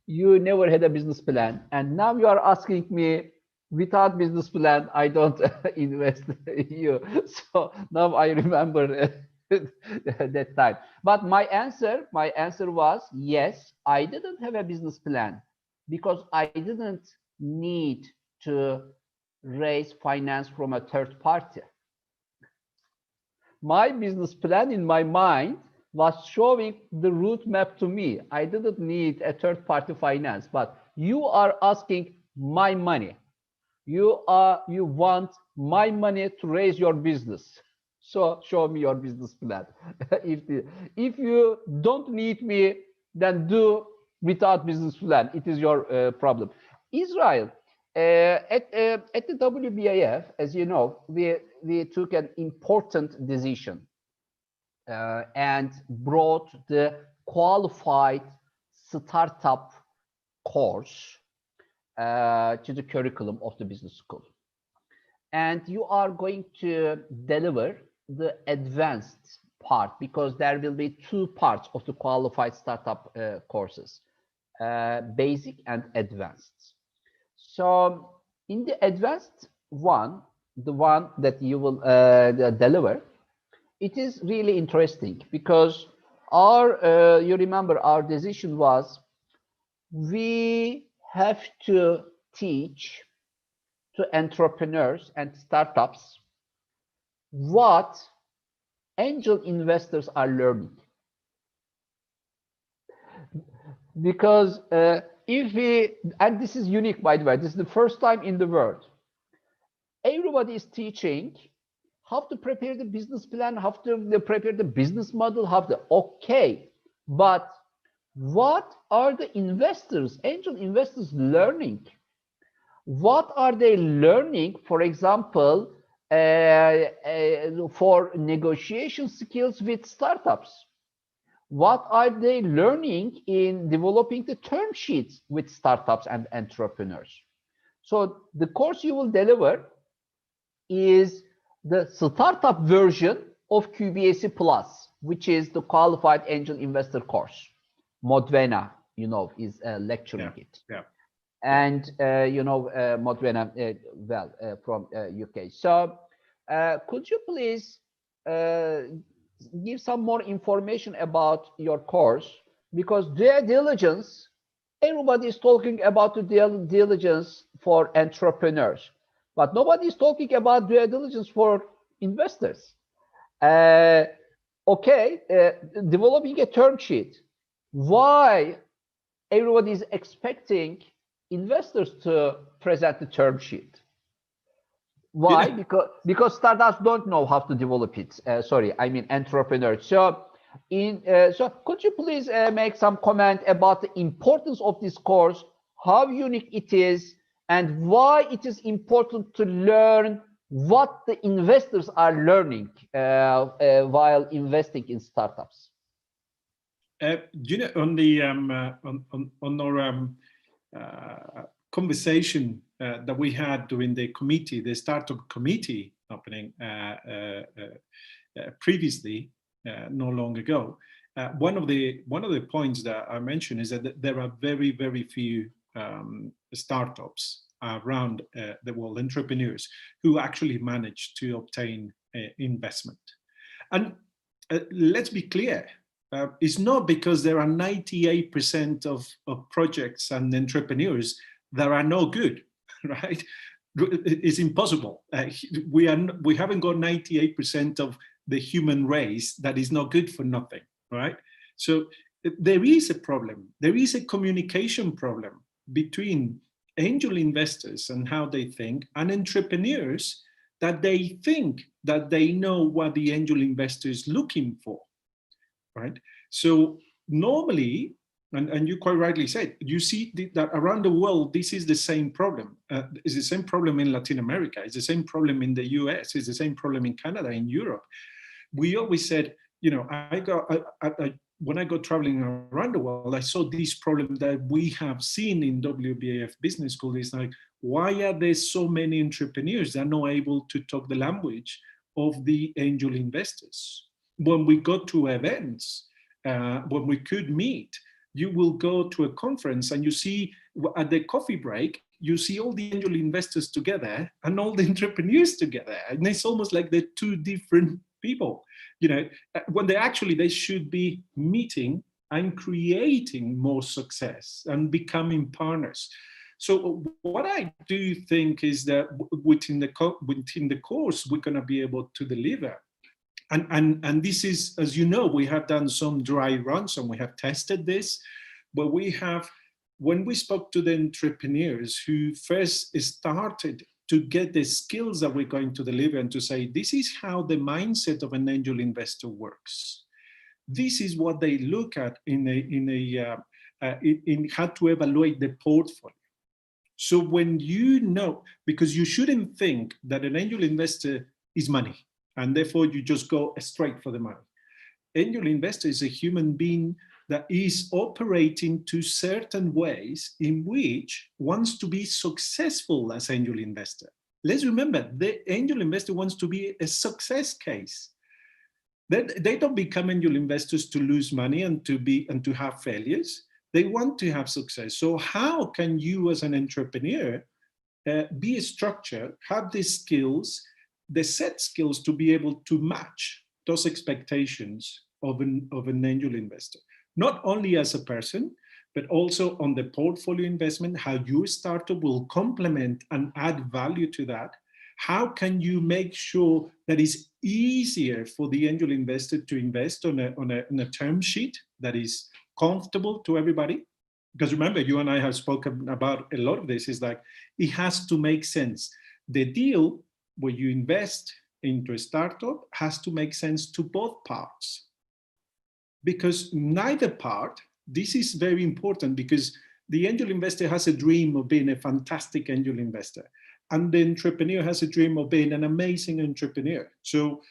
you never had a business plan. And now you are asking me, without business plan, I don't invest in you. So now I remember that time. But my answer was, yes, I didn't have a business plan because I didn't need to raise finance from a third party. My business plan in my mind was showing the route map to me. I didn't need a third party finance, but you are asking my money. You want my money to raise your business. So show me your business plan. If you don't need me, then do without business plan. It is your problem. Israel, at the WBAF, as you know, we took an important decision and brought the qualified startup course to the curriculum of the business school. And you are going to deliver the advanced part, because there will be two parts of the qualified startup courses, basic and advanced. So in the advanced one, the one that you will deliver, it is really interesting because you remember our decision was, we have to teach to entrepreneurs and startups what angel investors are learning. Because and this is unique, by the way, this is the first time in the world, everybody is teaching how to prepare the business plan, how to prepare the business model, okay, but what are the investors, angel investors learning? What are they learning, for example, for negotiation skills with startups? What are they learning in developing the term sheets with startups and entrepreneurs? So the course you will deliver is the startup version of QBAC Plus, which is the qualified angel investor course. Modvena, you know, is lecturing it. Yeah. And Modvena, from UK. So could you please give some more information about your course? Because due diligence, everybody is talking about the due diligence for entrepreneurs, but nobody is talking about due diligence for investors. Developing a term sheet. Why everybody is expecting investors to present the term sheet? Why? Yeah. Because startups don't know how to develop it. Entrepreneurs. So, could you please make some comment about the importance of this course, how unique it is, and why it is important to learn what the investors are learning while investing in startups? On our conversation that we had during the committee, the startup committee opening previously, not long ago. One of the points that I mentioned is that there are very few startups around the world, entrepreneurs who actually manage to obtain investment. And let's be clear, it's not because there are 98% of projects and entrepreneurs that are no good, right? It's impossible. We haven't got 98% of the human race that is not good for nothing, right? So there is a problem. There is a communication problem between angel investors and how they think, and entrepreneurs that they think that they know what the angel investor is looking for, right? So normally, and you quite rightly said, you see that around the world, this is the same problem. It's the same problem in Latin America. It's the same problem in the US. It's the same problem in Canada, in Europe. We always said, you know, when I go traveling around the world, I saw this problem that we have seen in WBAF Business School. It's like, why are there so many entrepreneurs that are not able to talk the language of the angel investors? When we go to events, when we could meet, you will go to a conference and you see at the coffee break, you see all the angel investors together and all the entrepreneurs together. And it's almost like they're two different people, you know, when they should be meeting and creating more success and becoming partners. So what I do think is that within the course, we're going to be able to deliver. And this is, as you know, we have done some dry runs and we have tested this, but when we spoke to the entrepreneurs who first started to get the skills that we're going to deliver and to say, this is how the mindset of an angel investor works. This is what they look at in how to evaluate the portfolio. So when you know, because you shouldn't think that an angel investor is money, and therefore you just go straight for the money. Angel investor is a human being that is operating to certain ways in which wants to be successful as angel investor. Let's remember, the angel investor wants to be a success case. They don't become angel investors to lose money and to have failures. They want to have success. So how can you as an entrepreneur be structured, have the skills, the set skills to be able to match those expectations of an angel investor, not only as a person, but also on the portfolio investment, how your startup will complement and add value to that. How can you make sure that it's easier for the angel investor to invest on a term sheet that is comfortable to everybody? Because remember, you and I have spoken about a lot of this, is like, it has to make sense. The deal where you invest into a startup has to make sense to both parts. Because neither part, this is very important, because the angel investor has a dream of being a fantastic angel investor, and the entrepreneur has a dream of being an amazing entrepreneur. So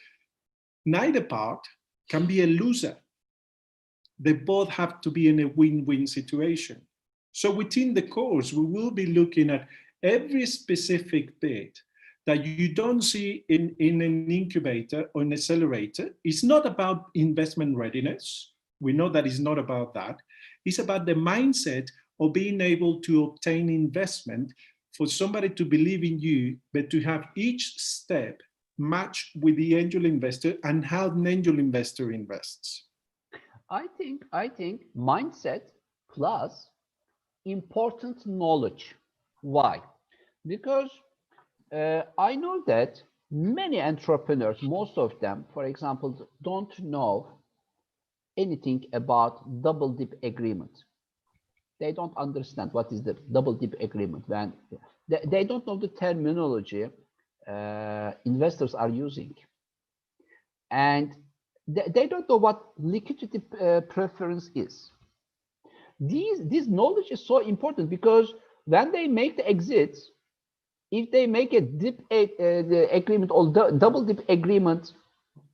neither part can be a loser. They both have to be in a win-win situation. So within the course, we will be looking at every specific bit that you don't see in an incubator or an accelerator. It's not about investment readiness. We know that it's not about that. It's about the mindset of being able to obtain investment, for somebody to believe in you, but to have each step match with the angel investor and how an angel investor invests. I think mindset plus important knowledge. Why? Because I know that many entrepreneurs, most of them, for example, don't know anything about double dip agreement. They don't understand what is the double dip agreement. When they don't know the terminology investors are using, and they don't know what liquidity preference is. This knowledge is so important, because when they make the exits, if they make a dip the agreement or double dip agreement,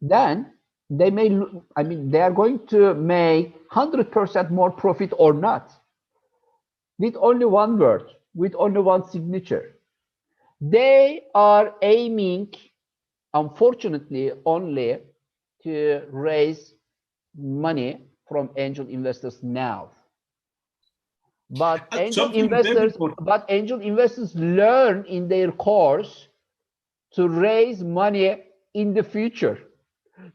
then they may, they are going to make 100% more profit or not. with only one word, with only one signature. They are aiming, unfortunately, only to raise money from angel investors now. But angel investors learn in their course to raise money in the future.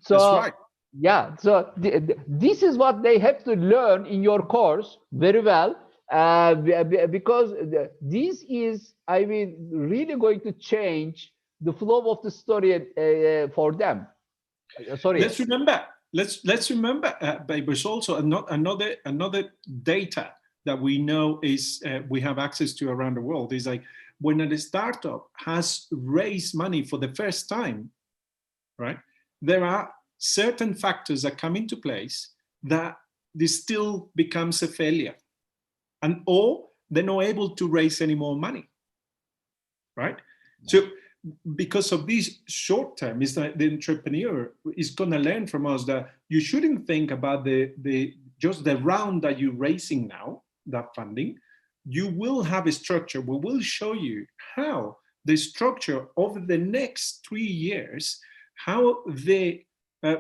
So That's right. yeah, so this is what they have to learn in your course very well, because this is, I mean, really going to change the flow of the story for them. Sorry. Let's remember, but there's also another data that we know is we have access to around the world is like when a startup has raised money for the first time, right? There are certain factors that come into place that this still becomes a failure, and or they're not able to raise any more money, right? So because of this short term, is that the entrepreneur is going to learn from us that you shouldn't think about just the round that you're raising now, that funding. You will have a structure. We will show you how the structure over the next 3 years, how the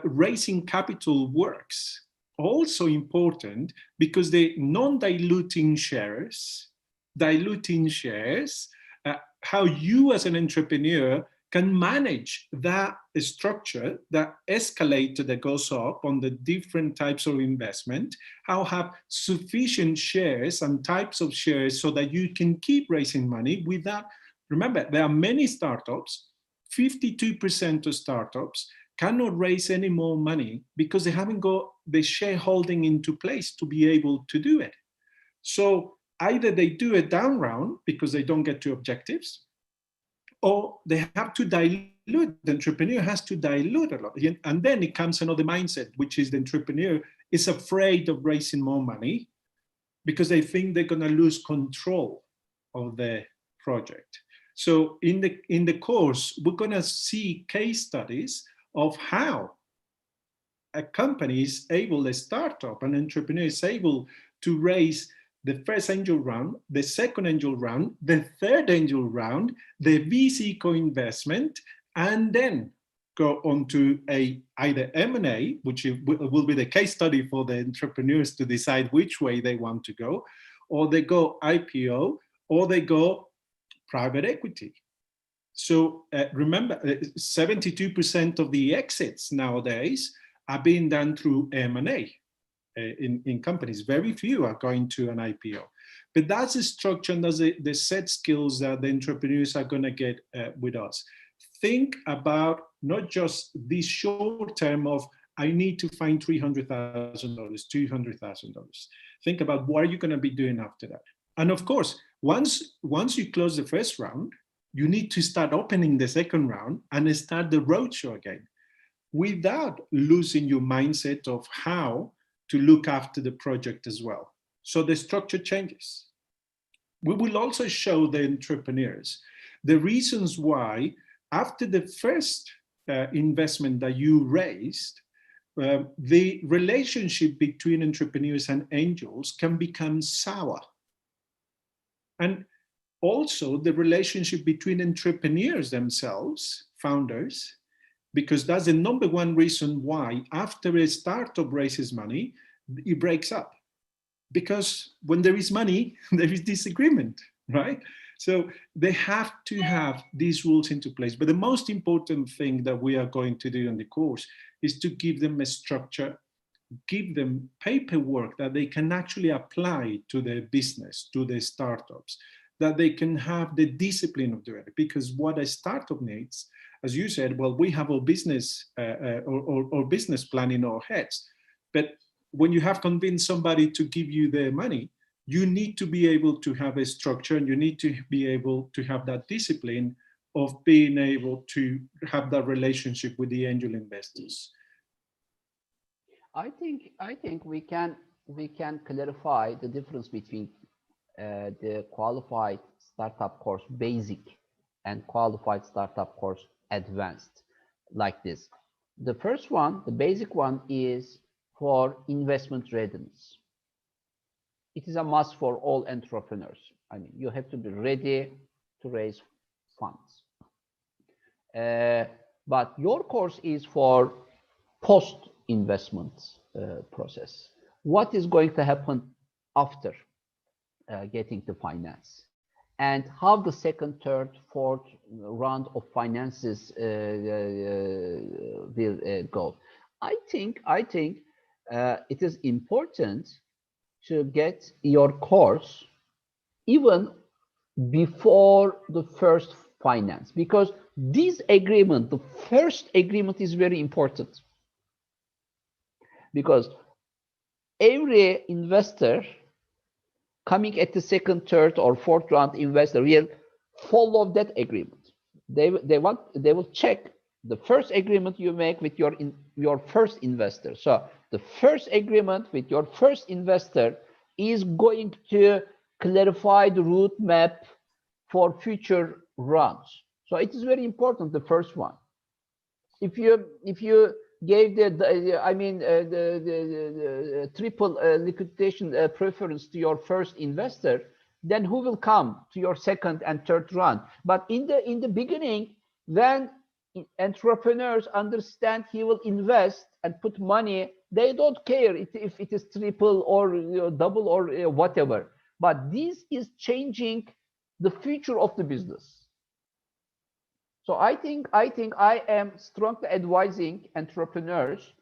raising capital works. Also important because the non-diluting shares, diluting shares, how you as an entrepreneur can manage that structure, that escalator that goes up on the different types of investment, how have sufficient shares and types of shares so that you can keep raising money without, remember, there are many startups, 52% of startups cannot raise any more money because they haven't got the shareholding into place to be able to do it. So either they do a down round because they don't get to objectives, or they have to dilute. The entrepreneur has to dilute a lot. And then it comes another mindset, which is the entrepreneur is afraid of raising more money because they think they're going to lose control of the project. So in the course, we're going to see case studies of how a company is able, a startup, an entrepreneur is able to raise the first angel round, the second angel round, the third angel round, the VC co-investment, and then go on to either M&A, which will be the case study for the entrepreneurs to decide which way they want to go, or they go IPO, or they go private equity. So remember, 72% of the exits nowadays are being done through M&A. In companies, very few are going to an IPO. But that's the structure and that's the set skills that the entrepreneurs are going to get with us. Think about not just this short term of, I need to find $300,000, $200,000. Think about what are you going to be doing after that. And of course, once you close the first round, you need to start opening the second round and start the roadshow again without losing your mindset of how to look after the project as well. So the structure changes. We will also show the entrepreneurs the reasons why after the first investment that you raised, the relationship between entrepreneurs and angels can become sour. And also the relationship between entrepreneurs themselves, founders, because that's the number one reason why after a startup raises money, it breaks up. Because when there is money, there is disagreement, right? So they have to have these rules into place. But the most important thing that we are going to do in the course is to give them a structure, give them paperwork that they can actually apply to their business, to their startups, that they can have the discipline of doing it. Because what a startup needs, as you said, well, we have our business or business plan in our heads. But when you have convinced somebody to give you their money, you need to be able to have a structure and you need to be able to have that discipline of being able to have that relationship with the angel investors. I think we can clarify the difference between the qualified startup course basic and qualified startup course advanced like this. The first one, the basic one, is for investment readiness. it is a must for all entrepreneurs. I mean, you have to be ready to raise funds. But your course is for post-investment process. What is going to happen after getting the finance? And how the second, third, fourth round of finances will go. I think it is important to get your course even before the first finance, because this agreement, the first agreement, is very important, because every investor coming at the second, third, or fourth round investor will follow that agreement. They will check the first agreement you make with your first investor. So the first agreement with your first investor is going to clarify the roadmap for future rounds. So it is very important, the first one. If you gave the triple liquidation preference to your first investor, then who will come to your second and third round? But in the beginning, when entrepreneurs understand he will invest and put money, they don't care if it is triple or double or whatever. But this is changing the future of the business. So I think I am strongly advising entrepreneurs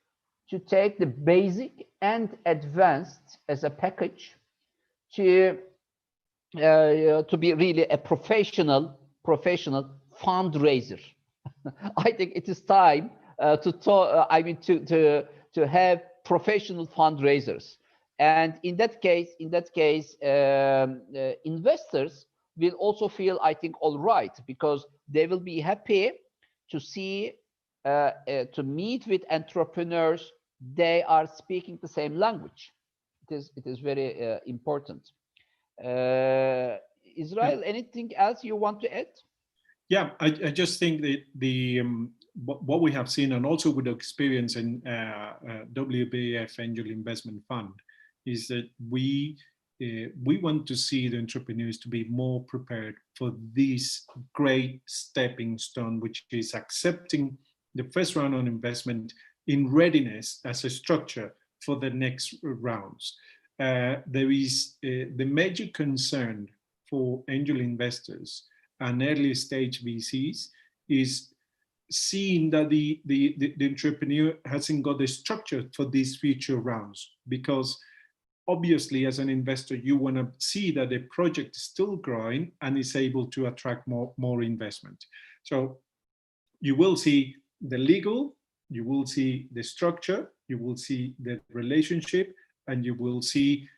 to take the basic and advanced as a package to be really a professional fundraiser. I think it is time to have professional fundraisers, and in that case, investors will also feel, I think, all right, because they will be happy to see, to meet with entrepreneurs. They are speaking the same language. It is very important. Israel, anything else you want to add? Yeah, I just think that what we have seen, and also with the experience in WBAF Angel Investment Fund, is that we want to see the entrepreneurs to be more prepared for this great stepping stone, which is accepting the first round on investment in readiness as a structure for the next rounds. There is the major concern for angel investors and early stage VCs is seeing that the entrepreneur hasn't got the structure for these future rounds, because obviously as an investor you want to see that the project is still growing and is able to attract more investment. So you will see the legal, you will see the structure, you will see the relationship, and you will see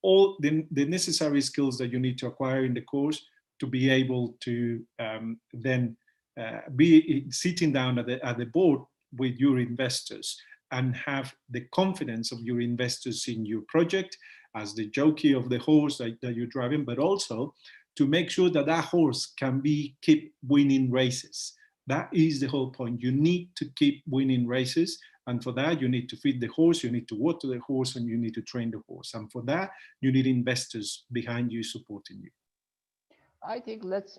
all the necessary skills that you need to acquire in the course to be able to then be sitting down at the board with your investors and have the confidence of your investors in your project as the jockey of the horse that you're driving, but also to make sure that that horse can keep winning races. That is the whole point. You need to keep winning races, and for that you need to feed the horse, you need to water the horse, and you need to train the horse. And for that you need investors behind you supporting you. I think let's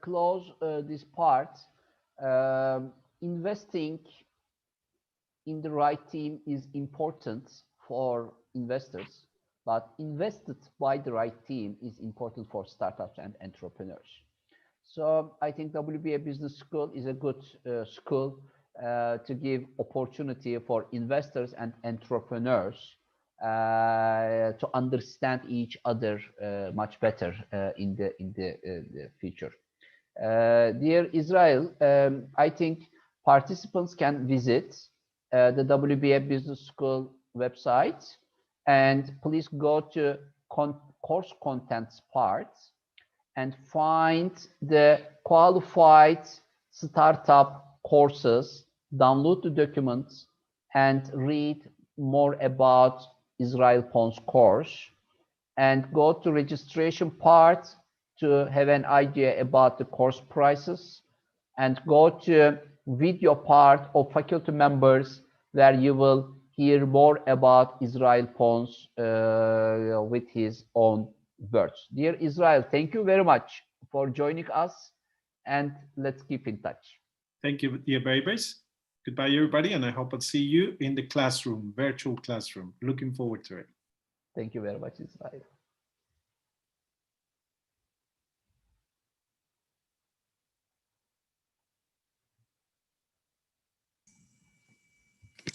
close this part. Investing in the right team is important for investors, but invested by the right team is important for startups and entrepreneurs. So I think WBA Business School is a good school to give opportunity for investors and entrepreneurs to understand each other much better in the future. Dear Israel, I think participants can visit the WBA Business School website, and please go to course contents part and find the qualified startup courses, download the documents and read more about Israel Pon's course, and go to registration part to have an idea about the course prices, and go to video part of faculty members where you will hear more about Israel Pons with his own words. Dear Israel, thank you very much for joining us, and let's keep in touch. Thank you, dear babies. Goodbye, everybody, and I hope I'll see you in the classroom, virtual classroom. Looking forward to it. Thank you very much, Israel.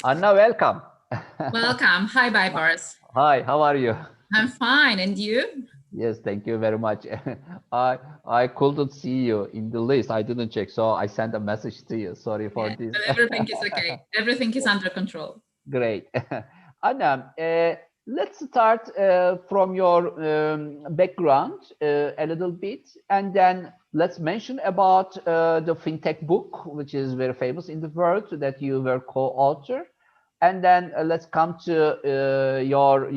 Anna, welcome. Welcome. Hi, Baybars. Hi, how are you? I'm fine. And you? Yes, thank you very much. I couldn't see you in the list. I didn't check, so I sent a message to you. Sorry for this. But everything is okay. Everything is under control. Great. Anna, let's start from your background a little bit, and then let's mention about the fintech book, which is very famous in the world, that you were co-author, and then let's come to your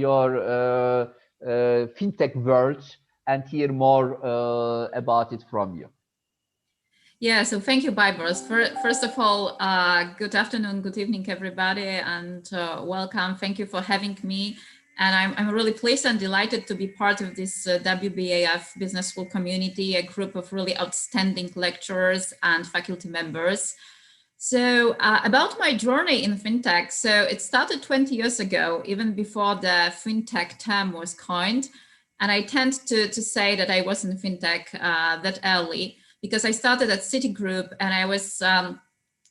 fintech world and hear more about it from you. Yeah, so thank you, Baybars. First of all, good afternoon, good evening, everybody, and welcome. Thank you for having me. And I'm really pleased and delighted to be part of this WBAF Business School community, a group of really outstanding lecturers and faculty members. So about my journey in fintech, so it started 20 years ago, even before the fintech term was coined. And I tend to say that I was in fintech that early, because I started at Citigroup, and I was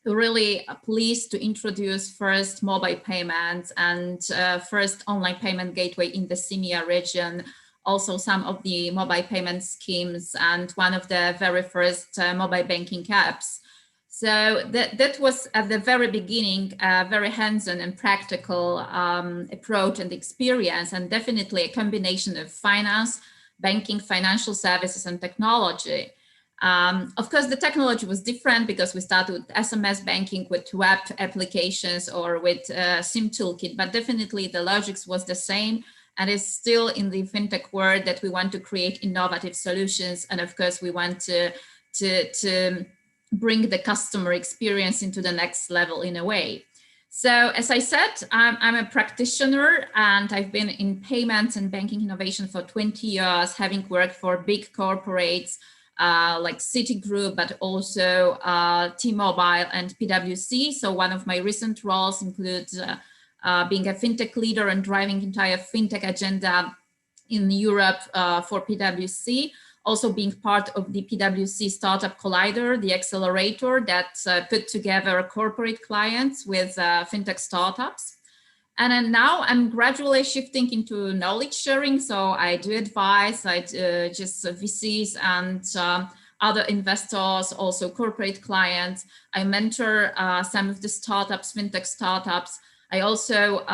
really pleased to introduce first mobile payments and first online payment gateway in the CEMEA region, also some of the mobile payment schemes, and one of the very first mobile banking apps. So that was at the very beginning, a very hands-on and practical approach and experience, and definitely a combination of finance, banking, financial services, and technology. Of course, the technology was different because we started with SMS banking, with web applications, or with SIM toolkit, but definitely the logics was the same, and it's still in the fintech world that we want to create innovative solutions. And of course, we want to bring the customer experience into the next level in a way. So as I said, I'm a practitioner, and I've been in payments and banking innovation for 20 years, having worked for big corporates like Citigroup, but also T-Mobile and PwC. So one of my recent roles includes being a fintech leader and driving entire fintech agenda in Europe for PwC. Also being part of the PwC Startup Collider, the accelerator that put together corporate clients with fintech startups. And then now I'm gradually shifting into knowledge sharing. So I do advise, I just VCs and other investors, also corporate clients. I mentor some of the startups, fintech startups. I also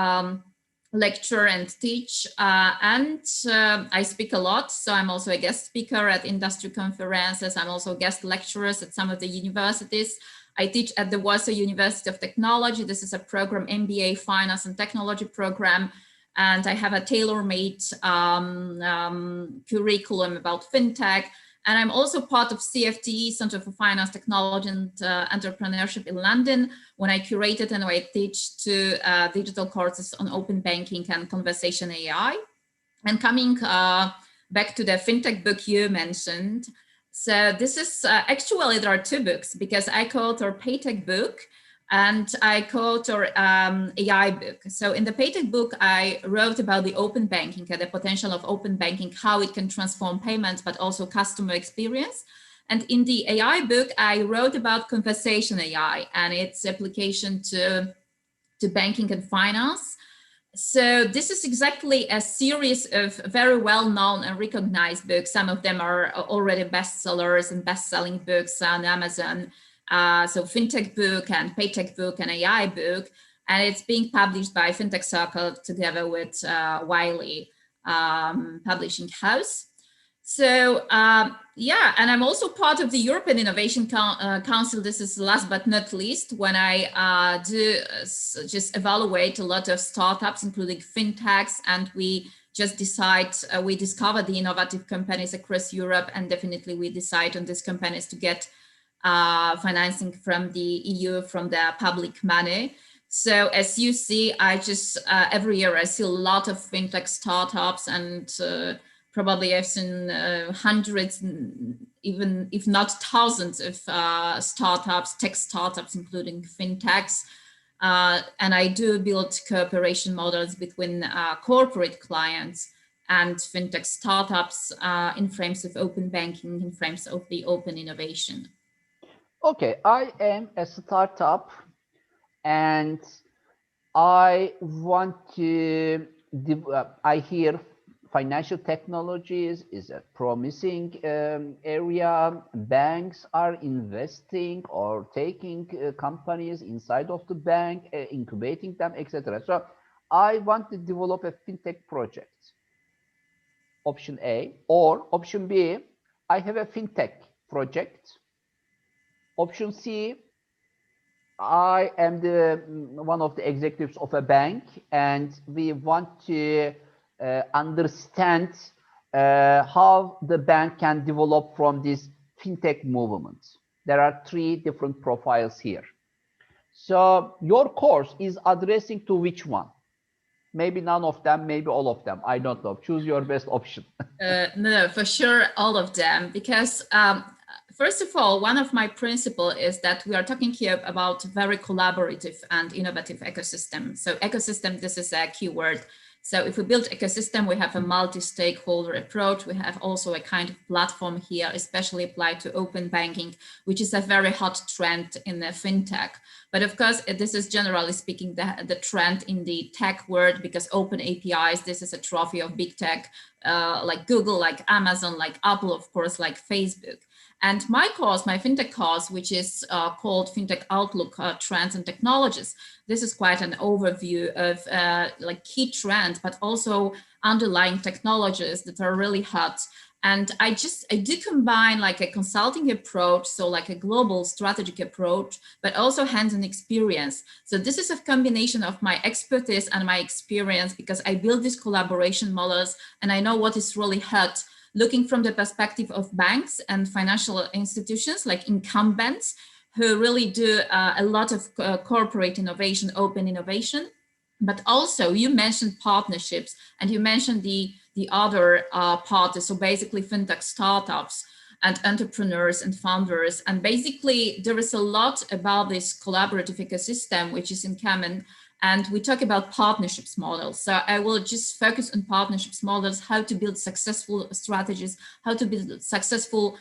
lecture and teach, and I speak a lot. So I'm also a guest speaker at industry conferences. I'm also a guest lecturer at some of the universities. I teach at the Warsaw University of Technology. This is a program, MBA Finance and Technology program. And I have a tailor-made curriculum about fintech. And I'm also part of CFTE, Center for Finance, Technology and Entrepreneurship in London, when I curated and I teach two digital courses on open banking and conversation AI. And coming back to the fintech book you mentioned, so this is actually there are two books, because I co-author Paytech book and I co-author AI book. So in the Paytech book, I wrote about the open banking and the potential of open banking, how it can transform payments, but also customer experience. And in the AI book, I wrote about conversation AI and its application to banking and finance. So this is exactly a series of very well-known and recognized books. Some of them are already bestsellers and best-selling books on Amazon. So Fintech book and Paytech book and AI book. And it's being published by Fintech Circle together with Wiley Publishing House. So yeah, and I'm also part of the European Innovation Council. This is last but not least, when I do just evaluate a lot of startups, including fintechs, and we just decide, we discover the innovative companies across Europe, and definitely we decide on these companies to get financing from the EU, from the public money. So as you see, I just every year I see a lot of fintech startups, and probably I've seen hundreds, even if not thousands of startups, tech startups, including fintechs. And I do build cooperation models between corporate clients and fintech startups in frames of open banking, in frames of the open innovation. Okay, I am a startup and I want to, I hear financial technologies is a promising area. Banks are investing or taking companies inside of the bank, incubating them, etc. So I want to develop a fintech project. Option A, or option B, I have a fintech project. Option C, I am the one of the executives of a bank, and we want to understand how the bank can develop from this fintech movement. There are 3 different profiles here. So your course is addressing to which one? Maybe none of them, maybe all of them. I don't know. Choose your best option. No, for sure, all of them, because first of all, one of my principles is that we are talking here about very collaborative and innovative ecosystem. So ecosystem, this is a key word. So if we build ecosystem, we have a multi-stakeholder approach. We have also a kind of platform here, especially applied to open banking, which is a very hot trend in the fintech. But of course, this is generally speaking the trend in the tech world, because open APIs, this is a trophy of big tech, like Google, like Amazon, like Apple, of course, like Facebook. And my course, my fintech course, which is called Fintech Outlook, Trends and Technologies. This is quite an overview of like key trends, but also underlying technologies that are really hot. And I do combine like a consulting approach, so like a global strategic approach, but also hands-on experience. So this is a combination of my expertise and my experience, because I build these collaboration models and I know what is really hot, looking from the perspective of banks and financial institutions like incumbents who really do a lot of corporate innovation, open innovation. But also you mentioned partnerships and you mentioned the other parties, so basically fintech startups and entrepreneurs and founders. And basically there is a lot about this collaborative ecosystem, which is in common. And we talk about partnerships models. So I will just focus on partnerships models, how to build successful strategies, how to build successful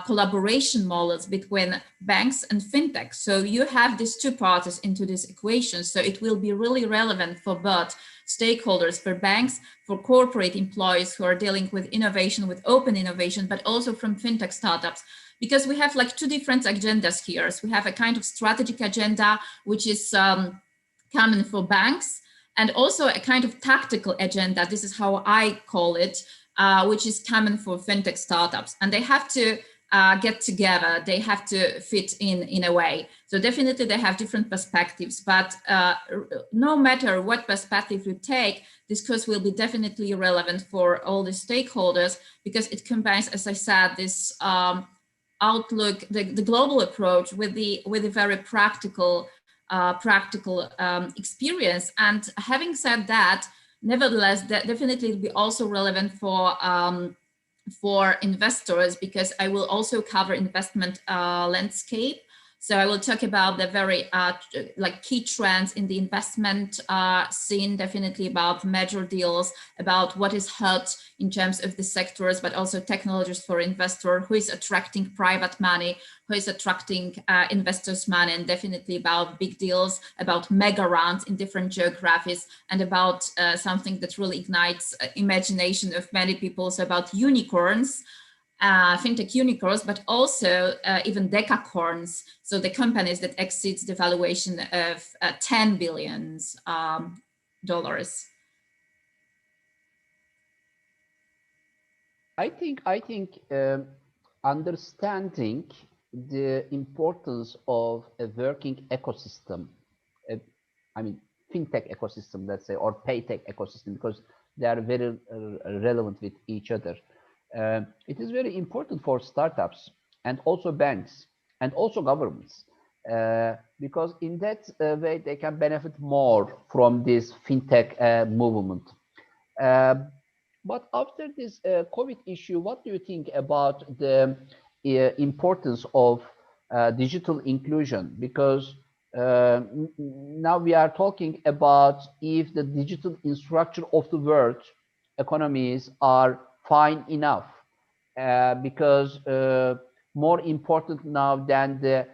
collaboration models between banks and fintech. So you have these 2 parties into this equation. So it will be really relevant for both stakeholders, for banks, for corporate employees who are dealing with innovation, with open innovation, but also from fintech startups. Because we have like 2 different agendas here. So we have a kind of strategic agenda, which is common for banks, and also a kind of tactical agenda. This is how I call it, which is common for fintech startups. And they have to get together. They have to fit in a way. So definitely they have different perspectives, but no matter what perspective you take, this course will be definitely relevant for all the stakeholders, because it combines, as I said, this outlook, the global approach with the very practical experience. And having said that, nevertheless, that definitely will be also relevant for investors, because I will also cover investment landscape. So I will talk about the very like key trends in the investment scene, definitely about major deals, about what is hot in terms of the sectors, but also technologies for investor, who is attracting private money, who is attracting investors' money, and definitely about big deals, about mega rounds in different geographies, and about something that really ignites imagination of many people, so about unicorns. Fintech unicorns, but also even decacorns, so the companies that exceeds the valuation of $10 billion. I think understanding the importance of a working ecosystem, I mean fintech ecosystem, let's say, or paytech ecosystem, because they are very relevant with each other. It is very important for startups and also banks and also governments because in that way they can benefit more from this fintech movement. But after this COVID issue, what do you think about the importance of digital inclusion? Because now we are talking about if the digital infrastructure of the world economies are fine enough, because more important now than the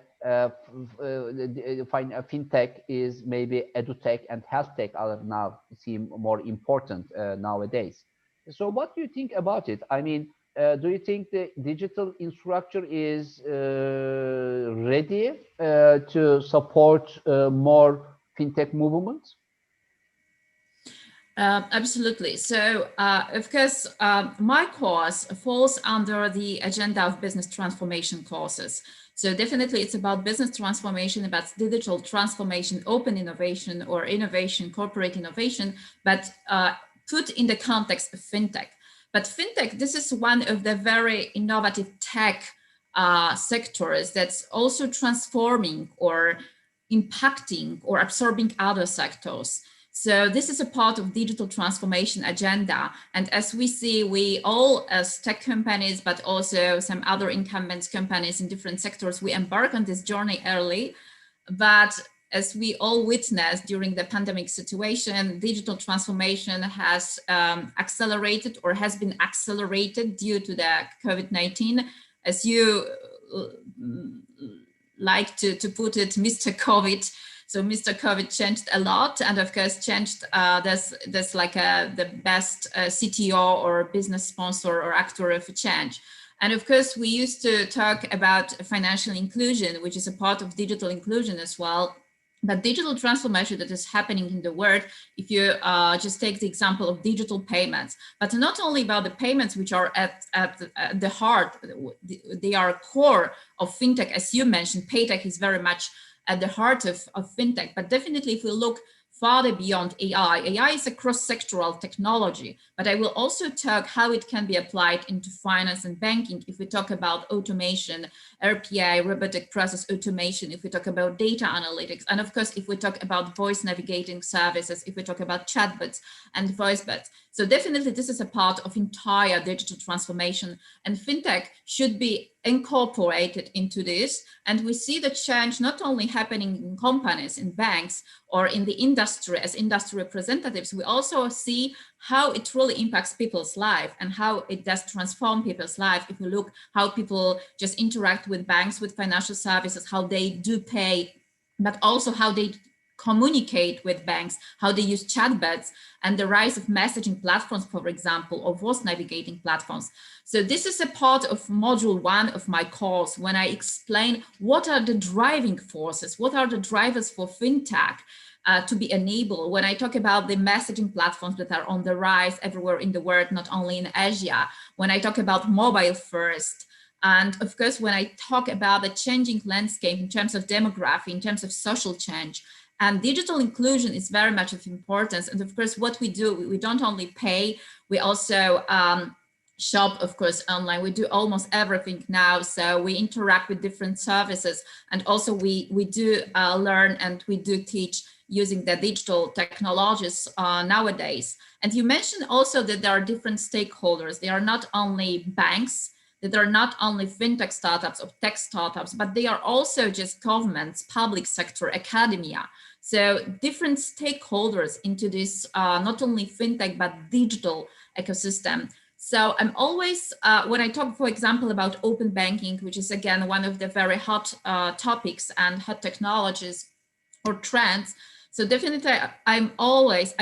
fintech is maybe edutech and health tech are now seem more important nowadays. So what do you think about it? I mean, do you think the digital infrastructure is ready to support more fintech movements? Absolutely. So, of course, my course falls under the agenda of business transformation courses. So definitely it's about business transformation, about digital transformation, open innovation or innovation, corporate innovation, but put in the context of fintech. But fintech, this is one of the very innovative tech sectors that's also transforming or impacting or absorbing other sectors. So this is a part of digital transformation agenda. And as we see, we all as tech companies, but also some other incumbent companies in different sectors, we embark on this journey early. But as we all witnessed during the pandemic situation, digital transformation has accelerated or has been accelerated due to the COVID-19. As you like to put it, Mr. COVID. So Mr. COVID changed a lot, and of course changed. There's like the best CTO or business sponsor or actor of change. And of course, we used to talk about financial inclusion, which is a part of digital inclusion as well. But digital transformation that is happening in the world, if you just take the example of digital payments, but not only about the payments which are at the heart, they are core of fintech, as you mentioned, paytech is very much at the heart of fintech. But definitely if we look farther beyond AI is a cross-sectoral technology, but I will also talk how it can be applied into finance and banking. If we talk about automation, RPA, robotic process automation, if we talk about data analytics, and of course, if we talk about voice navigating services, if we talk about chatbots and voice bots. So definitely this is a part of entire digital transformation, and fintech should be incorporated into this. And we see the change not only happening in companies, in banks, or in the industry as industry representatives, we also see how it really impacts people's life and how it does transform people's life. If we look how people just interact with banks, with financial services, how they do pay, but also how they communicate with banks, how they use chatbots, and the rise of messaging platforms, for example, or voice navigating platforms. So this is a part of module 1 of my course when I explain what are the driving forces, what are the drivers for fintech to be enabled. When I talk about the messaging platforms that are on the rise everywhere in the world, not only in Asia, when I talk about mobile first, and of course, when I talk about the changing landscape in terms of demography, in terms of social change, and digital inclusion is very much of importance. And of course, what we do, we don't only pay, we also shop, of course, online. We do almost everything now. So we interact with different services. And also we do learn and we do teach using the digital technologies nowadays. And you mentioned also that there are different stakeholders. They are not only banks, that are not only fintech startups or tech startups, but they are also just governments, public sector, academia. So different stakeholders into this, not only fintech, but digital ecosystem. So I'm always, when I talk, for example, about open banking, which is again, one of the very hot topics and hot technologies or trends. So definitely, I always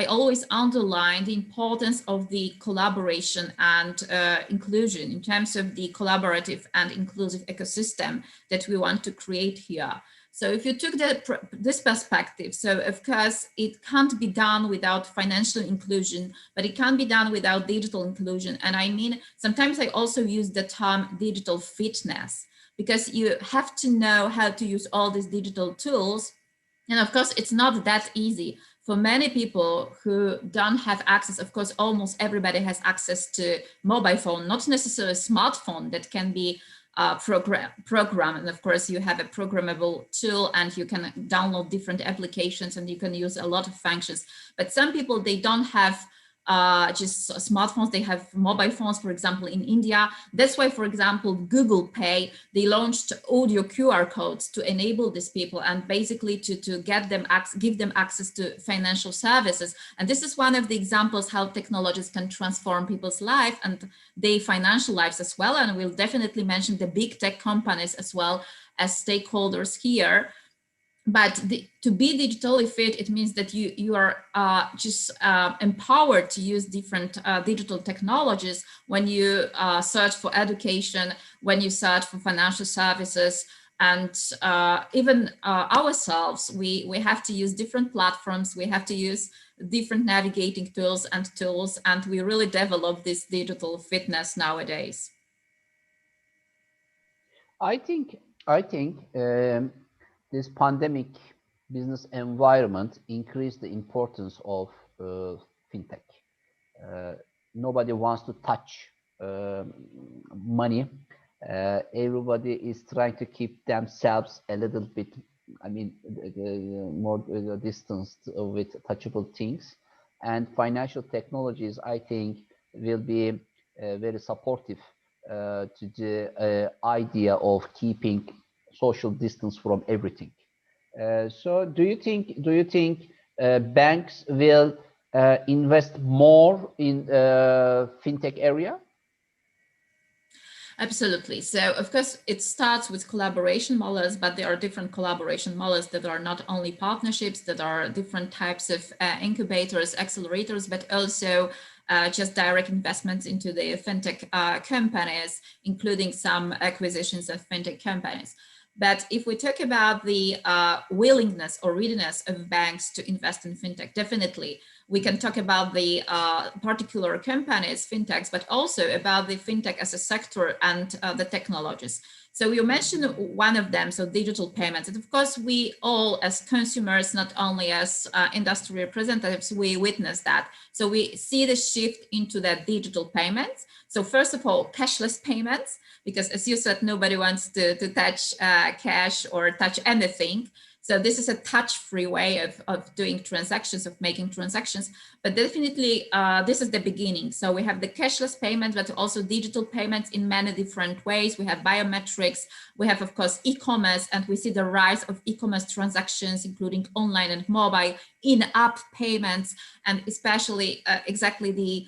underline the importance of the collaboration and inclusion in terms of the collaborative and inclusive ecosystem that we want to create here. So if you took this perspective, so of course, it can't be done without financial inclusion, but it can be done without digital inclusion. And I mean, sometimes I also use the term digital fitness, because you have to know how to use all these digital tools. And of course, it's not that easy for many people who don't have access. Of course, almost everybody has access to mobile phone, not necessarily a smartphone that can be program. And of course, you have a programmable tool and you can download different applications and you can use a lot of functions. But some people, they don't have just smartphones, they have mobile phones, for example, in India. That's why, for example, Google Pay, they launched audio QR codes to enable these people and basically to get them give them access to financial services. And this is one of the examples how technologies can transform people's life and their financial lives as well. And we'll definitely mention the big tech companies as well as stakeholders here. But to be digitally fit, it means that you are just empowered to use different digital technologies when you search for education, when you search for financial services, and even ourselves, we have to use different platforms, we have to use different navigating tools, and we really develop this digital fitness nowadays. I think this pandemic business environment increased the importance of fintech. Nobody wants to touch money. Everybody is trying to keep themselves a little bit, I mean, more distanced with touchable things. And financial technologies, I think, will be very supportive to the idea of keeping social distance from everything. So do you think banks will invest more in fintech area? Absolutely. So of course, it starts with collaboration models, but there are different collaboration models that are not only partnerships, that are different types of incubators, accelerators, but also just direct investments into the fintech companies, including some acquisitions of fintech companies. But if we talk about the willingness or readiness of banks to invest in fintech, definitely we can talk about the particular companies, fintechs, but also about the fintech as a sector and the technologies. So you mentioned one of them, so digital payments. And of course, we all as consumers, not only as industry representatives, we witness that. So we see the shift into that digital payments. So first of all, cashless payments, because as you said, nobody wants to touch cash or touch anything. So this is a touch-free way of doing transactions, of making transactions, but definitely this is the beginning. So we have the cashless payments, but also digital payments in many different ways. We have biometrics, we have, of course, e-commerce, and we see the rise of e-commerce transactions, including online and mobile, in-app payments, and especially exactly the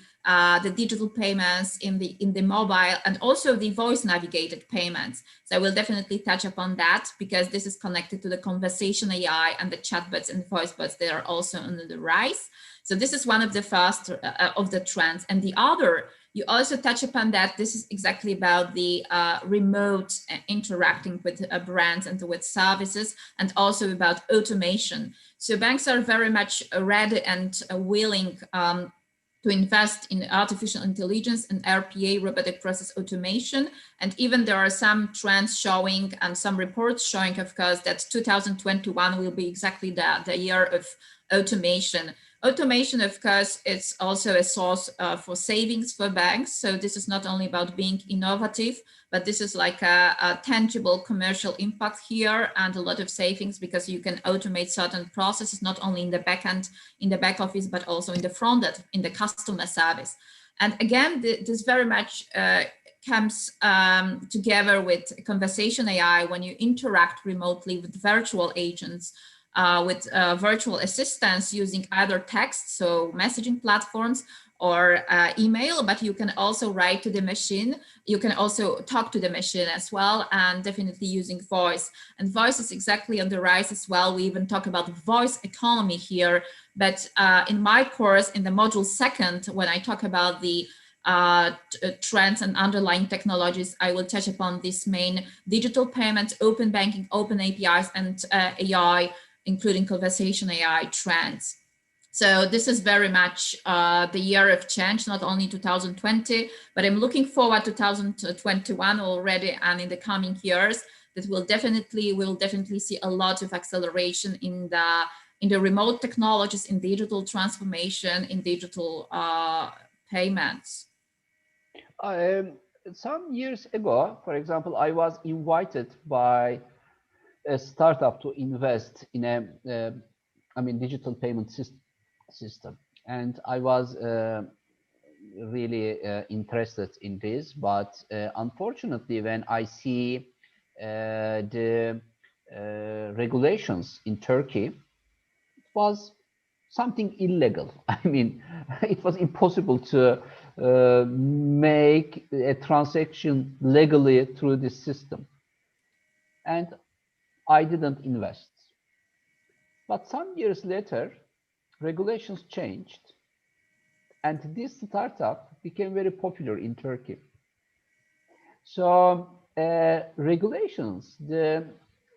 digital payments in the mobile, and also the voice navigated payments. So we'll definitely touch upon that because this is connected to the conversation AI and the chatbots and voice bots that are also on the rise. So this is one of the first of the trends. And the other, you also touch upon that, this is exactly about the remote interacting with brands and with services, and also about automation. So banks are very much ready and willing to invest in artificial intelligence and RPA, robotic process automation. And even there are some trends showing and some reports showing, of course, that 2021 will be exactly the year of automation. Automation, of course, is also a source for savings for banks. So this is not only about being innovative, but this is like a tangible commercial impact here and a lot of savings because you can automate certain processes, not only in the back end, in the back office, but also in the front end, in the customer service. And again, this very much comes together with conversation AI when you interact remotely with virtual agents, with virtual assistants using either text, so messaging platforms, or email, but you can also write to the machine. You can also talk to the machine as well, and definitely using voice. And voice is exactly on the rise as well. We even talk about voice economy here. But in my course, in the module second, when I talk about the trends and underlying technologies, I will touch upon this main digital payments, open banking, open APIs, and AI, including conversation AI trends. So this is very much the year of change, not only 2020, but I'm looking forward to 2021 already, and in the coming years that we'll definitely see a lot of acceleration in the remote technologies, in digital transformation, in digital payments. some years ago, for example, I was invited by a startup to invest in a, digital payment system, and I was really interested in this. But unfortunately, when I see the regulations in Turkey, it was something illegal. I mean, it was impossible to make a transaction legally through this system. And I didn't invest. But some years later, regulations changed. And this startup became very popular in Turkey. So regulations,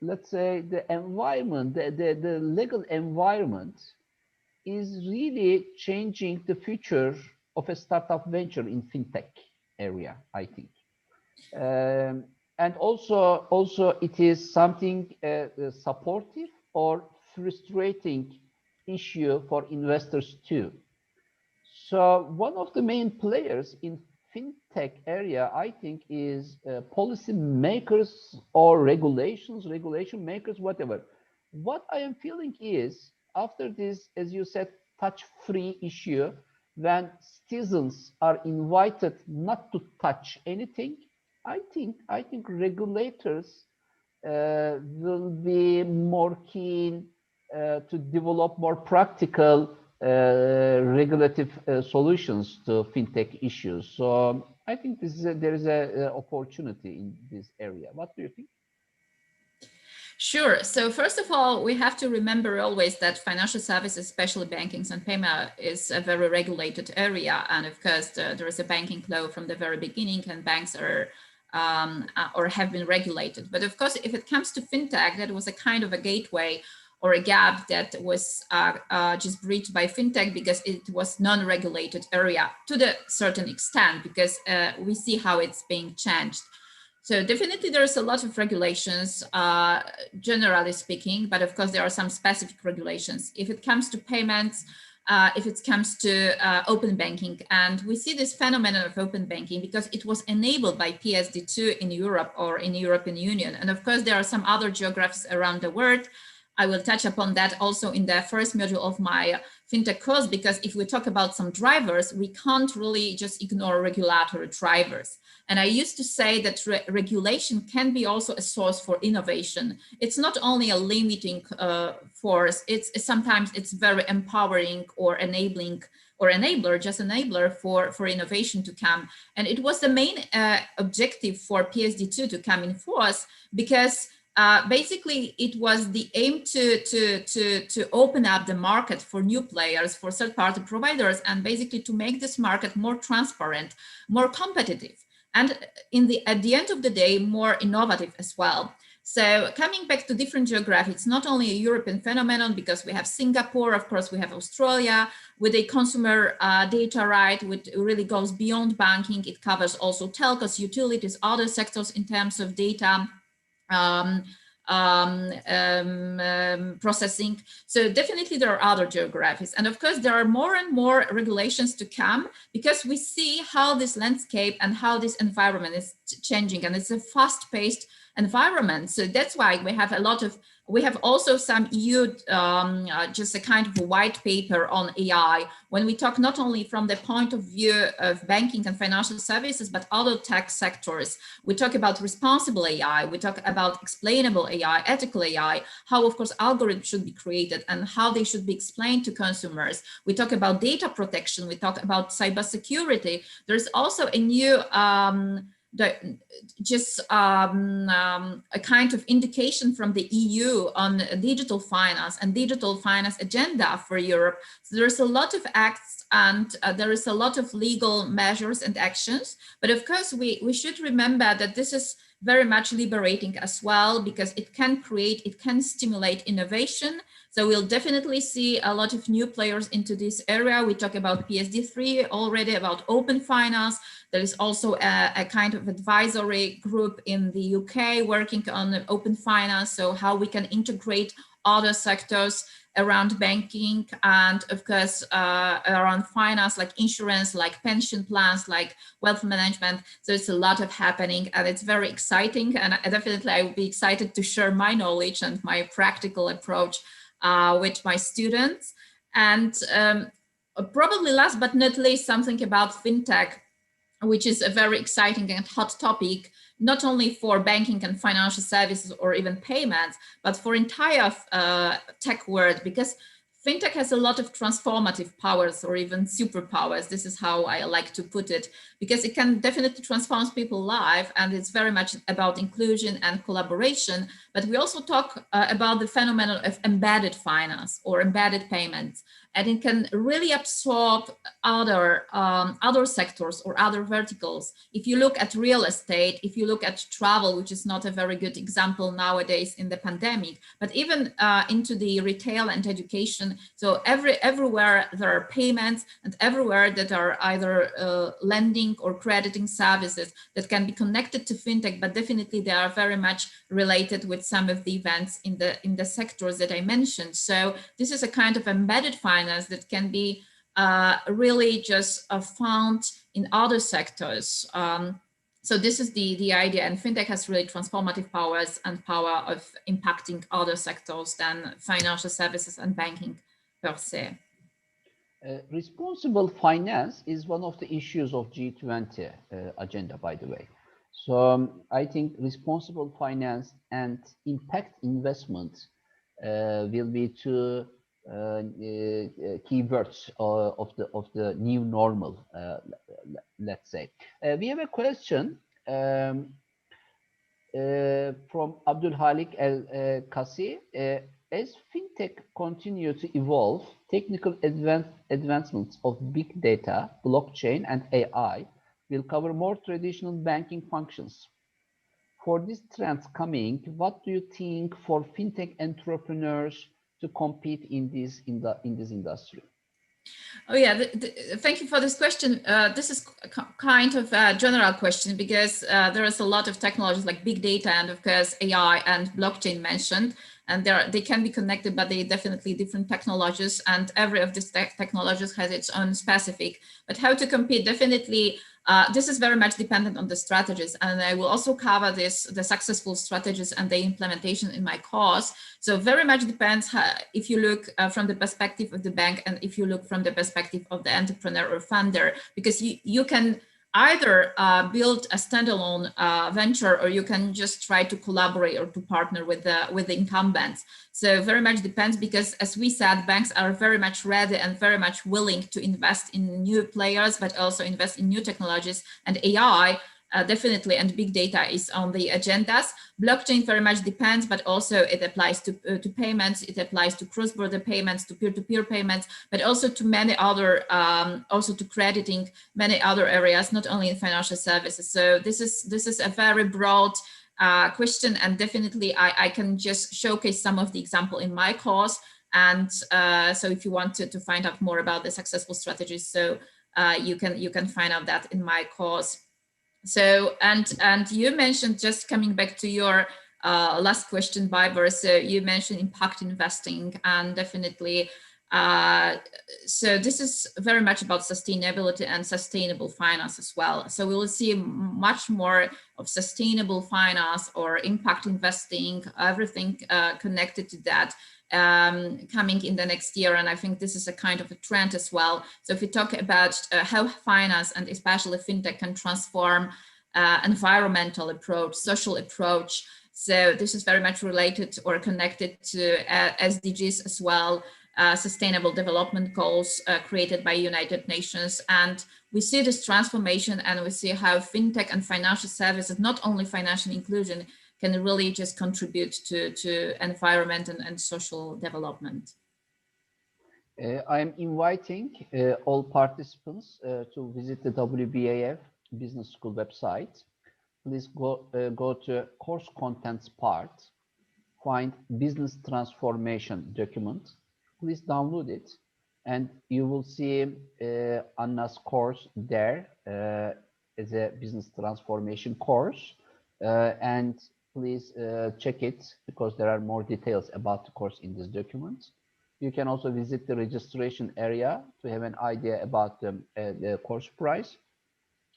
let's say the environment, the legal environment is really changing the future of a startup venture in fintech area, I think. And also it is something supportive or frustrating issue for investors too. So one of the main players in fintech area, I think, is policy makers or regulation makers, whatever. What I am feeling is, after this, as you said, touch-free issue, when citizens are invited not to touch anything, I think regulators will be more keen to develop more practical regulative solutions to fintech issues. So I think there is a opportunity in this area. What do you think? Sure. So first of all, we have to remember always that financial services, especially banking and payment, is a very regulated area. And of course, there is a banking law from the very beginning, and banks are or have been regulated. But of course, if it comes to fintech, that was a kind of a gateway or a gap that was just breached by fintech because it was non-regulated area to the certain extent, because we see how it's being changed. So definitely there's a lot of regulations, generally speaking, but of course there are some specific regulations. If it comes to payments, if it comes to open banking, and we see this phenomenon of open banking because it was enabled by PSD2 in Europe or in the European Union. And of course there are some other geographies around the world. I will touch upon that also in the first module of my fintech course, because if we talk about some drivers, we can't really just ignore regulatory drivers. And I used to say that regulation can be also a source for innovation. It's not only a limiting force, sometimes it's very empowering or enabling or enabler for innovation to come. And it was the main objective for PSD2 to come in force, because basically, it was the aim to open up the market for new players, for third-party providers, and basically to make this market more transparent, more competitive, and at the end of the day, more innovative as well. So coming back to different geographies, it's not only a European phenomenon, because we have Singapore, of course, we have Australia with a consumer data right, which really goes beyond banking. It covers also telcos, utilities, other sectors in terms of data processing. So definitely there are other geographies. And of course, there are more and more regulations to come, because we see how this landscape and how this environment is changing, and it's a fast-paced environment. So that's why we have also some EU, just a kind of a white paper on AI, when we talk not only from the point of view of banking and financial services, but other tech sectors. We talk about responsible AI, we talk about explainable AI, ethical AI, how of course algorithms should be created and how they should be explained to consumers. We talk about data protection, we talk about cybersecurity. There's also a new, a kind of indication from the EU on digital finance and digital finance agenda for Europe. So there's a lot of acts, and there is a lot of legal measures and actions. But of course, we should remember that this is very much liberating as well, because it can stimulate innovation. So we'll definitely see a lot of new players into this area. We talk about PSD3 already, about open finance. There is also a kind of advisory group in the UK working on open finance, so how we can integrate other sectors around banking and of course around finance, like insurance, like pension plans, like wealth management. So it's a lot of happening and it's very exciting, and definitely I will be excited to share my knowledge and my practical approach with my students. And probably last but not least, something about fintech, which is a very exciting and hot topic, not only for banking and financial services or even payments, but for entire tech world, because fintech has a lot of transformative powers or even superpowers. This is how I like to put it, because it can definitely transform people's life, and it's very much about inclusion and collaboration. But we also talk about the phenomenon of embedded finance or embedded payments, and it can really absorb other sectors or other verticals. If you look at real estate, if you look at travel, which is not a very good example nowadays in the pandemic, but even into the retail and education. So everywhere there are payments, and everywhere that are either lending or crediting services that can be connected to fintech, but definitely they are very much related with some of the events in the sectors that I mentioned. So this is a kind of embedded finance that can be really just found in other sectors. So this is the idea, and fintech has really transformative powers and power of impacting other sectors than financial services and banking per se. Responsible finance is one of the issues of G20 agenda, by the way. So I think responsible finance and impact investment will be two keywords of the new normal, let's say. We have a question from Abdul Halik El Kasi. As fintech continue to evolve, technical advancements of big data, blockchain, and AI will cover more traditional banking functions. For these trends coming, what do you think for fintech entrepreneurs to compete in this industry? Oh yeah, thank you for this question. This is kind of a general question, because there is a lot of technologies like big data and of course AI and blockchain mentioned, and they can be connected, but they definitely different technologies, and every of these technologies has its own specific. But how to compete? Definitely, this is very much dependent on the strategies, and I will also cover the successful strategies and the implementation in my course. So very much depends if you look from the perspective of the bank and if you look from the perspective of the entrepreneur or funder, because you can either build a standalone venture, or you can just try to collaborate or to partner with the incumbents. So very much depends, because as we said, banks are very much ready and very much willing to invest in new players, but also invest in new technologies, and AI definitely, and big data is on the agendas. Blockchain very much depends, but also it applies to payments, it applies to cross-border payments, to peer-to-peer payments, but also to many other, also to crediting, many other areas, not only in financial services. So this is a very broad question, and definitely I can just showcase some of the example in my course. And so if you want to find out more about the successful strategies, so you can find out that in my course. So, and you mentioned, just coming back to your last question, Biber, so you mentioned impact investing, and definitely, so this is very much about sustainability and sustainable finance as well. So we will see much more of sustainable finance or impact investing, everything connected to that coming in the next year. And I think this is a kind of a trend as well. So if we talk about how finance and especially fintech can transform environmental approach, social approach. So this is very much related or connected to SDGs as well, Sustainable Development Goals created by United Nations. And we see this transformation, and we see how fintech and financial services, not only financial inclusion, can really just contribute to environment and social development. I'm inviting all participants to visit the WBAF Business School website. Please go to course contents part, find business transformation document. Please download it, and you will see Anna's course there as a business transformation course. And please check it because there are more details about the course in this document. You can also visit the registration area to have an idea about the course price.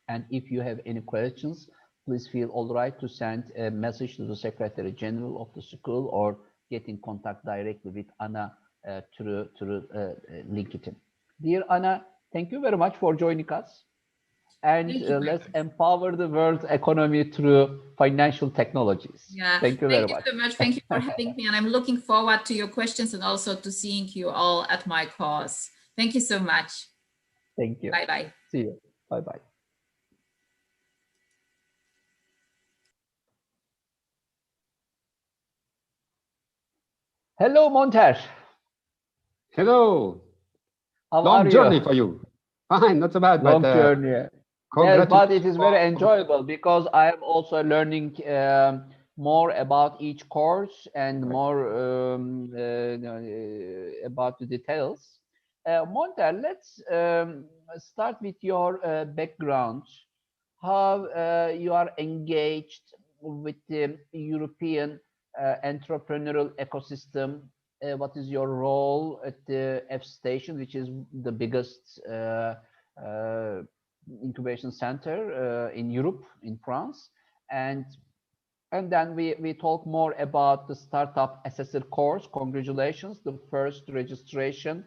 And if you have any questions, please feel all right to send a message to the Secretary General of the school or get in contact directly with Anna through LinkedIn. Dear Anna, thank you very much for joining us. And let's empower the world economy through financial technologies. Yeah, thank you very much. Thank you so much. Thank you for having me. And I'm looking forward to your questions and also to seeing you all at my course. Thank you so much. Thank you. Bye-bye. See you. Bye-bye. Hello, Monter. Hello. How Long are journey you? for you. Fine, not so bad. Long but, journey. Yes, but it is very enjoyable because I am also learning more about each course and more about the details. Monter, let's start with your background. How you are engaged with the European entrepreneurial ecosystem. What is your role at the F Station, which is the biggest incubation center in Europe, in France, and then we talk more about the startup assessor course. Congratulations, the first registration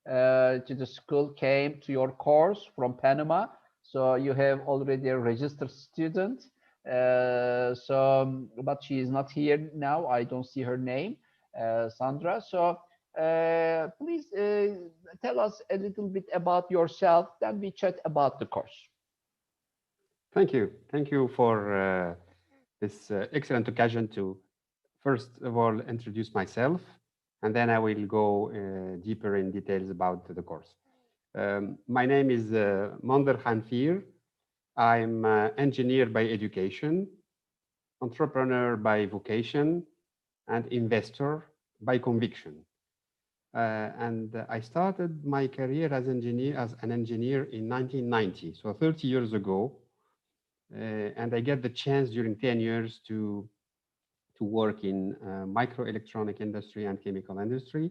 to the school came to your course from Panama, so you have already a registered student. But she is not here now. I don't see her name, Sandra. So please tell us a little bit about yourself, then we chat about the course. Thank you. Thank you for this excellent occasion to, first of all, introduce myself, and then I will go deeper in details about the course. My name is Mander Khanfir. I'm engineer by education, entrepreneur by vocation, and investor by conviction. And I started my career as an engineer in 1990, so 30 years ago. And I get the chance during 10 years to work in microelectronic industry and chemical industry.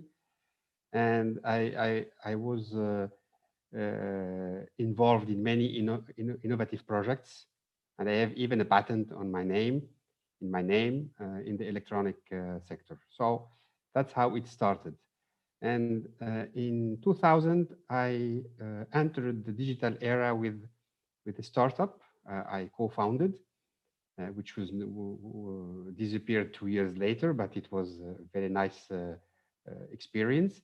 And I was involved in many innovative projects. And I have even a patent on my name, in the electronic sector. So that's how it started. And in 2000, I entered the digital era with a startup I co-founded, which was disappeared 2 years later, but it was a very nice experience.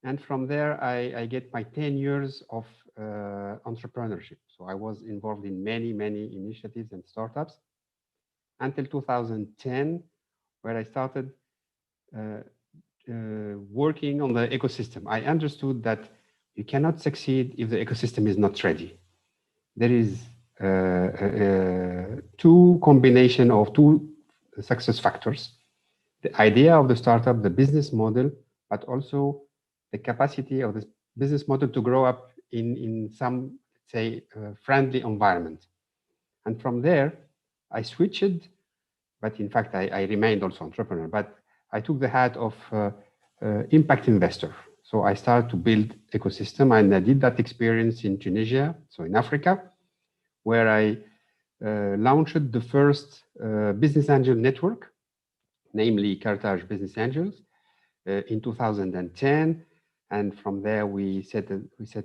And from there, I get my 10 years of entrepreneurship. So I was involved in many, many initiatives and startups until 2010, where I started working on the ecosystem. I understood that you cannot succeed if the ecosystem is not ready. There is two combination of two success factors: the idea of the startup, the business model, but also the capacity of the business model to grow up in some, say, friendly environment. And from there, I switched, but in fact, I remained also entrepreneur, but I took the hat of impact investor. So I started to build ecosystem, and I did that experience in Tunisia, so in Africa, where I launched the first business angel network, namely Carthage Business Angels, in 2010. And from there, we set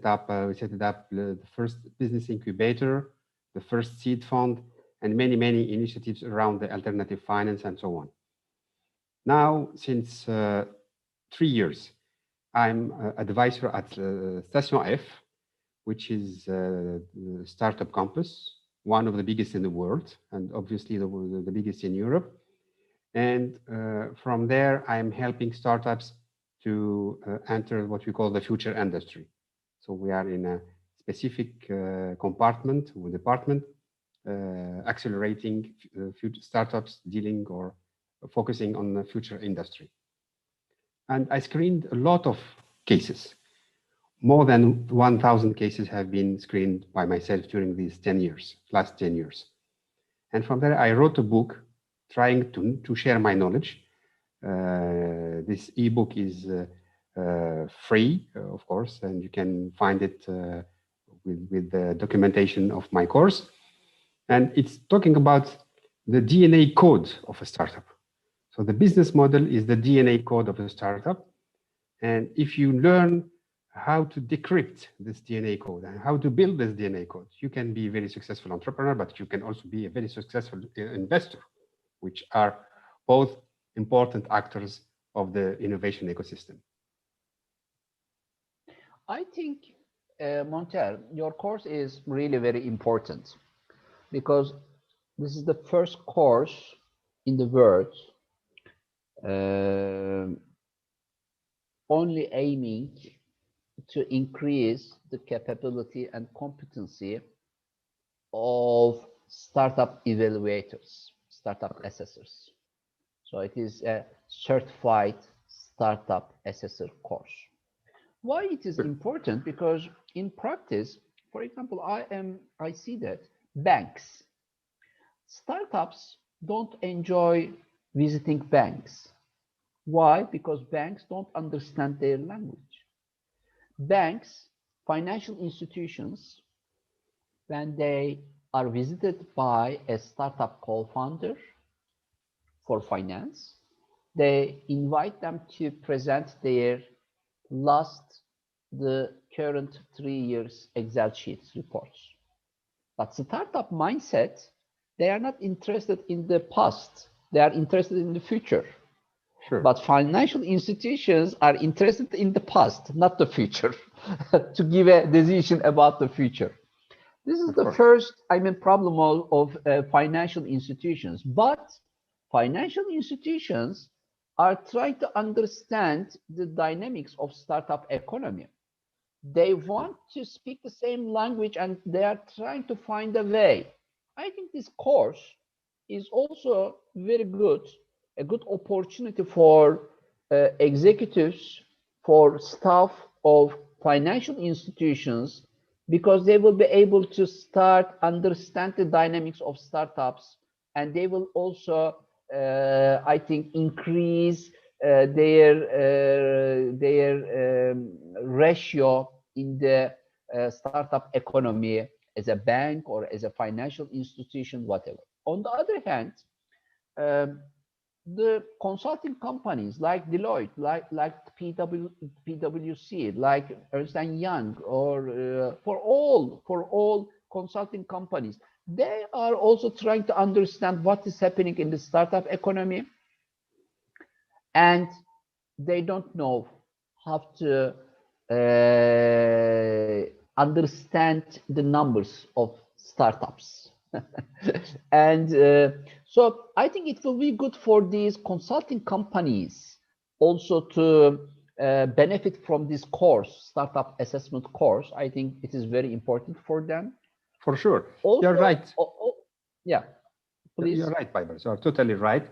up the first business incubator, the first seed fund, and many, many initiatives around the alternative finance and so on. Now, since 3 years, I'm advisor at Station F, which is a startup campus, one of the biggest in the world, and obviously the biggest in Europe. And from there, I'm helping startups to enter what we call the future industry. So we are in a specific department, accelerating future startups dealing or focusing on the future industry. And I screened a lot of cases. More than 1,000 cases have been screened by myself during these last 10 years. And from there, I wrote a book trying to share my knowledge. This ebook is free, of course, and you can find it with the documentation of my course. And it's talking about the DNA code of a startup. So the business model is the DNA code of a startup. And if you learn how to decrypt this DNA code and how to build this DNA code, you can be a very successful entrepreneur, but you can also be a very successful investor, which are both important actors of the innovation ecosystem. I think, Montel, your course is really very important because this is the first course in the world only aiming to increase the capability and competency of startup evaluators, startup assessors. So it is a certified startup assessor course. Why it is important? Because in practice, for example, I see that banks, startups don't enjoy visiting banks. Why? Because banks don't understand their language. Banks, financial institutions, when they are visited by a startup co-founder for finance, they invite them to present their the current 3 years Excel sheets reports. But startup mindset, they are not interested in the past. They are interested in the future. Sure. But financial institutions are interested in the past, not the future, to give a decision about the future. This is the first, problem of financial institutions. But financial institutions are trying to understand the dynamics of startup economy. They want to speak the same language and they are trying to find a way. I think this course is also very good, a good opportunity for executives, for staff of financial institutions, because they will be able to start understand the dynamics of startups, and they will also, I think, increase their ratio in the startup economy as a bank or as a financial institution, whatever. On the other hand, the consulting companies like Deloitte, like PwC, like Ernst & Young, or for all consulting companies, they are also trying to understand what is happening in the startup economy, and they don't know how to understand the numbers of startups. And so I think it will be good for these consulting companies also to benefit from this course, startup assessment course. I think it is very important for them. For sure. Also, you're right. Yeah, please. You're right, Baibars. You're totally right.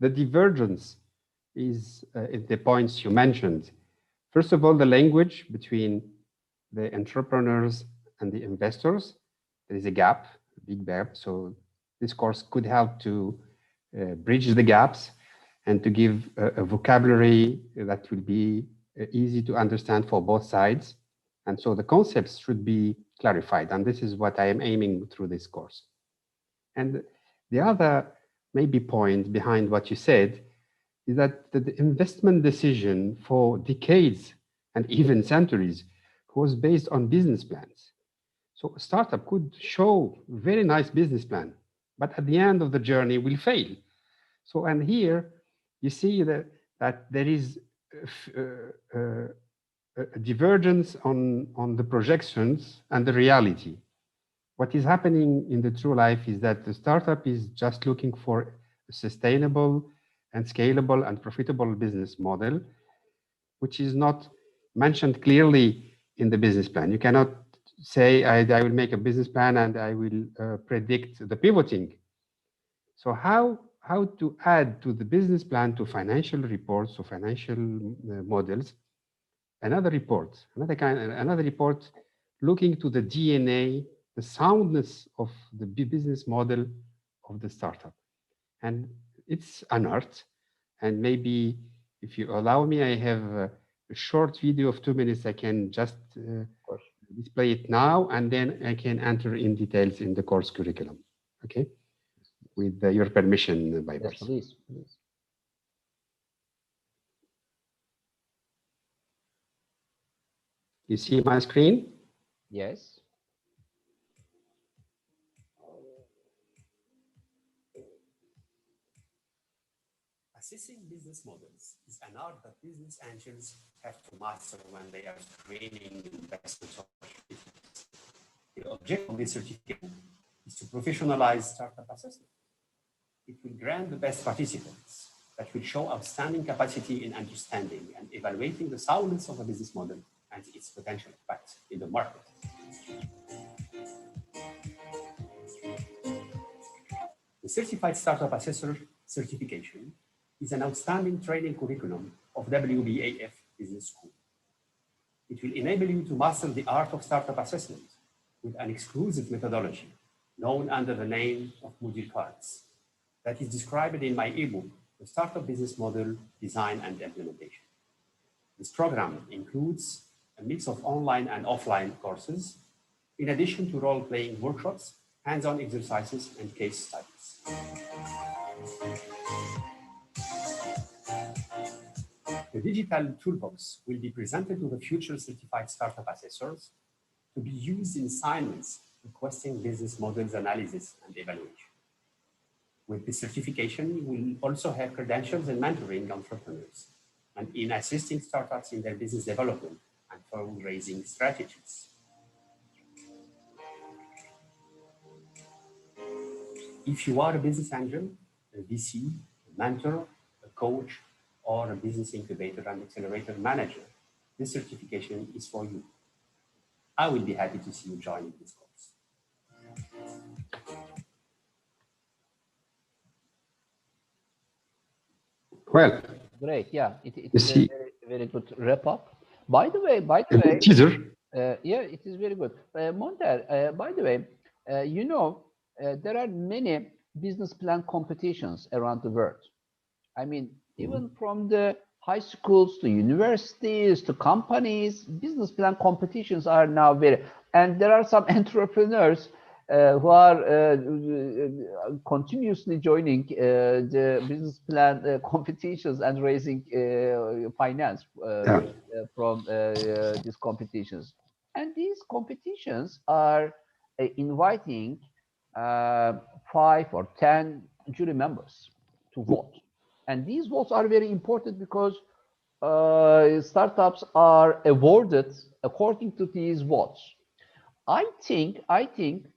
The divergence is in the points you mentioned. First of all, the language between the entrepreneurs and the investors, there is a gap, a big gap. So this course could help to bridge the gaps and to give a vocabulary that will be easy to understand for both sides. And so the concepts should be clarified. And this is what I am aiming through this course. And the other maybe point behind what you said is that the investment decision for decades and even centuries was based on business plans. So a startup could show a very nice business plan, but at the end of the journey will fail. So, and here you see that there is a divergence on the projections and the reality. What is happening in the true life is that the startup is just looking for a sustainable and scalable and profitable business model, which is not mentioned clearly in the business plan. You cannot say, I will make a business plan and I will predict the pivoting. So how to add to the business plan, to financial reports, to financial models, another report looking to the DNA, the soundness of the business model of the startup. and it's an art. And maybe if you allow me, I have a short video of 2 minutes. I can just display it now, and then I can enter in details in the course curriculum. Okay, with your permission, Baibars. Yes, please, please. You see my screen? Yes. Assessing business models is an art that business angels have to master when they are training investment opportunities. The objective of this certificate is to professionalize startup assessment. It will grant the best participants that will show outstanding capacity in understanding and evaluating the soundness of a business model and its potential impact in the market. The Certified Startup Assessor certification is an outstanding training curriculum of WBAF Business School. It will enable you to master the art of startup assessment with an exclusive methodology known under the name of module cards that is described in my ebook, The Startup Business Model Design and Implementation. This program includes a mix of online and offline courses, in addition to role-playing workshops, hands-on exercises, and case studies. The digital toolbox will be presented to the future certified startup assessors to be used in assignments requesting business models analysis and evaluation. With this certification, you will also have credentials in mentoring entrepreneurs and in assisting startups in their business development and fundraising strategies. If you are a business angel, a VC, a mentor, a coach, or a business incubator and accelerator manager, this certification is for you. I will be happy to see you joining this course. Well, great. Yeah, it's a very good wrap up. By the way, teaser. Yeah, it is very good. Monter, by the way, you know, there are many business plan competitions around the world. I mean, even from the high schools to universities to companies, business plan competitions are now very, and there are some entrepreneurs who are continuously joining the business plan competitions and raising finance from these competitions. And these competitions are inviting 5 or 10 jury members to vote. And these votes are very important because startups are awarded according to these votes. I think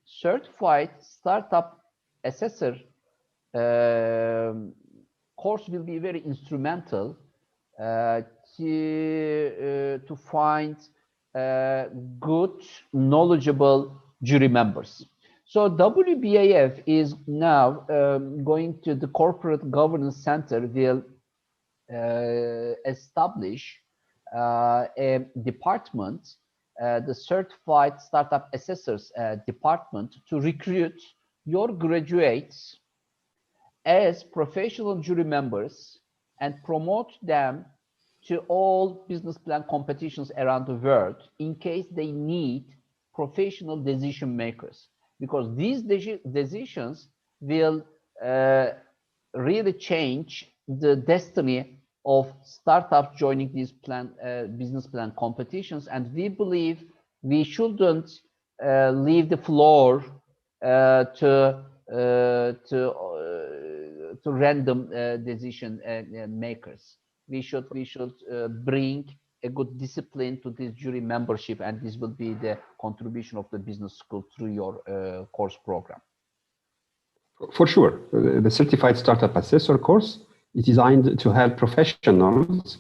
certified startup assessor course will be very instrumental to find good, knowledgeable jury members. So WBAF is now going to the Corporate Governance Center will establish a department, the Certified Startup Assessors Department, to recruit your graduates as professional jury members and promote them to all business plan competitions around the world in case they need professional decision makers. Because these decisions will really change the destiny of startups joining these business plan competitions. And we believe we shouldn't leave the floor to random decision makers. We should bring a good discipline to this jury membership, and this will be the contribution of the business school through your course program. For sure, the Certified Startup Assessor course is designed to help professionals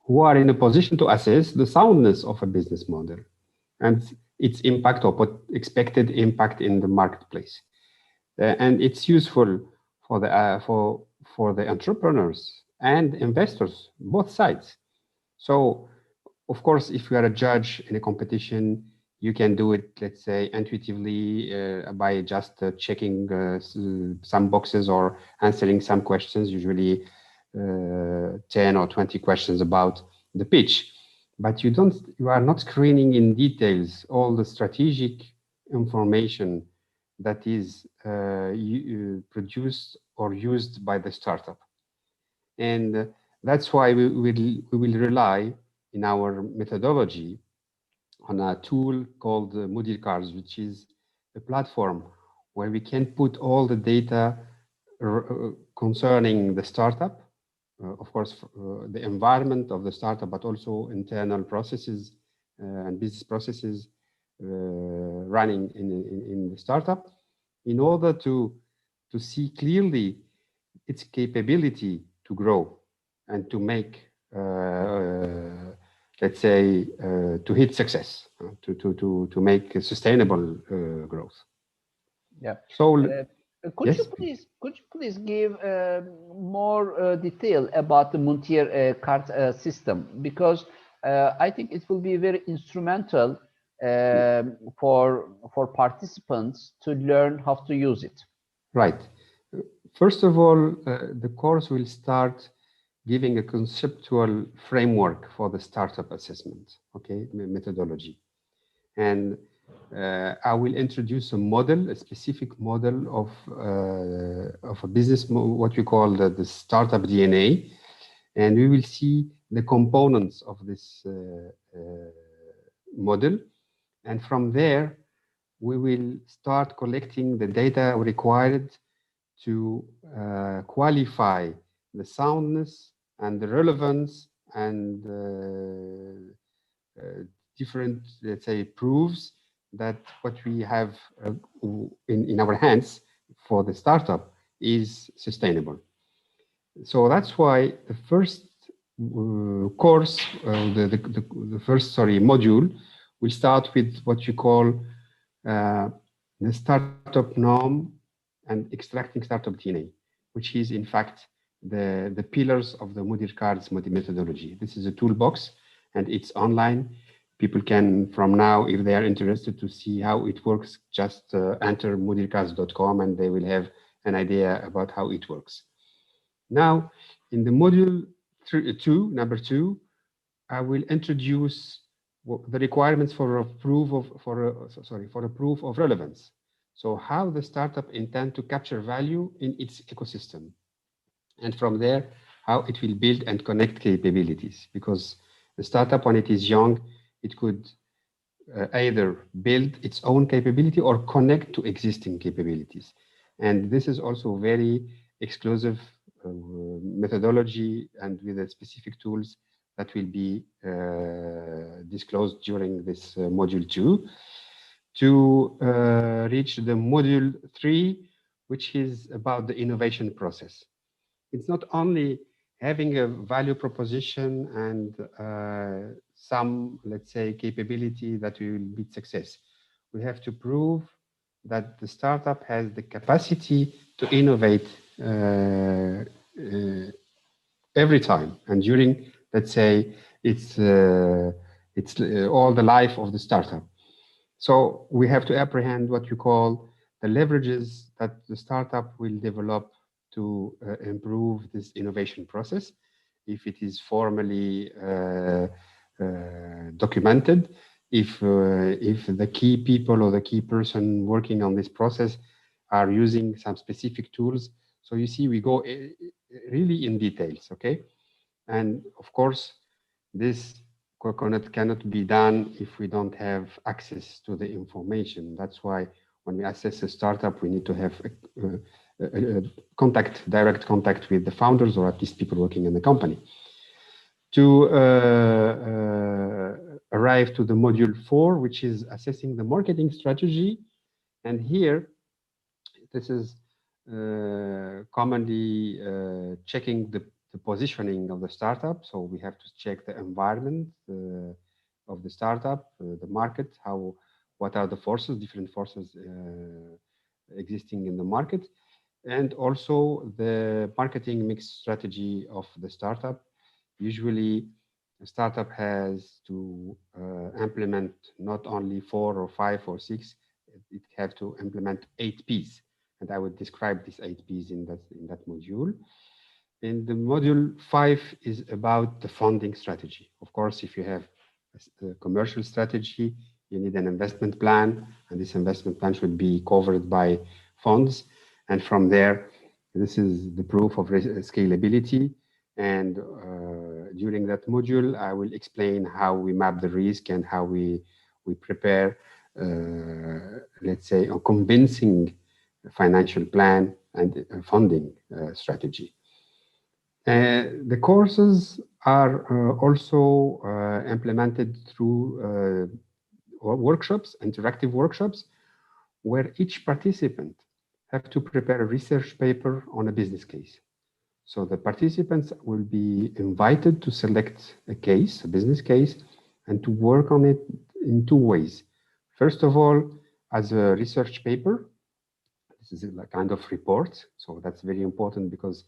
who are in a position to assess the soundness of a business model and its impact or expected impact in the marketplace. And it's useful for the entrepreneurs and investors, both sides. So, of course, if you are a judge in a competition, You can do it, let's say, intuitively by just checking some boxes or answering some questions, usually 10 or 20 questions about the pitch. But you are not screening in details all the strategic information that is produced or used by the startup. And that's why we will rely in our methodology on a tool called Mudir Cards, which is a platform where we can put all the data concerning the startup, of course, the environment of the startup, but also internal processes and business processes running in the startup, in order to see clearly its capability to grow and to make let's say, to hit success, to make a sustainable growth. Yeah. So, could you please give more detail about the Muntier card system, because I think it will be very instrumental for participants to learn how to use it. Right. First of all, the course will start giving a conceptual framework for the startup assessment, okay, methodology. And I will introduce a model, a specific model of a business, what we call the startup DNA. And we will see the components of this model. And from there, we will start collecting the data required to qualify the soundness and the relevance and different, let's say, proofs that what we have in our hands for the startup is sustainable. So that's why the first course, the first module, will start with what you call the startup norm and extracting startup DNA, which is in fact the pillars of the Mudir Cards methodology. This is a toolbox and it's online. People can, from now, if they are interested to see how it works, just enter mudircards.com and they will have an idea about how it works. Now, in the module number two, I will introduce the requirements for a proof of relevance. So how the startup intend to capture value in its ecosystem. And from there, how it will build and connect capabilities. Because the startup, when it is young, it could either build its own capability or connect to existing capabilities. And this is also very exclusive methodology and with the specific tools that will be disclosed during this module 2 to reach the module 3, which is about the innovation process. It's not only having a value proposition and some, let's say, capability that we will beat success. We have to prove that the startup has the capacity to innovate every time and during, let's say, it's all the life of the startup. So we have to apprehend what you call the leverages that the startup will develop to improve this innovation process. If it is formally documented, if the key people or the key person working on this process are using some specific tools. So you see, we go really in details, okay? And of course, this cannot be done if we don't have access to the information. That's why when we assess a startup, we need to have direct contact with the founders or at least people working in the company. To arrive to the module 4, which is assessing the marketing strategy. And here, this is commonly checking the positioning of the startup. So we have to check the environment of the startup, the market, what are the forces, different forces existing in the market, and also the marketing mix strategy of the startup. Usually a startup has to implement not only 4 or 5 or 6, it have to implement 8 P's. And I would describe these 8 P's in that module. And the module 5 is about the funding strategy. Of course, if you have a commercial strategy, you need an investment plan, and this investment plan should be covered by funds. And from there, this is the proof of scalability. And during that module, I will explain how we map the risk and how we prepare, let's say, a convincing financial plan and funding strategy. The courses are also implemented through workshops, interactive workshops, where each participant have to prepare a research paper on a business case. So the participants will be invited to select a case, a business case, and to work on it in 2 ways. First of all, as a research paper. This is a kind of report. So that's very important because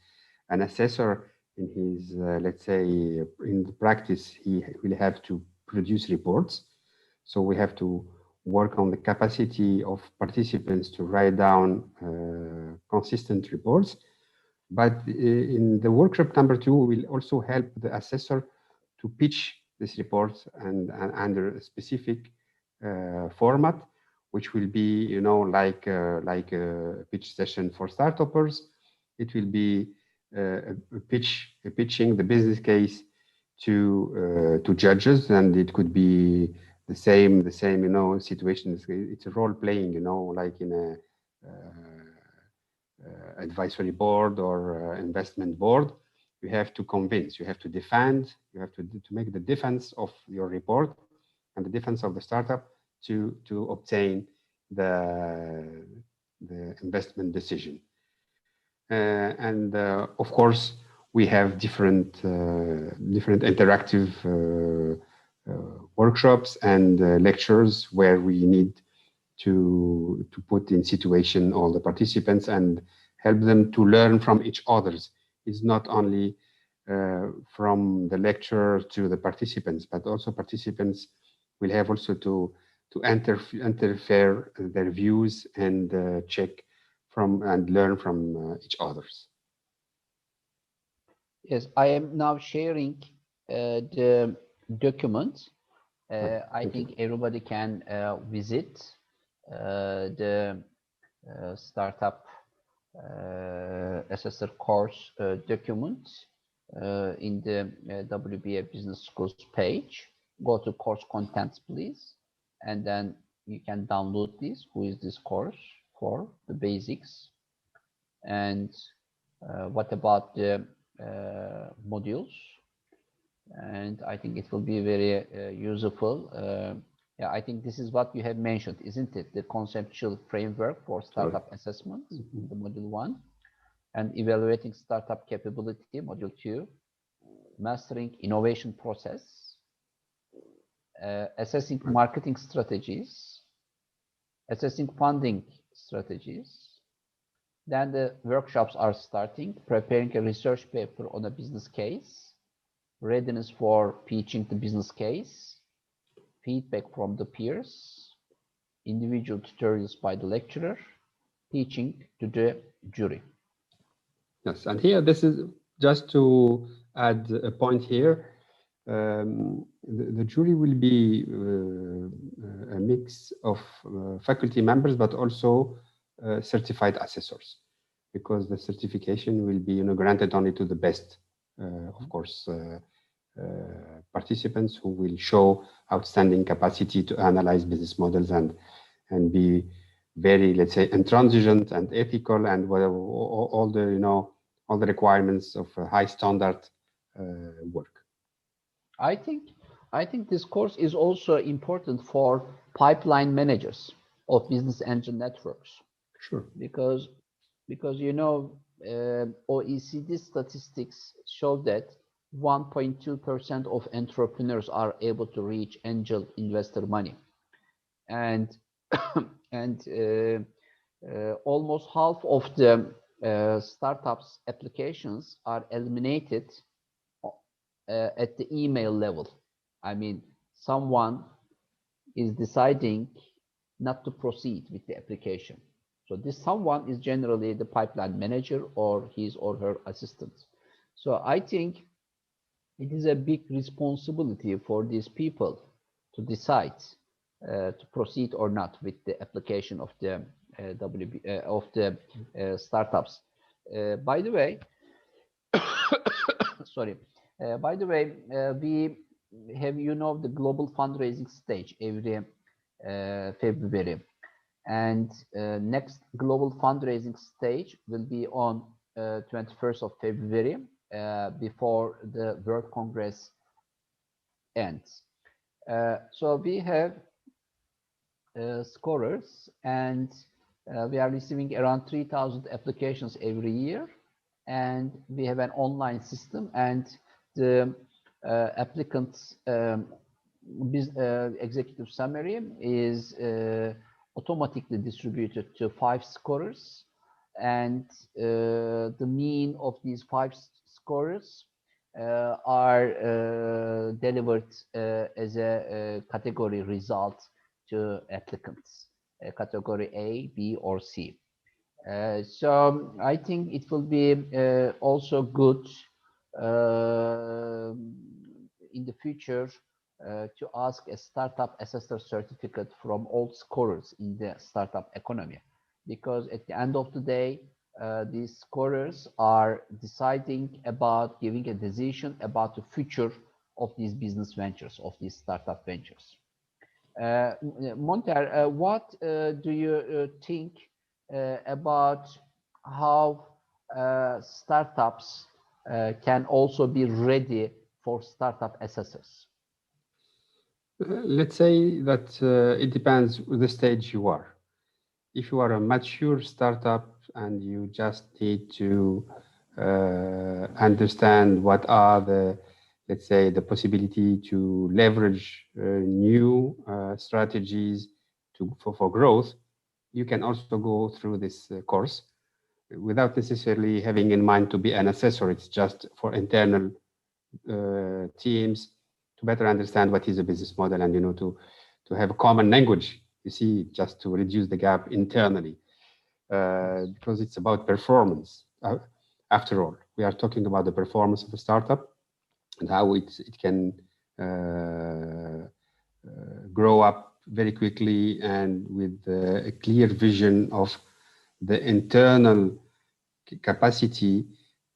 an assessor in his, let's say, in the practice, he will have to produce reports. So we have to work on the capacity of participants to write down consistent reports. But in the workshop number 2, we will also help the assessor to pitch this report and under a specific format, which will be, you know, like a pitch session for startuppers. It will be pitching the business case to judges, and it could be the same, you know, situation. It's a role playing, you know, like in a advisory board or investment board. You have to convince, you have to defend, you have to make the defense of your report and the defense of the startup to obtain the investment decision. And of course, we have different interactive workshops and lectures where we need to put in situation all the participants and help them to learn from each others. It's not only from the lecture to the participants, but also participants will have also to interfere their views and check from and learn from each others. Yes, I am now sharing the document. I think everybody can visit the startup assessor course document in the WBAF Business Schools page. Go to course contents, please, and then you can download this. Who is this course for? The basics. And what about the modules? And I think it will be very useful. Yeah, I think this is what you have mentioned, isn't it? The conceptual framework for startup assessment, the module 1, and evaluating startup capability, module 2, mastering innovation process, assessing marketing strategies, assessing funding strategies. Then the workshops are starting, preparing a research paper on a business case, readiness for pitching the business case, feedback from the peers, individual tutorials by the lecturer, teaching to the jury. Yes, and here, this is just to add a point here. The jury will be a mix of faculty members, but also certified assessors, because the certification will be, you know, granted only to the best, of course, participants who will show outstanding capacity to analyze business models and be very, let's say, intransigent and ethical, and all the, you know, all the requirements of high standard work. I think this course is also important for pipeline managers of business angel networks. Sure. Because you know, OECD statistics show that 1.2% of entrepreneurs are able to reach angel investor money, and almost half of the startups applications are eliminated at the email level. I mean, someone is deciding not to proceed with the application. So this someone is generally the pipeline manager or his or her assistant. So I think it is a big responsibility for these people to decide to proceed or not with the application of the startups. By the way, sorry. By the way, we have, you know, the global fundraising stage every February, and next global fundraising stage will be on 21st of February before the World Congress ends. So we have scorers, and we are receiving around 3,000 applications every year, and we have an online system, and the applicants executive summary is automatically distributed to 5 scorers, and the mean of these 5 scorers are delivered as a category result to applicants, category A, B, or C. So I think it will be also good in the future to ask a startup assessor certificate from all scorers in the startup economy, because at the end of the day, these scorers are deciding about giving a decision about the future of these business ventures, of these startup ventures. Monter, what do you think about how startups can also be ready for startup assessors? Let's say that it depends on the stage you are. If you are a mature startup and you just need to understand what are the, let's say, the possibility to leverage new strategies for growth, you can also go through this course without necessarily having in mind to be an assessor. It's just for internal teams to better understand what is a business model, and to have a common language, you see, just to reduce the gap internally, because it's about performance. After all, we are talking about the performance of a startup and how it can grow up very quickly and with a clear vision of the internal capacity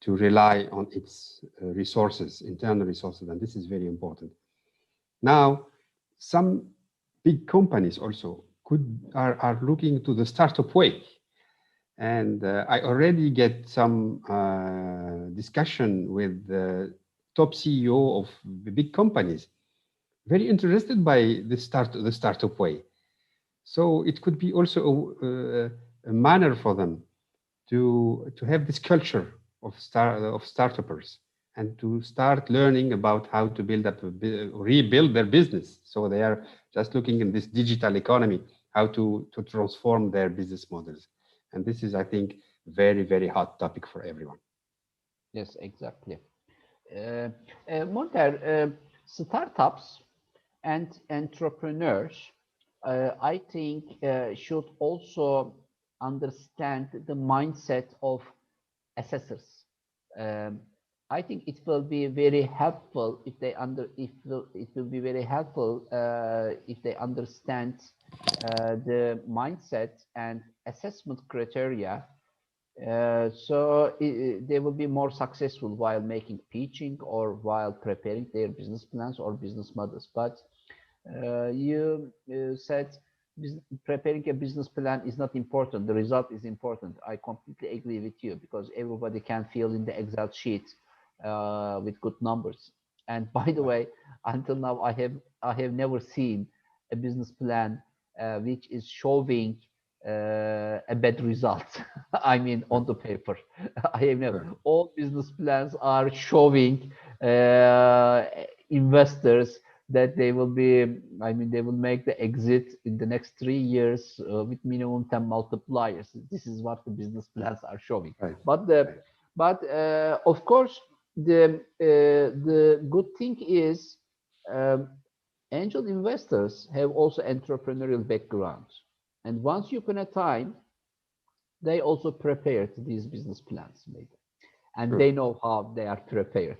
to rely on its resources, internal resources, and this is very important. Now, some big companies also are looking to the startup way, and I already get some discussion with the top CEO of the big companies, very interested by the startup way. So it could be also a manner for them to have this culture of startuppers and to start learning about how to rebuild their business. So they are just looking in this digital economy, how to transform their business models. And this is, I think, very, very hot topic for everyone. Yes, exactly. Monter, startups and entrepreneurs, I think, should also understand the mindset of assessors. I think it will be very helpful if they if they understand the mindset and assessment criteria. So they will be more successful while making pitching or while preparing their business plans or business models. But you said preparing a business plan is not important. The result is important. I completely agree with you, because everybody can fill in the Excel sheet with good numbers. And by the way, until now, I have never seen a business plan which is showing a bad result. I mean, on the paper. I have never. All business plans are showing investors that they will be, they will make the exit in the next 3 years with minimum 10 multipliers. This is what the business plans are showing. Right. But of course, the good thing is angel investors have also entrepreneurial backgrounds, and once upon a time, they also prepared these business plans, maybe, and they know how they are prepared.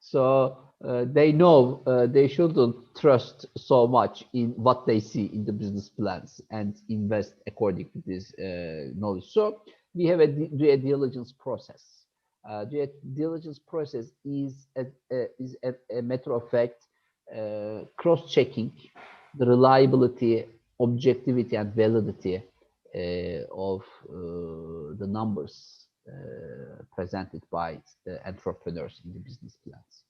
So they know they shouldn't trust so much in what they see in the business plans and invest according to this knowledge. So we have a due diligence process. Due diligence process is a matter of fact cross-checking the reliability, objectivity, and validity of the numbers presented by the entrepreneurs in the business plans.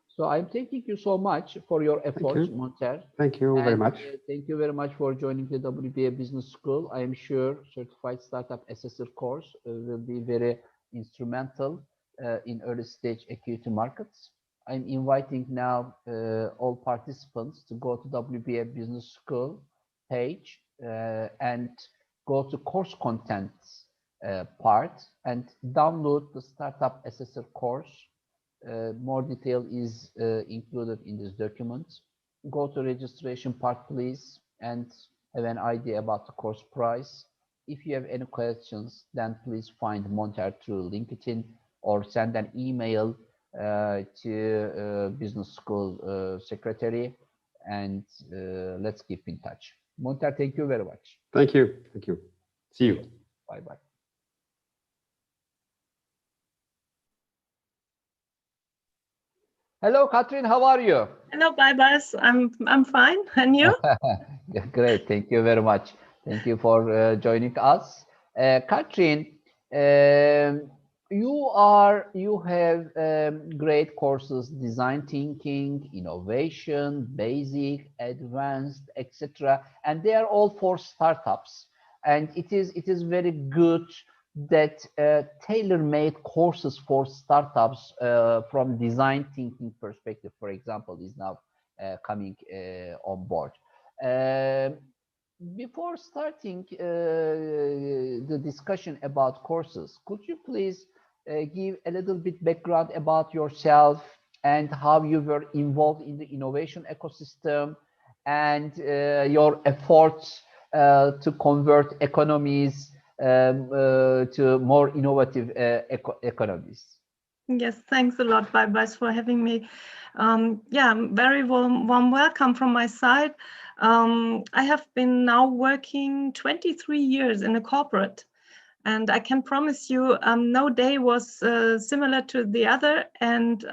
So I'm thanking you so much for your efforts, Monter. Thank you very much. Thank you very much for joining the WBA Business School. I am sure Certified Startup Assessor course will be very instrumental in early stage equity markets. I'm inviting now all participants to go to WBA Business School page and go to course contents part and download the Startup Assessor course. More detail is included in this document. Go to registration part, please, and have an idea about the course price. If you have any questions, then please find Monter through LinkedIn or send an email to Business School Secretary, and let's keep in touch. Monter, thank you very much. Thank you. Thank you. See you. Bye-bye. Hello, Catherine. How are you? Hello, Baibas. I'm fine. And you? Great. Thank you very much. Thank you for joining us, Catherine. You have great courses: design thinking, innovation, basic, advanced, etc. And they are all for startups. And it is very good that tailor-made courses for startups from design thinking perspective, for example, is now coming on board. Before starting the discussion about courses, could you please give a little bit background about yourself and how you were involved in the innovation ecosystem and your efforts to convert economies to more innovative economies? Yes, thanks a lot, Baibas, for having me. Yeah, very warm welcome from my side. I have been now working 23 years in a corporate, and I can promise you no day was similar to the other, and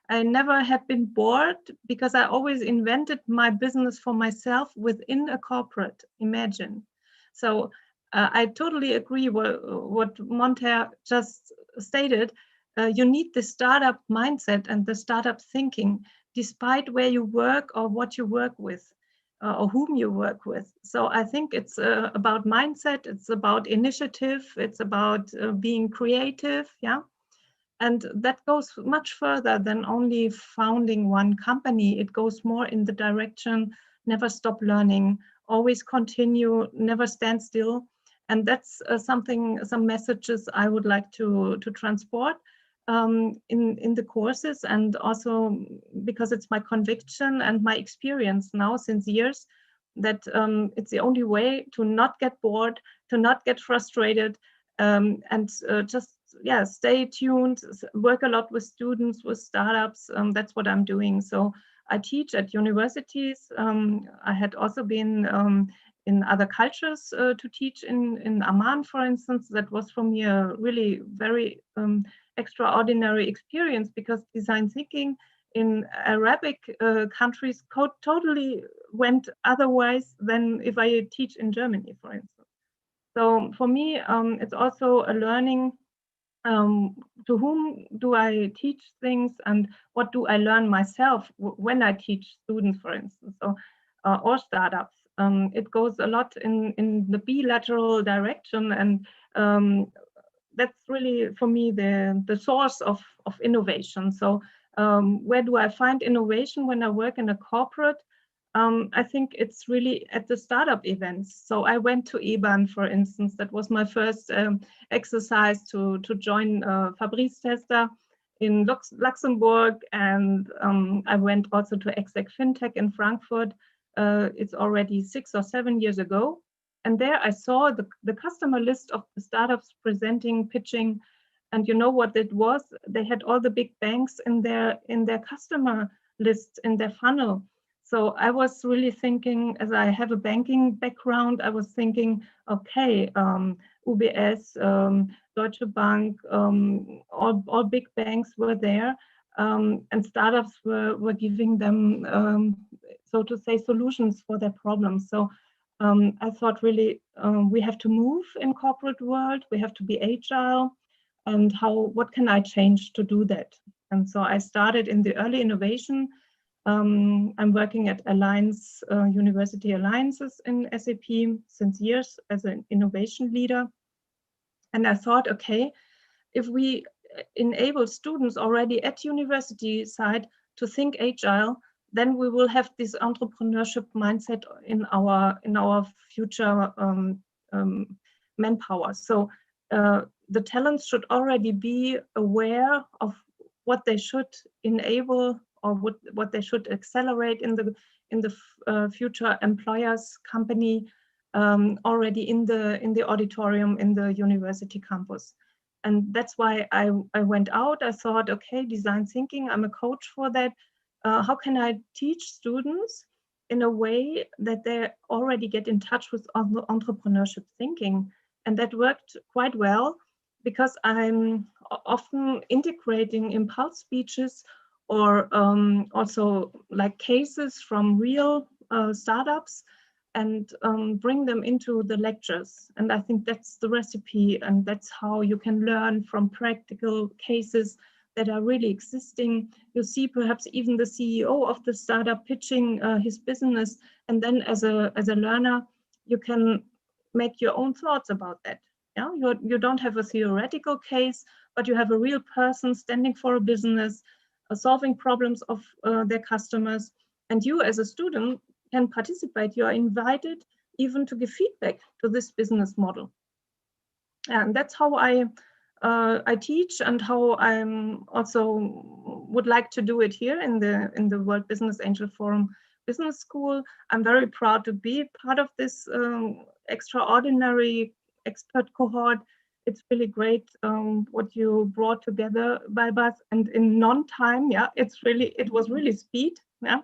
I never have been bored because I always invented my business for myself within a corporate, imagine. So I totally agree what Monter just stated. You need the startup mindset and the startup thinking, despite where you work or what you work with or whom you work with. So I think it's about mindset, it's about initiative, it's about being creative, yeah. And that goes much further than only founding one company. It goes more in the direction, never stop learning, always continue, never stand still. And that's some messages I would like to transport in the courses, and also because it's my conviction and my experience now since years that it's the only way to not get bored, to not get frustrated, and just stay tuned, work a lot with students, with startups. That's what I'm doing. So I teach at universities. I had also been in other cultures to teach in Amman, for instance. That was for me a really very extraordinary experience, because design thinking in Arabic countries totally went otherwise than if I teach in Germany, for instance. So for me, it's also a learning. To whom do I teach things, and what do I learn myself when I teach students, for instance, or startups? It goes a lot in the bilateral direction, and that's really for me the source of innovation. So where do I find innovation when I work in a corporate? I think it's really at the startup events. So I went to EBAN, for instance. That was my first exercise to join Fabrice Tester in Luxembourg, and I went also to Exec FinTech in Frankfurt. It's already 6 or 7 years ago. And there I saw the customer list of the startups presenting, pitching, and you know what it was? They had all the big banks in their customer list, in their funnel. So I was really thinking, as I have a banking background, I was thinking, okay, UBS, Deutsche Bank, all big banks were there, and startups were giving them, so to say, solutions for their problems. So I thought really we have to move in corporate world, we have to be agile, and what can I change to do that? And so I started in the early innovation. I'm working at Alliance, University Alliances in SAP since years as an innovation leader. And I thought, okay, if we enable students already at university side to think agile, then we will have this entrepreneurship mindset in our future manpower. So the talents should already be aware of what they should enable or what they should accelerate in the future employers company already in the auditorium in the university campus. And that's why I went out. I thought, okay, design thinking, I'm a coach for that. How can I teach students in a way that they already get in touch with entrepreneurship thinking? And that worked quite well, because I'm often integrating impulse speeches or also like cases from real startups and bring them into the lectures. And I think that's the recipe, and that's how you can learn from practical cases that are really existing. You see perhaps even the CEO of the startup pitching his business, and then as a learner, you can make your own thoughts about that. Yeah, you don't have a theoretical case, but you have a real person standing for a business, solving problems of their customers, and you as a student can participate. You are invited even to give feedback to this business model. And that's how I teach, and how I'm also would like to do it here in the World Business Angel Forum Business School. I'm very proud to be part of this extraordinary expert cohort. It's really great what you brought together, Balbas, and in non-time. Yeah, it was really speed. Yeah,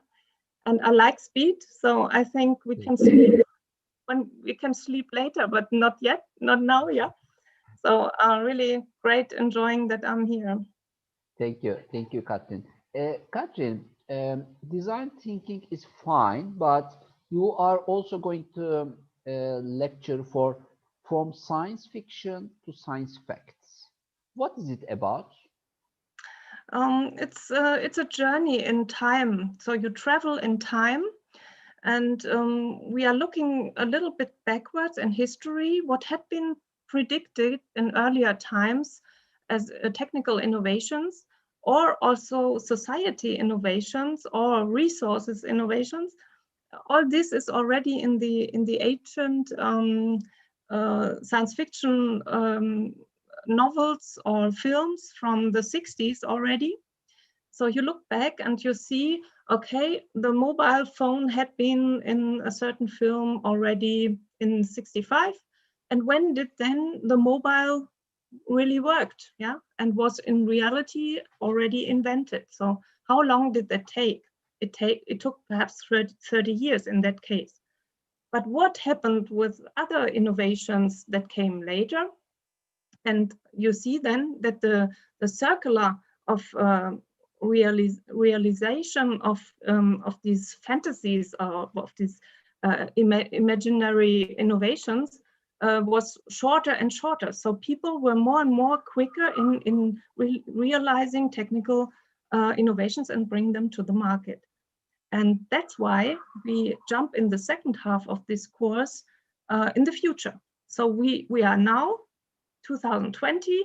and I like speed, so I think we can sleep when we can sleep later, but not yet, not now. Yeah. So really great, enjoying that I'm here. Thank you, Katrin. Katrin, design thinking is fine, but you are also going to lecture from science fiction to science facts. What is it about? It's a journey in time. So you travel in time, and we are looking a little bit backwards in history, what had been predicted in earlier times as technical innovations, or also society innovations or resources innovations. All this is already in the ancient science fiction novels or films from the 60s already. So you look back and you see, okay, the mobile phone had been in a certain film already in 65. And when did then the mobile really worked, yeah, and was in reality already invented? So how long did that take? It took perhaps 30 years in that case. But what happened with other innovations that came later? And you see then that the circular of realization of these fantasies, of these imaginary innovations was shorter and shorter. So people were more and more quicker in realizing technical innovations and bring them to the market. And that's why we jump in the second half of this course in the future. So we are now 2020,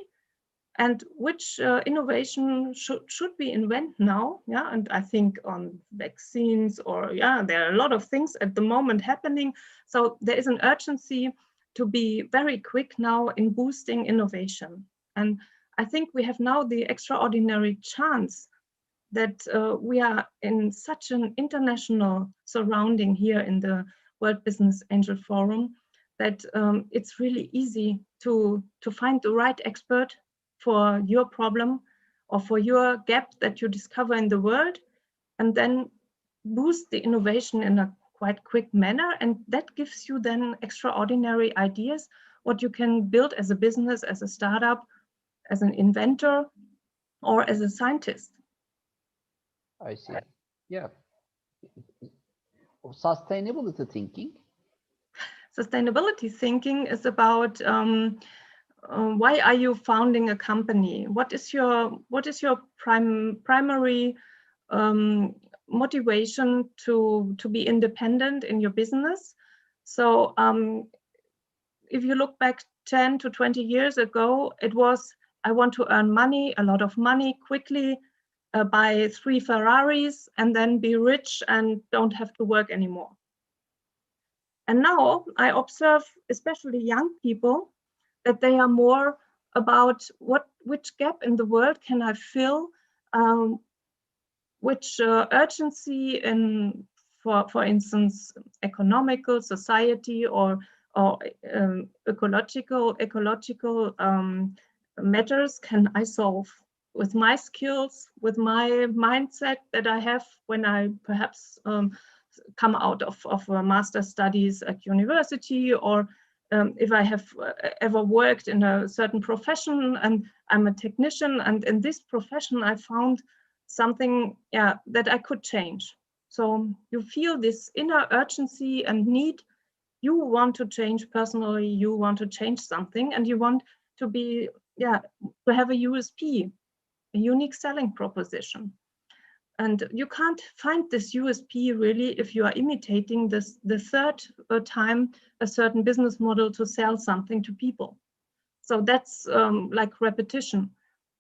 and which innovation should we invent now? Yeah, and I think on vaccines, or yeah, there are a lot of things at the moment happening. So there is an urgency to be very quick now in boosting innovation. And I think we have now the extraordinary chance that we are in such an international surrounding here in the World Business Angel Forum that it's really easy to find the right expert for your problem or for your gap that you discover in the world, and then boost the innovation in a quite quick manner. And that gives you then extraordinary ideas, what you can build as a business, as a startup, as an inventor, or as a scientist. I see. Yeah. Sustainability thinking. Sustainability thinking is about why are you founding a company? What is your primary motivation to be independent in your business? So if you look back 10 to 20 years ago, it was, I want to earn money, a lot of money quickly, buy 3 Ferraris and then be rich and don't have to work anymore. And now I observe, especially young people, that they are more about which gap in the world can I fill, which urgency in, for instance, economical, society, or ecological matters can I solve with my skills, with my mindset that I have when I perhaps come out of master studies at university, or if I have ever worked in a certain profession and I'm a technician, and in this profession I found something that I could change. So you feel this inner urgency and need. You want to change personally, you want to change something, and you want to be, to have a USP, a unique selling proposition. And you can't find this USP really if you are imitating this the third time a certain business model to sell something to people. So that's like repetition.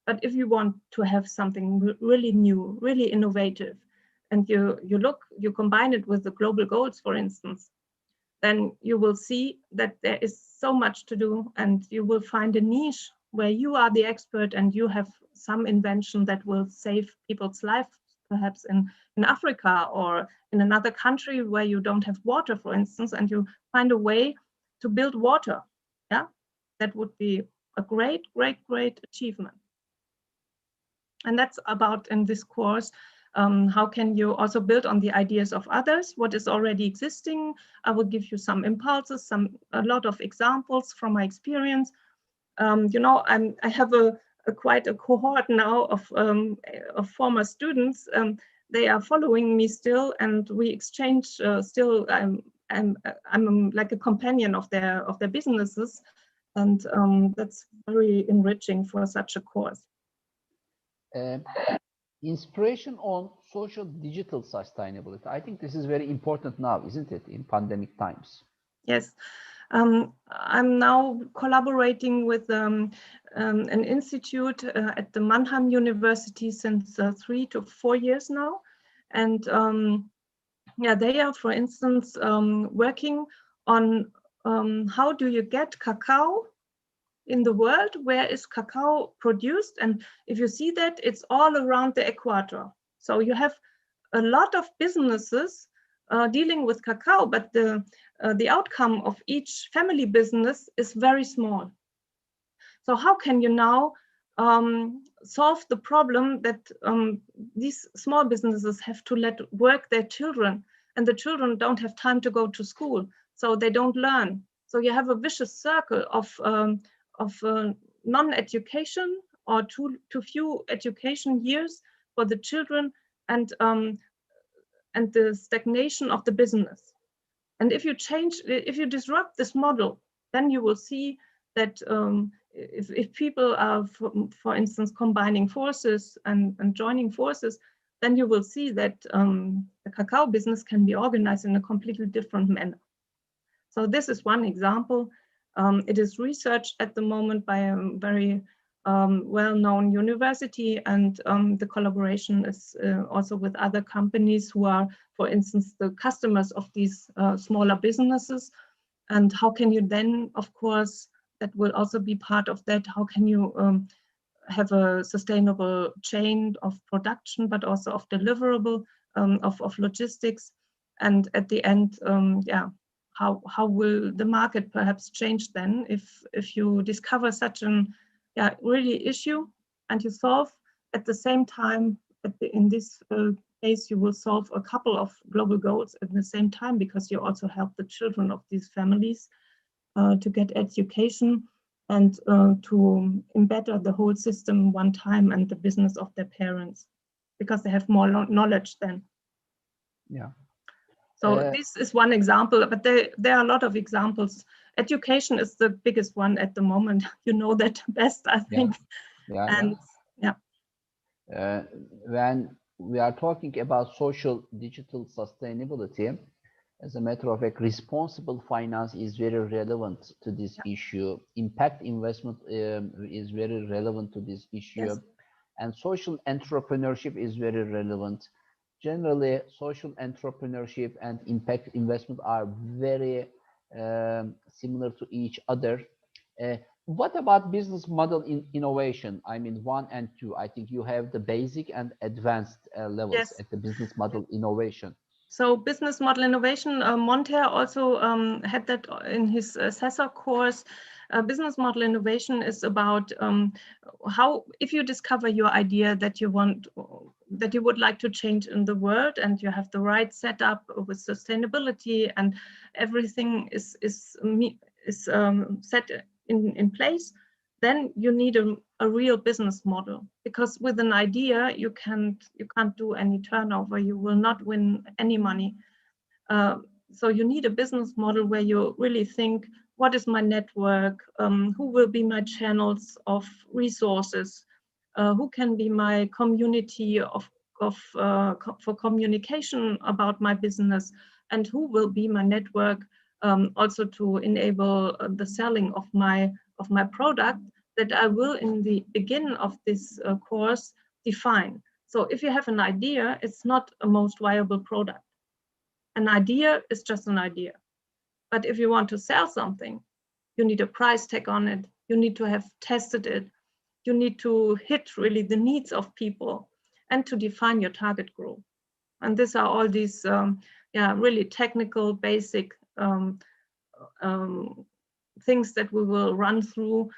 But if you want to have something really new, really innovative, and you combine it with the global goals, for instance, then you will see that there is so much to do, and you will find a niche where you are the expert and you have some invention that will save people's lives, perhaps in Africa or in another country where you don't have water, for instance, and you find a way to build water. Yeah, that would be a great, great, great achievement. And that's about in this course. How can you also build on the ideas of others, what is already existing? I will give you some impulses, a lot of examples from my experience. I have quite a cohort now of former students. They are following me still, and we exchange still. I'm like a companion of their businesses, and that's very enriching for such a course. Inspiration on social digital sustainability. I think this is very important now, isn't it, in pandemic times? Yes. I'm now collaborating with an institute at the Mannheim University since 3 to 4 years now. And they are, for instance, working on how do you get cacao in the world, where is cacao produced? And if you see that, it's all around the equator. So you have a lot of businesses dealing with cacao, but the outcome of each family business is very small. So how can you now solve the problem that these small businesses have to let work their children, and the children don't have time to go to school, so they don't learn. So you have a vicious circle of non-education or too few education years for the children, and the stagnation of the business. And if you disrupt this model, then you will see that if people are, for instance, combining forces and joining forces, then you will see that the cacao business can be organized in a completely different manner. So this is one example. It is researched at the moment by a very well-known university, and the collaboration is also with other companies who are, for instance, the customers of these smaller businesses. And how can you then, of course, that will also be part of that, how can you have a sustainable chain of production, but also of deliverable, of logistics. And at the end, how will the market perhaps change then if you discover such an really issue and you solve at the same time, in this case, you will solve a couple of global goals at the same time, because you also help the children of these families to get education and to embed the whole system one time and the business of their parents, because they have more knowledge then. Yeah. So this is one example, but there are a lot of examples. Education is the biggest one at the moment. You know that best, I think. When we are talking about social digital sustainability, as a matter of fact, responsible finance is very relevant to this issue. Impact investment is very relevant to this issue. Yes. And social entrepreneurship is very relevant. Generally, social entrepreneurship and impact investment are very similar to each other. What about business model innovation? I mean, 1 and 2. I think you have the basic and advanced levels at the business model innovation. So business model innovation, Monter also had that in his assessor course. Business model innovation is about how, if you discover your idea that you would like to change in the world, and you have the right setup with sustainability and everything is set in place, then you need a real business model, because with an idea you can't do any turnover, you will not win any money. So you need a business model where you really think, what is my network? Who will be my channels of resources? Who can be my community for communication about my business? And who will be my network also to enable the selling of my product, that I will, in the beginning of this course, define. So if you have an idea, it's not a most viable product. An idea is just an idea. But if you want to sell something, you need a price tag on it. You need to have tested it. You need to hit really the needs of people and to define your target group. And these are all these really technical, basic things that we will run through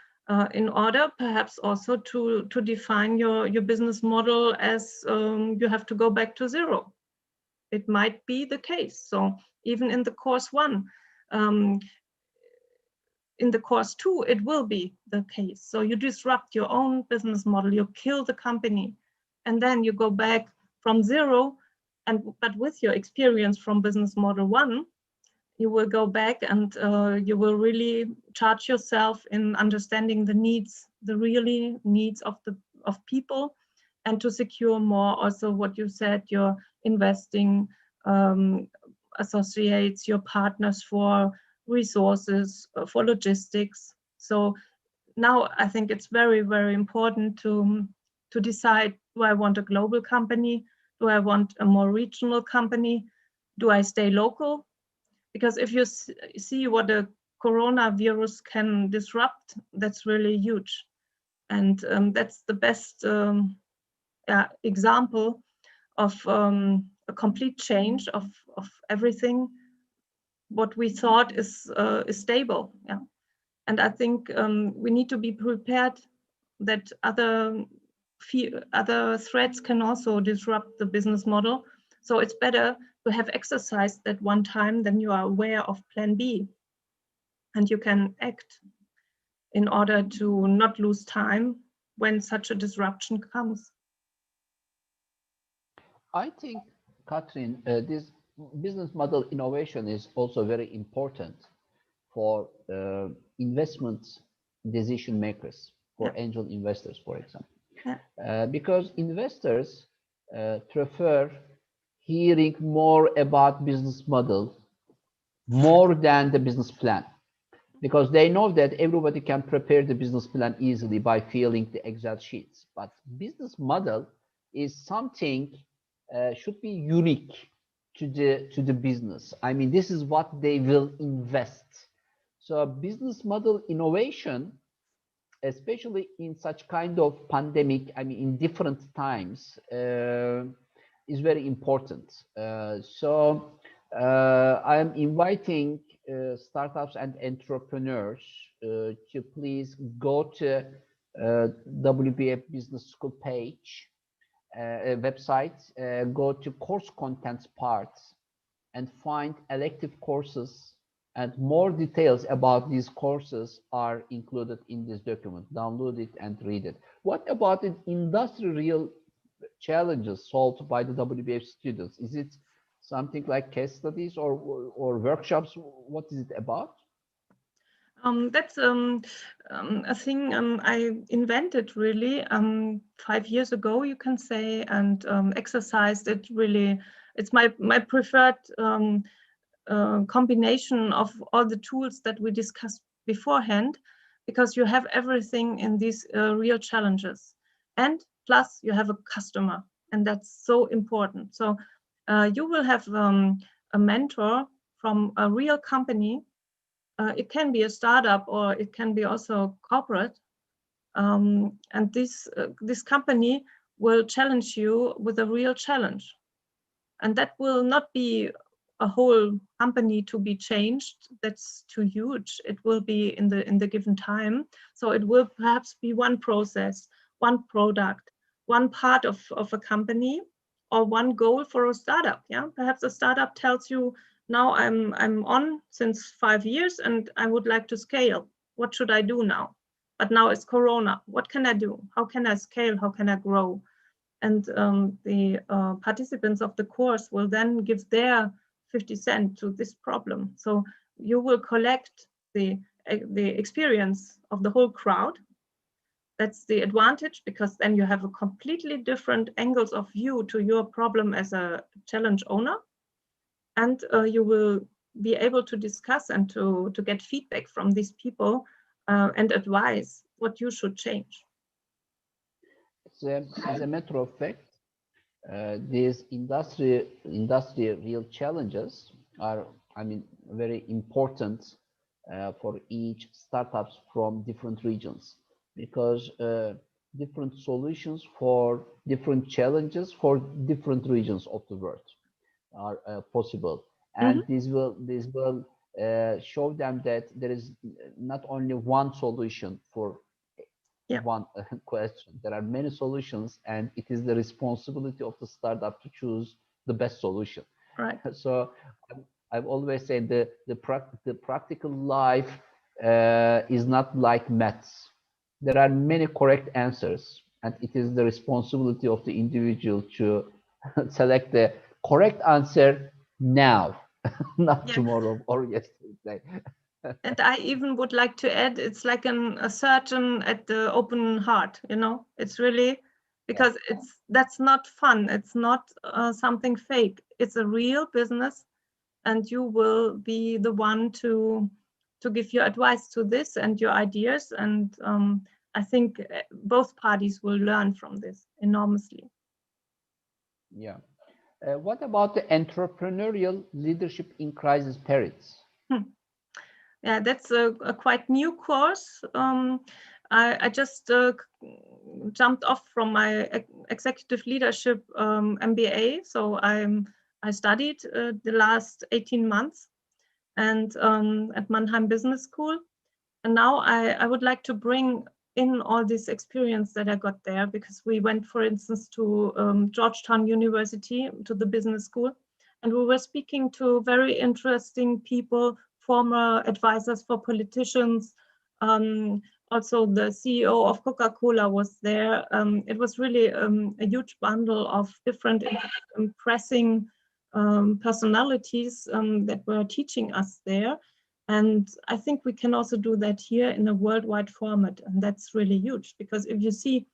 in order perhaps also to define your business model as you have to go back to zero. It might be the case. So even in the course 1, in the course 2, it will be the case. So you disrupt your own business model, you kill the company, and then you go back from zero. But with your experience from business model 1, you will go back and you will really charge yourself in understanding the needs, the really needs of people, and to secure more also what you said, your investing associates, your partners for resources, for logistics. So now I think it's very, very important to decide, do I want a global company? Do I want a more regional company? Do I stay local? Because if you see what the coronavirus can disrupt, that's really huge. And that's the best example of a complete change of everything what we thought is stable. Yeah. And I think we need to be prepared that other threats can also disrupt the business model. So it's better to have exercised that one time than you are aware of plan B, and you can act in order to not lose time when such a disruption comes. I think, Katrin, this business model innovation is also very important for investment decision makers, for angel investors, for example. Because investors prefer hearing more about business model more than the business plan, because they know that everybody can prepare the business plan easily by filling the Excel sheets. But business model is something should be unique to the business. I mean, this is what they will invest. So business model innovation especially in such kind of pandemic, I mean, in different times, is very important. So I am inviting startups and entrepreneurs to please go to WBAF Business School page, website, go to course contents part, and find elective courses, and more details about these courses are included in this document. Download it and read it. What about the industrial challenges solved by the WBAF students? Is it something like case studies or workshops? What is it about? That's a thing I invented really 5 years ago, you can say, and exercised it really. It's my preferred combination of all the tools that we discussed beforehand, because you have everything in these real challenges, and plus you have a customer, and that's so important. So you will have a mentor from a real company. It can be a startup or it can be also corporate, and this company will challenge you with a real challenge, and that will not be a whole company to be changed. That's too huge. It will be in the given time. So it will perhaps be one process, one product, one part of a company, or one goal for a startup. Yeah, perhaps a startup tells you, now I'm on since 5 years and I would like to scale. What should I do now? But now it's Corona. What can I do? How can I scale? How can I grow? And the participants of the course will then give their 50 cents to this problem. So you will collect the experience of the whole crowd. That's the advantage, because then you have a completely different angles of view to your problem as a challenge owner. And you will be able to discuss and to get feedback from these people and advise what you should change. As a matter of fact, these industrial real challenges are, I mean, very important for each startups from different regions, because different solutions for different challenges for different regions of the world are possible, and this will show them that there is not only one solution for one question. There are many solutions, and it is the responsibility of the startup to choose the best solution. Right. So I've always said the practical life is not like maths. There are many correct answers, and it is the responsibility of the individual to select the correct answer now, not tomorrow or yesterday. And I even would like to add, it's like a surgeon at the open heart, you know, it's really, because that's not fun. It's not something fake. It's a real business, and you will be the one to give your advice to this and your ideas. And I think both parties will learn from this enormously. Yeah. What about the entrepreneurial leadership in crisis periods? Yeah, that's a quite new course. I just jumped off from my executive leadership MBA. So I studied the last 18 months and at Mannheim Business School. And now I would like to bring in all this experience that I got there, because we went, for instance, to Georgetown University, to the business school, and we were speaking to very interesting people, former advisors for politicians. Also, the CEO of Coca-Cola was there. It was really a huge bundle of different impressive personalities that were teaching us there. And I think we can also do that here in a worldwide format. And that's really huge, because if you see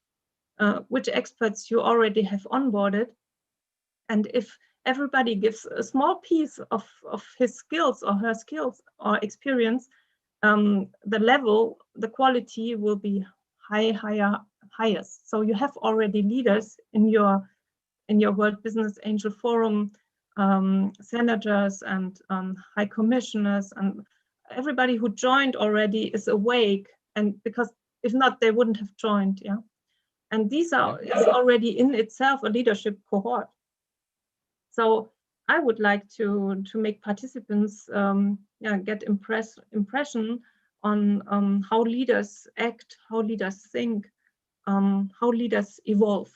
which experts you already have onboarded, and if everybody gives a small piece of his skills or her skills or experience, the level, the quality will be highest. So you have already leaders in your World Business Angel Forum, senators and high commissioners, and everybody who joined already is awake, and because If not, they wouldn't have joined. Yeah, and these are is already in itself a leadership cohort. So I would like to make participants get impression on how leaders act, how leaders think, how leaders evolve,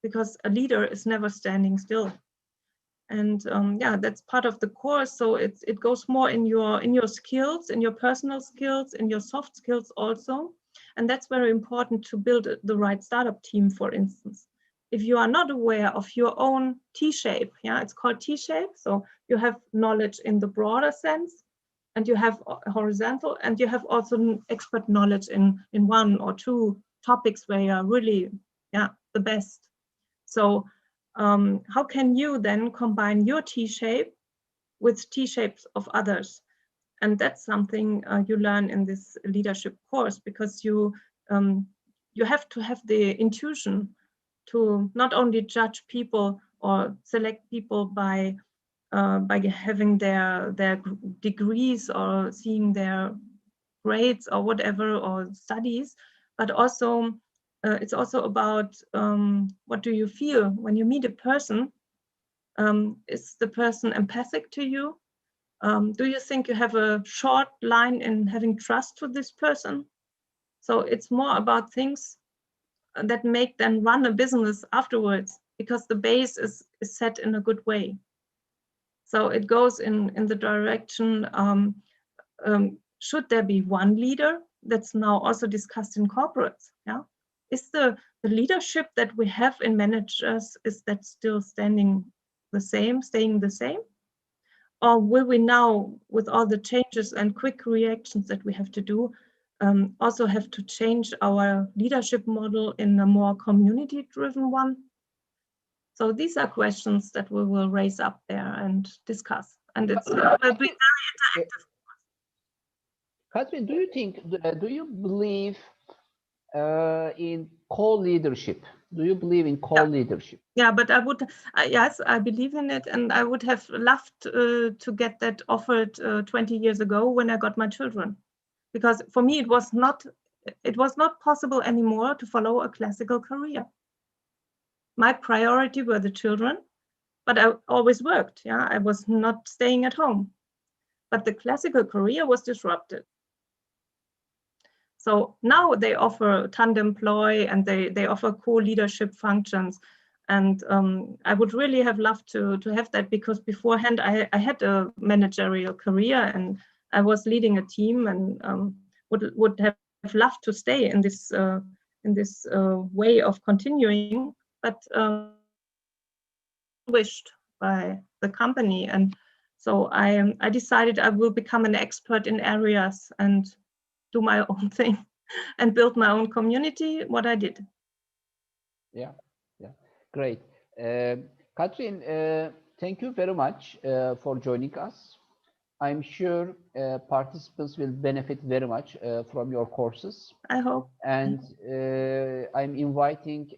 because a leader is never standing still. And that's part of the course. So it goes more in your skills, in your personal skills, in your soft skills also. And that's very important to build the right startup team, for instance. If you are not aware of your own T-shape, it's called T-shape. So you have knowledge in the broader sense, and you have horizontal, and you have also expert knowledge in one or two topics where you are really the best. So how can you then combine your T-shape with T-shapes of others? And that's something you learn in this leadership course, because you have to have the intuition to not only judge people or select people by having their degrees or seeing their grades or whatever, or studies, but also it's also about what do you feel when you meet a person? Is the person empathic to you? Do you think you have a short line in having trust to this person? So it's more about things that make them run a business afterwards, because the base is set in a good way. So it goes in the direction, should there be one leader? That's now also discussed in corporates. Is the leadership that we have in managers, is that still staying the same? Or will we now, with all the changes and quick reactions that we have to do, also have to change our leadership model in a more community-driven one? So these are questions that we will raise up there and discuss. And it will be very interactive. Katrin, do you believe in co-leadership? Do you believe in co-leadership? Yeah, but I would, yes, I believe in it, and I would have loved to get that offered 20 years ago when I got my children, because for me it was not possible anymore to follow a classical career. My priority were the children, but I always worked. I was not staying at home, but the classical career was disrupted. So now they offer tandemploy, and they offer co-leadership functions. And I would really have loved to have that, because beforehand I had a managerial career and I was leading a team, and would have loved to stay in this way of continuing, but wished by the company. And so I decided I will become an expert in areas and do my own thing and build my own community, what I did. Yeah, great. Katrin, thank you very much for joining us. I'm sure participants will benefit very much from your courses. I hope. And I'm inviting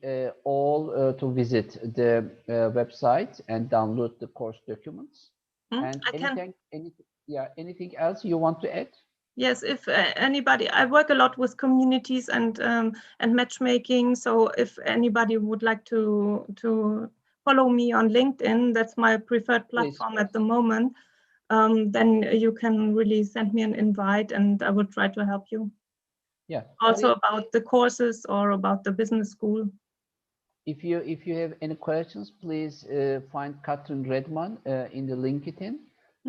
all to visit the website and download the course documents. And anything else you want to add? Yes, if anybody, I work a lot with communities and matchmaking. So if anybody would like to follow me on LinkedIn, that's my preferred platform at the moment. Then you can really send me an invite, and I will try to help you. Yeah. Also about the courses or about the business school. If you have any questions, please find Katrin Redman in the LinkedIn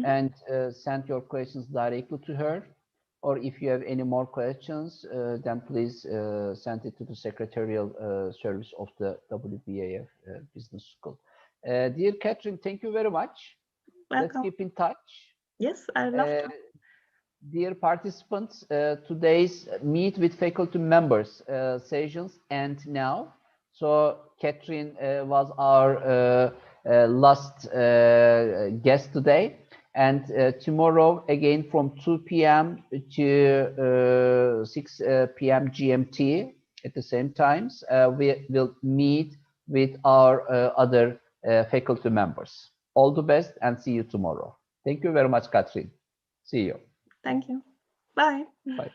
and send your questions directly to her. Or if you have any more questions, then please send it to the secretarial service of the WBAF Business School. Dear Katrin, thank you very much. Welcome. Let's keep in touch. Yes, I love to. Dear participants, today's Meet with Faculty Members sessions end now. So Katrin was our last guest today. And tomorrow, again, from 2 p.m. to 6 p.m. GMT at the same times, we will meet with our other faculty members. All the best and see you tomorrow. Thank you very much, Katrin. See you. Thank you. Bye. Bye.